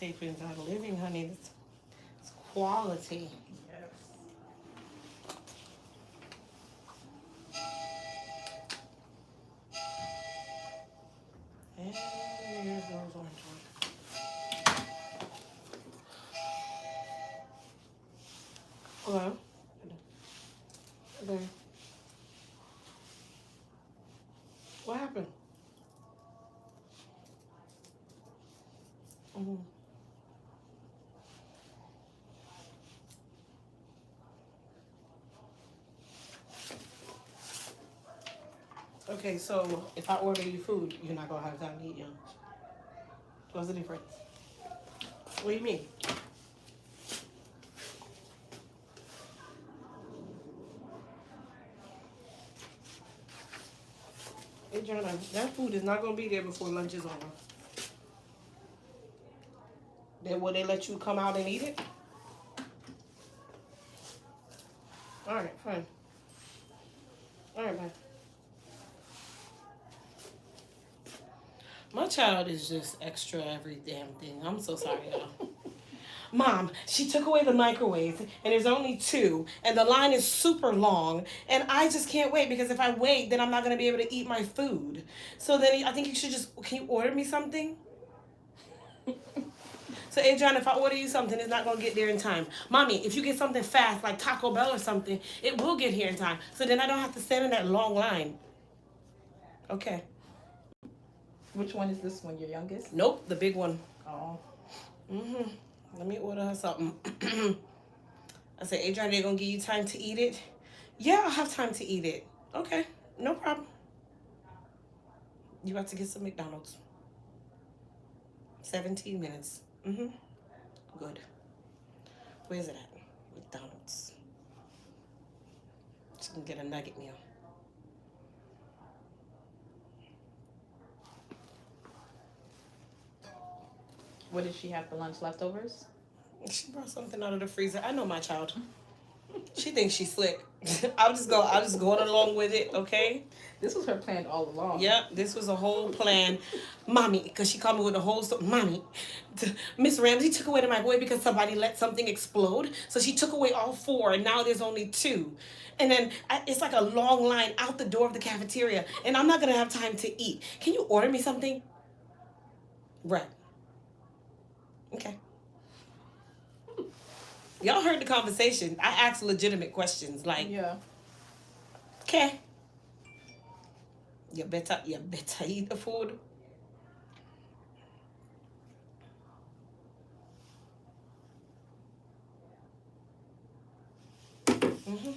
Tape-ins are living, honey. It's quality. And here's those orange ones. Hello? Okay. What happened? Mm-hmm. Okay, so if I order you food, you're not gonna have time to eat lunch. What's the difference? What do you mean? Hey, Jonah, that food is not gonna be there before lunch is over. Will they let you come out and eat it? All right, fine. All right, bye. My child is just extra every damn thing. I'm so sorry, y'all. Mom, she took away the microwave, and there's only 2, and the line is super long, and I just can't wait, because if I wait, then I'm not going to be able to eat my food. So then I think you should just, can you order me something? So, Adrian, if I order you something, it's not going to get there in time. Mommy, if you get something fast, like Taco Bell or something, it will get here in time. So then I don't have to stand in that long line. Okay. Which one is this one? Your youngest? Nope, the big one. Oh. Mm-hmm. Let me order her something. I said, Adrian, they're going to give you time to eat it? Yeah, I'll have time to eat it. Okay, no problem. You got to get some McDonald's. 17 minutes. Mm-hmm. Good. Where's it at? McDonald's. She can get a nugget meal. What did she have for lunch? Leftovers? She brought something out of the freezer. I know my child. She thinks she's slick. I'll just go along with it, okay? This was her plan all along. Yep, this was a whole plan. Mommy, because she called me with a whole story. Mommy, Miss Ramsey took away the microwave because somebody let something explode. So she took away all 4, and now there's only 2. And then it's like a long line out the door of the cafeteria, and I'm not going to have time to eat. Can you order me something? Right. Okay. Y'all heard the conversation. I asked legitimate questions like, Yeah. okay. You better eat the food. Mm-hmm.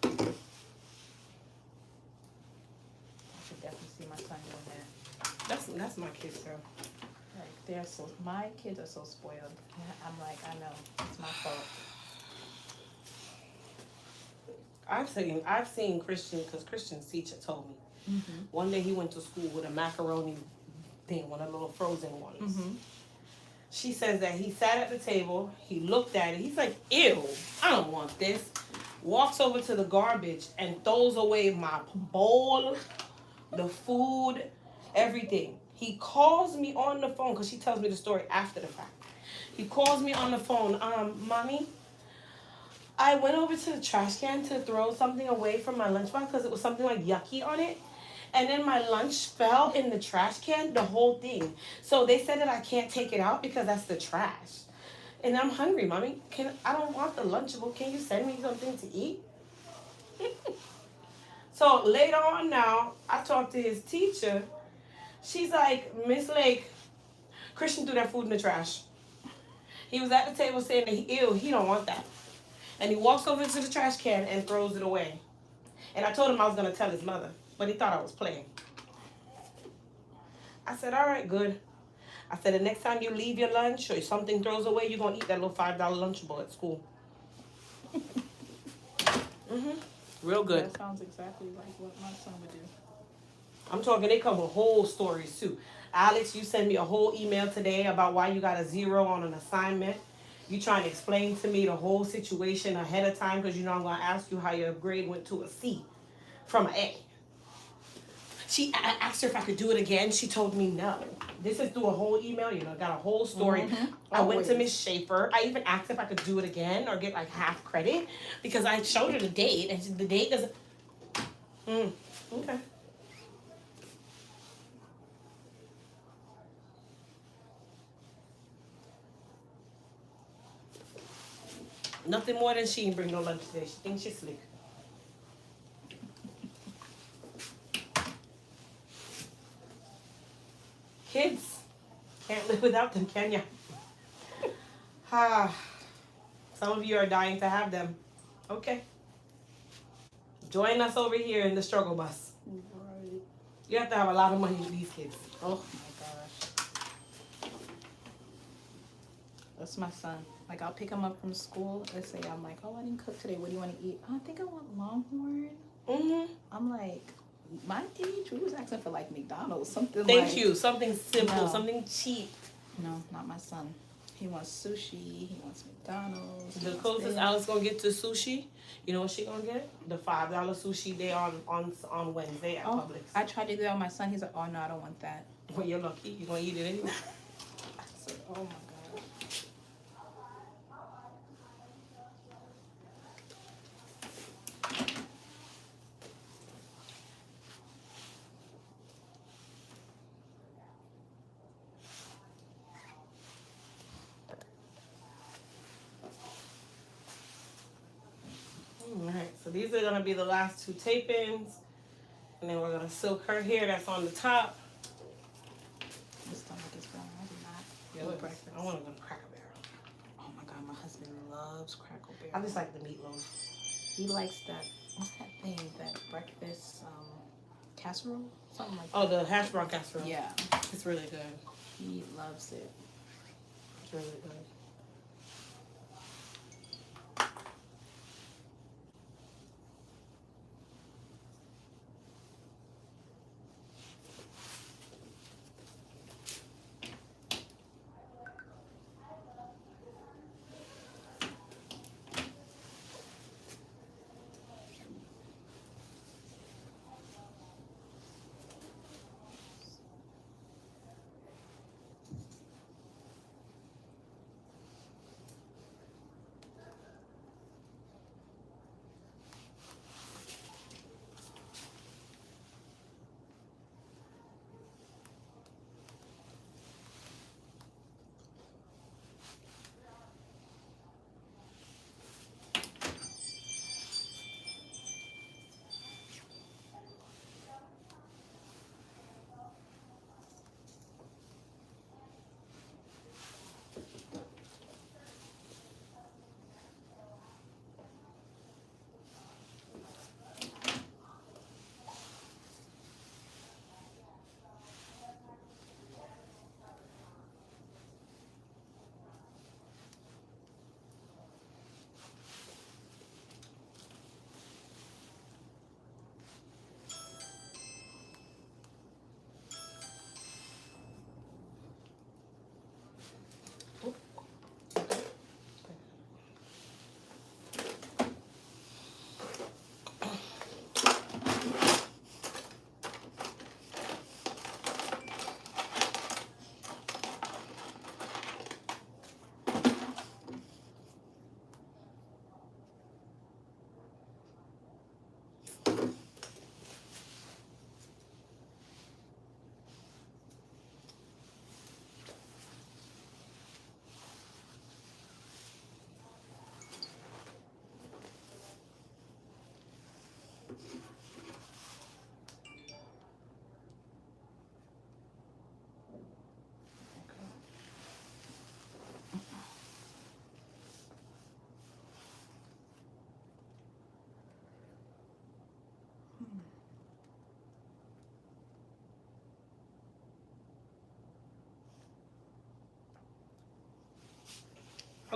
I could definitely see my son doing that. That's my kids, girl. Like my kids are so spoiled. I'm like, I know, it's my fault. I've seen Christian, because Christian's teacher told me. Mm-hmm. One day he went to school with a macaroni thing, one of the little frozen ones. Mm-hmm. She says that he sat at the table, he looked at it, he's like, ew, I don't want this. Walks over to the garbage and throws away my bowl, the food, everything. He calls me on the phone, because she tells me the story after the fact. He calls me on the phone, Mommy, I went over to the trash can to throw something away from my lunchbox because it was something like yucky on it. And then my lunch fell in the trash can, the whole thing. So they said that I can't take it out because that's the trash. And I'm hungry, Mommy. I don't want the Lunchable. Can you send me something to eat? So later on now, I talked to his teacher. She's like, Miss Lake, Christian threw that food in the trash. He was at the table saying that he don't want that. And he walks over to the trash can and throws it away. And I told him I was going to tell his mother, but he thought I was playing. I said, all right, good. I said, the next time you leave your lunch or if something throws away, you're going to eat that little $5 Lunchable at school. Real good. That sounds exactly like what my son would do. I'm talking, they come with whole stories too. Alex, you sent me a whole email today about why you got a 0 on an assignment. You trying to explain to me the whole situation ahead of time because you know I'm going to ask you how your grade went to a C from an A. I asked her if I could do it again. She told me no. This is through a whole email, you know, got a whole story. I went to Miss Schaefer. I even asked if I could do it again or get like half credit because I showed her the date and the date doesn't. Okay. Nothing more than she didn't bring no lunch today. She thinks she's slick. Kids, can't live without them, can ya? Some of you are dying to have them. Okay. Join us over here in the struggle bus. Right. You have to have a lot of money with these kids. Oh my gosh. That's my son. Like, I'll pick him up from school. Let's say I'm like, oh, I didn't cook today. What do you want to eat? Oh, I think I want Longhorn. I'm like, my age, we was asking for like McDonald's, something Thank like. you. Something simple, No. something cheap. No, not my son. He wants sushi. He wants McDonald's. The closest Alice gonna get to sushi, you know what she gonna get? The $5 sushi day on Wednesday at Publix. I tried to do that on my son. He's like, oh no, I don't want that. Well, you're lucky. You're gonna eat it anyway. I said, oh my god. Alright, so these are gonna be the last 2 tape-ins. And then we're gonna silk her hair that's on the top. My stomach is growing. I do not Yeah, eat breakfast. I wanna go to Cracker Barrel. Oh my god, my husband loves Crackle Barrel. I just like the meatloaf. He likes that. What's that thing? That breakfast casserole? Something like Oh, the hash brown casserole. that. Yeah, It's really good. he loves it. It's really good.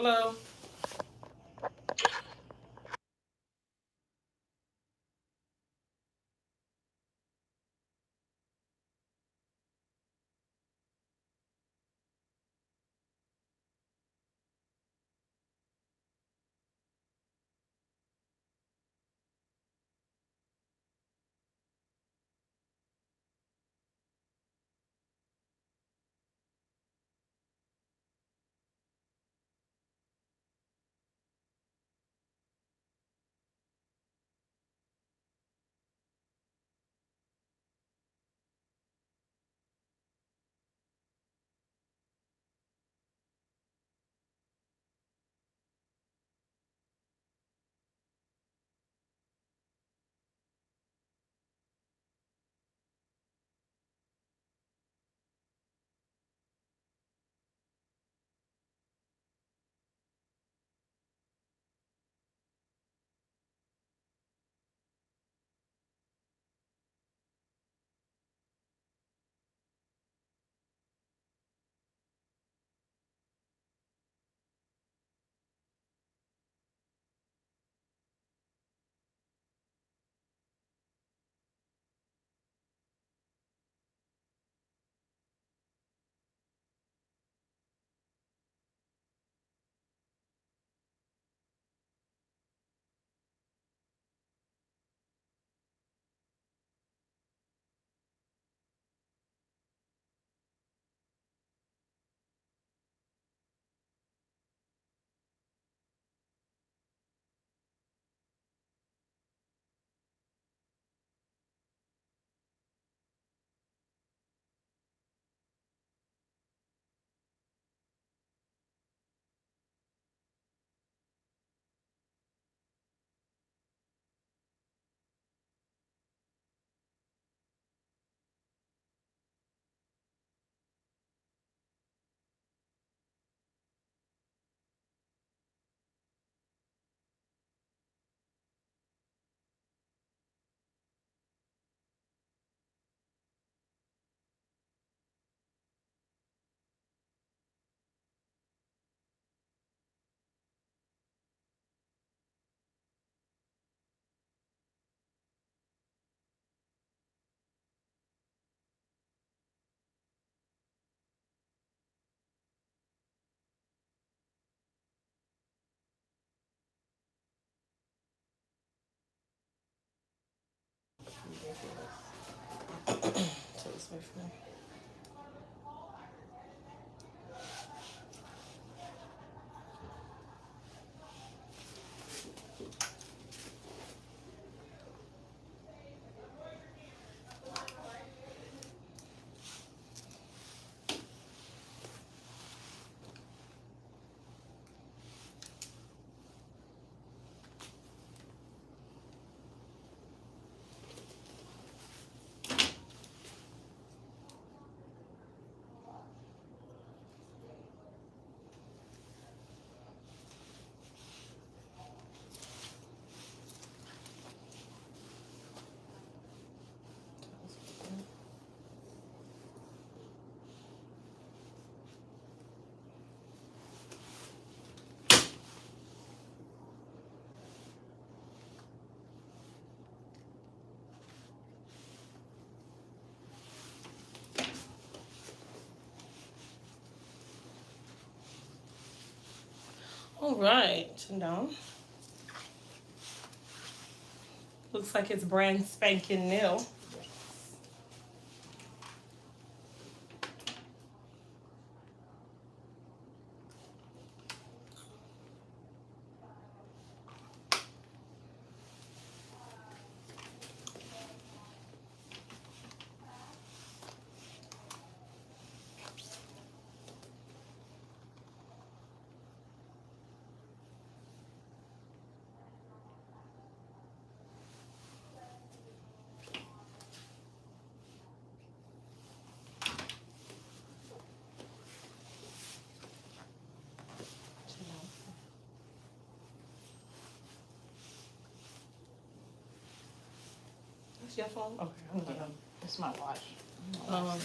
Hello. Take this away from me. All right, now looks like it's brand spanking new. That's your phone? Okay, I'm good. It's my watch. Um,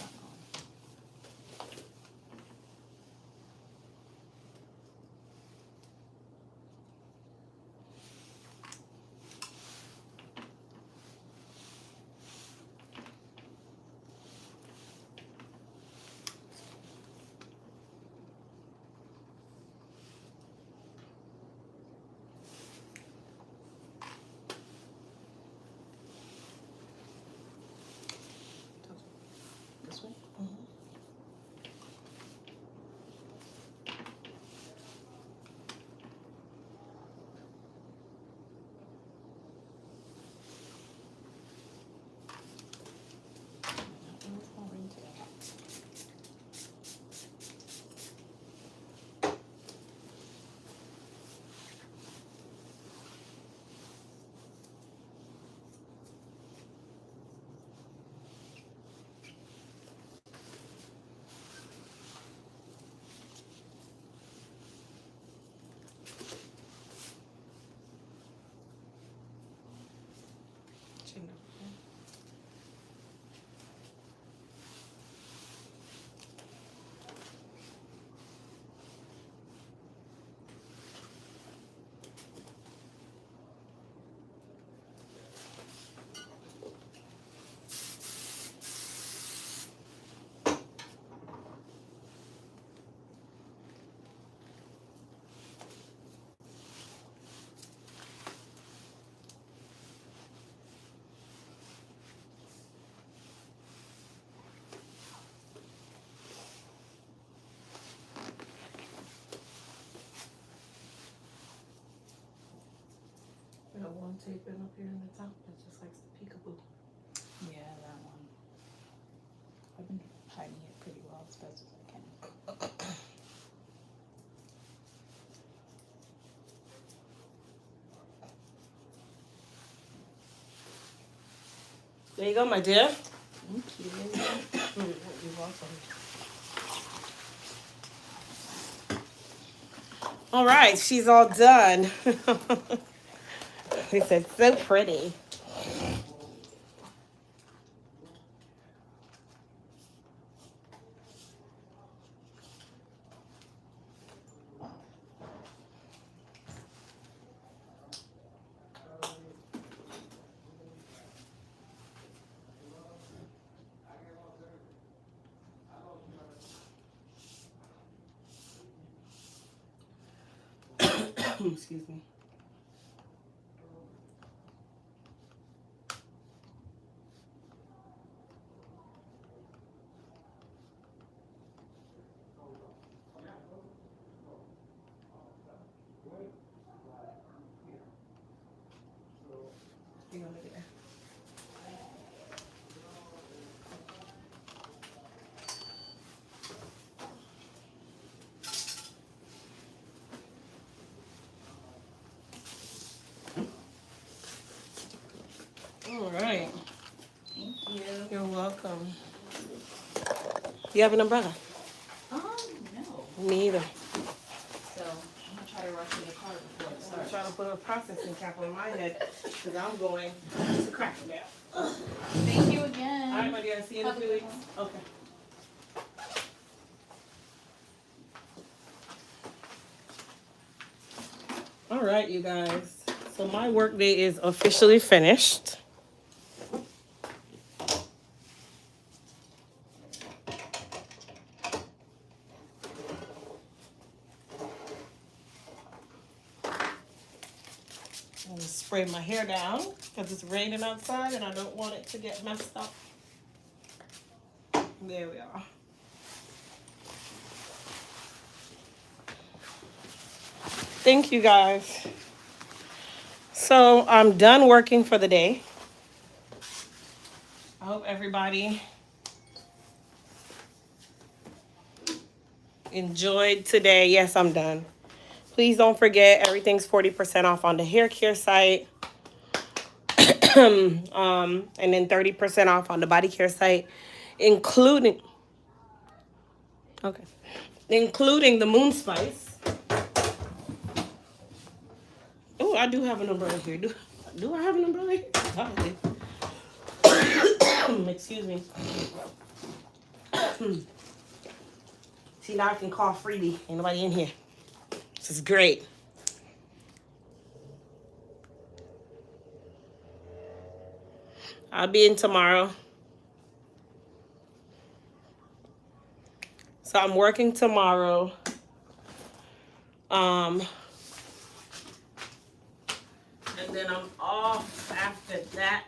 touching them. We got one taping up here in the top that just likes the peekaboo. Yeah, that one. I've been hiding it pretty well as best as I can. There you go, my dear. Thank you. You're welcome. All right, she's all done. He said, so pretty. Excuse me. You over there. All right. Thank you. You're welcome. You have an umbrella? No. Me either. So I'm gonna try to rush to the car before it I'm starts. trying to put a processing cap on my head because I'm going to crack now. Thank you again. All right, my dear. I'll see you in a Have a few good weeks. one. Okay. All right, you guys. So my work day is officially finished. I'm gonna spray my hair down because it's raining outside and I don't want it to get messed up. There we are. Thank you guys. So I'm done working for the day. I hope everybody enjoyed today. Yes, I'm done. Please don't forget, everything's 40% off on the hair care site. And then 30% off on the body care site, including the Moon Spice. Oh, I do have an umbrella here. Do I have an umbrella here? Excuse me. See, now I can cough freely. Ain't nobody in here. This is great. I'll be in tomorrow. So I'm working tomorrow. And then I'm off after that.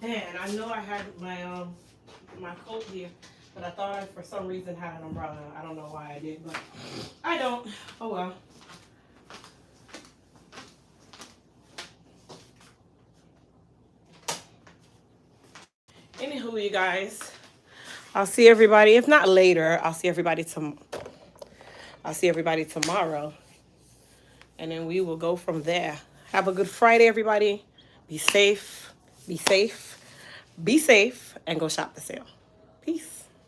Man, I know I had my coat here, but I thought I for some reason had an umbrella. I don't know why I did, but I don't. Oh well. Anywho, you guys, I'll see everybody. If not later, I'll see everybody tomorrow, and then we will go from there. Have a good Friday, everybody. Be safe. Be safe. Be safe, and go shop the sale. Peace.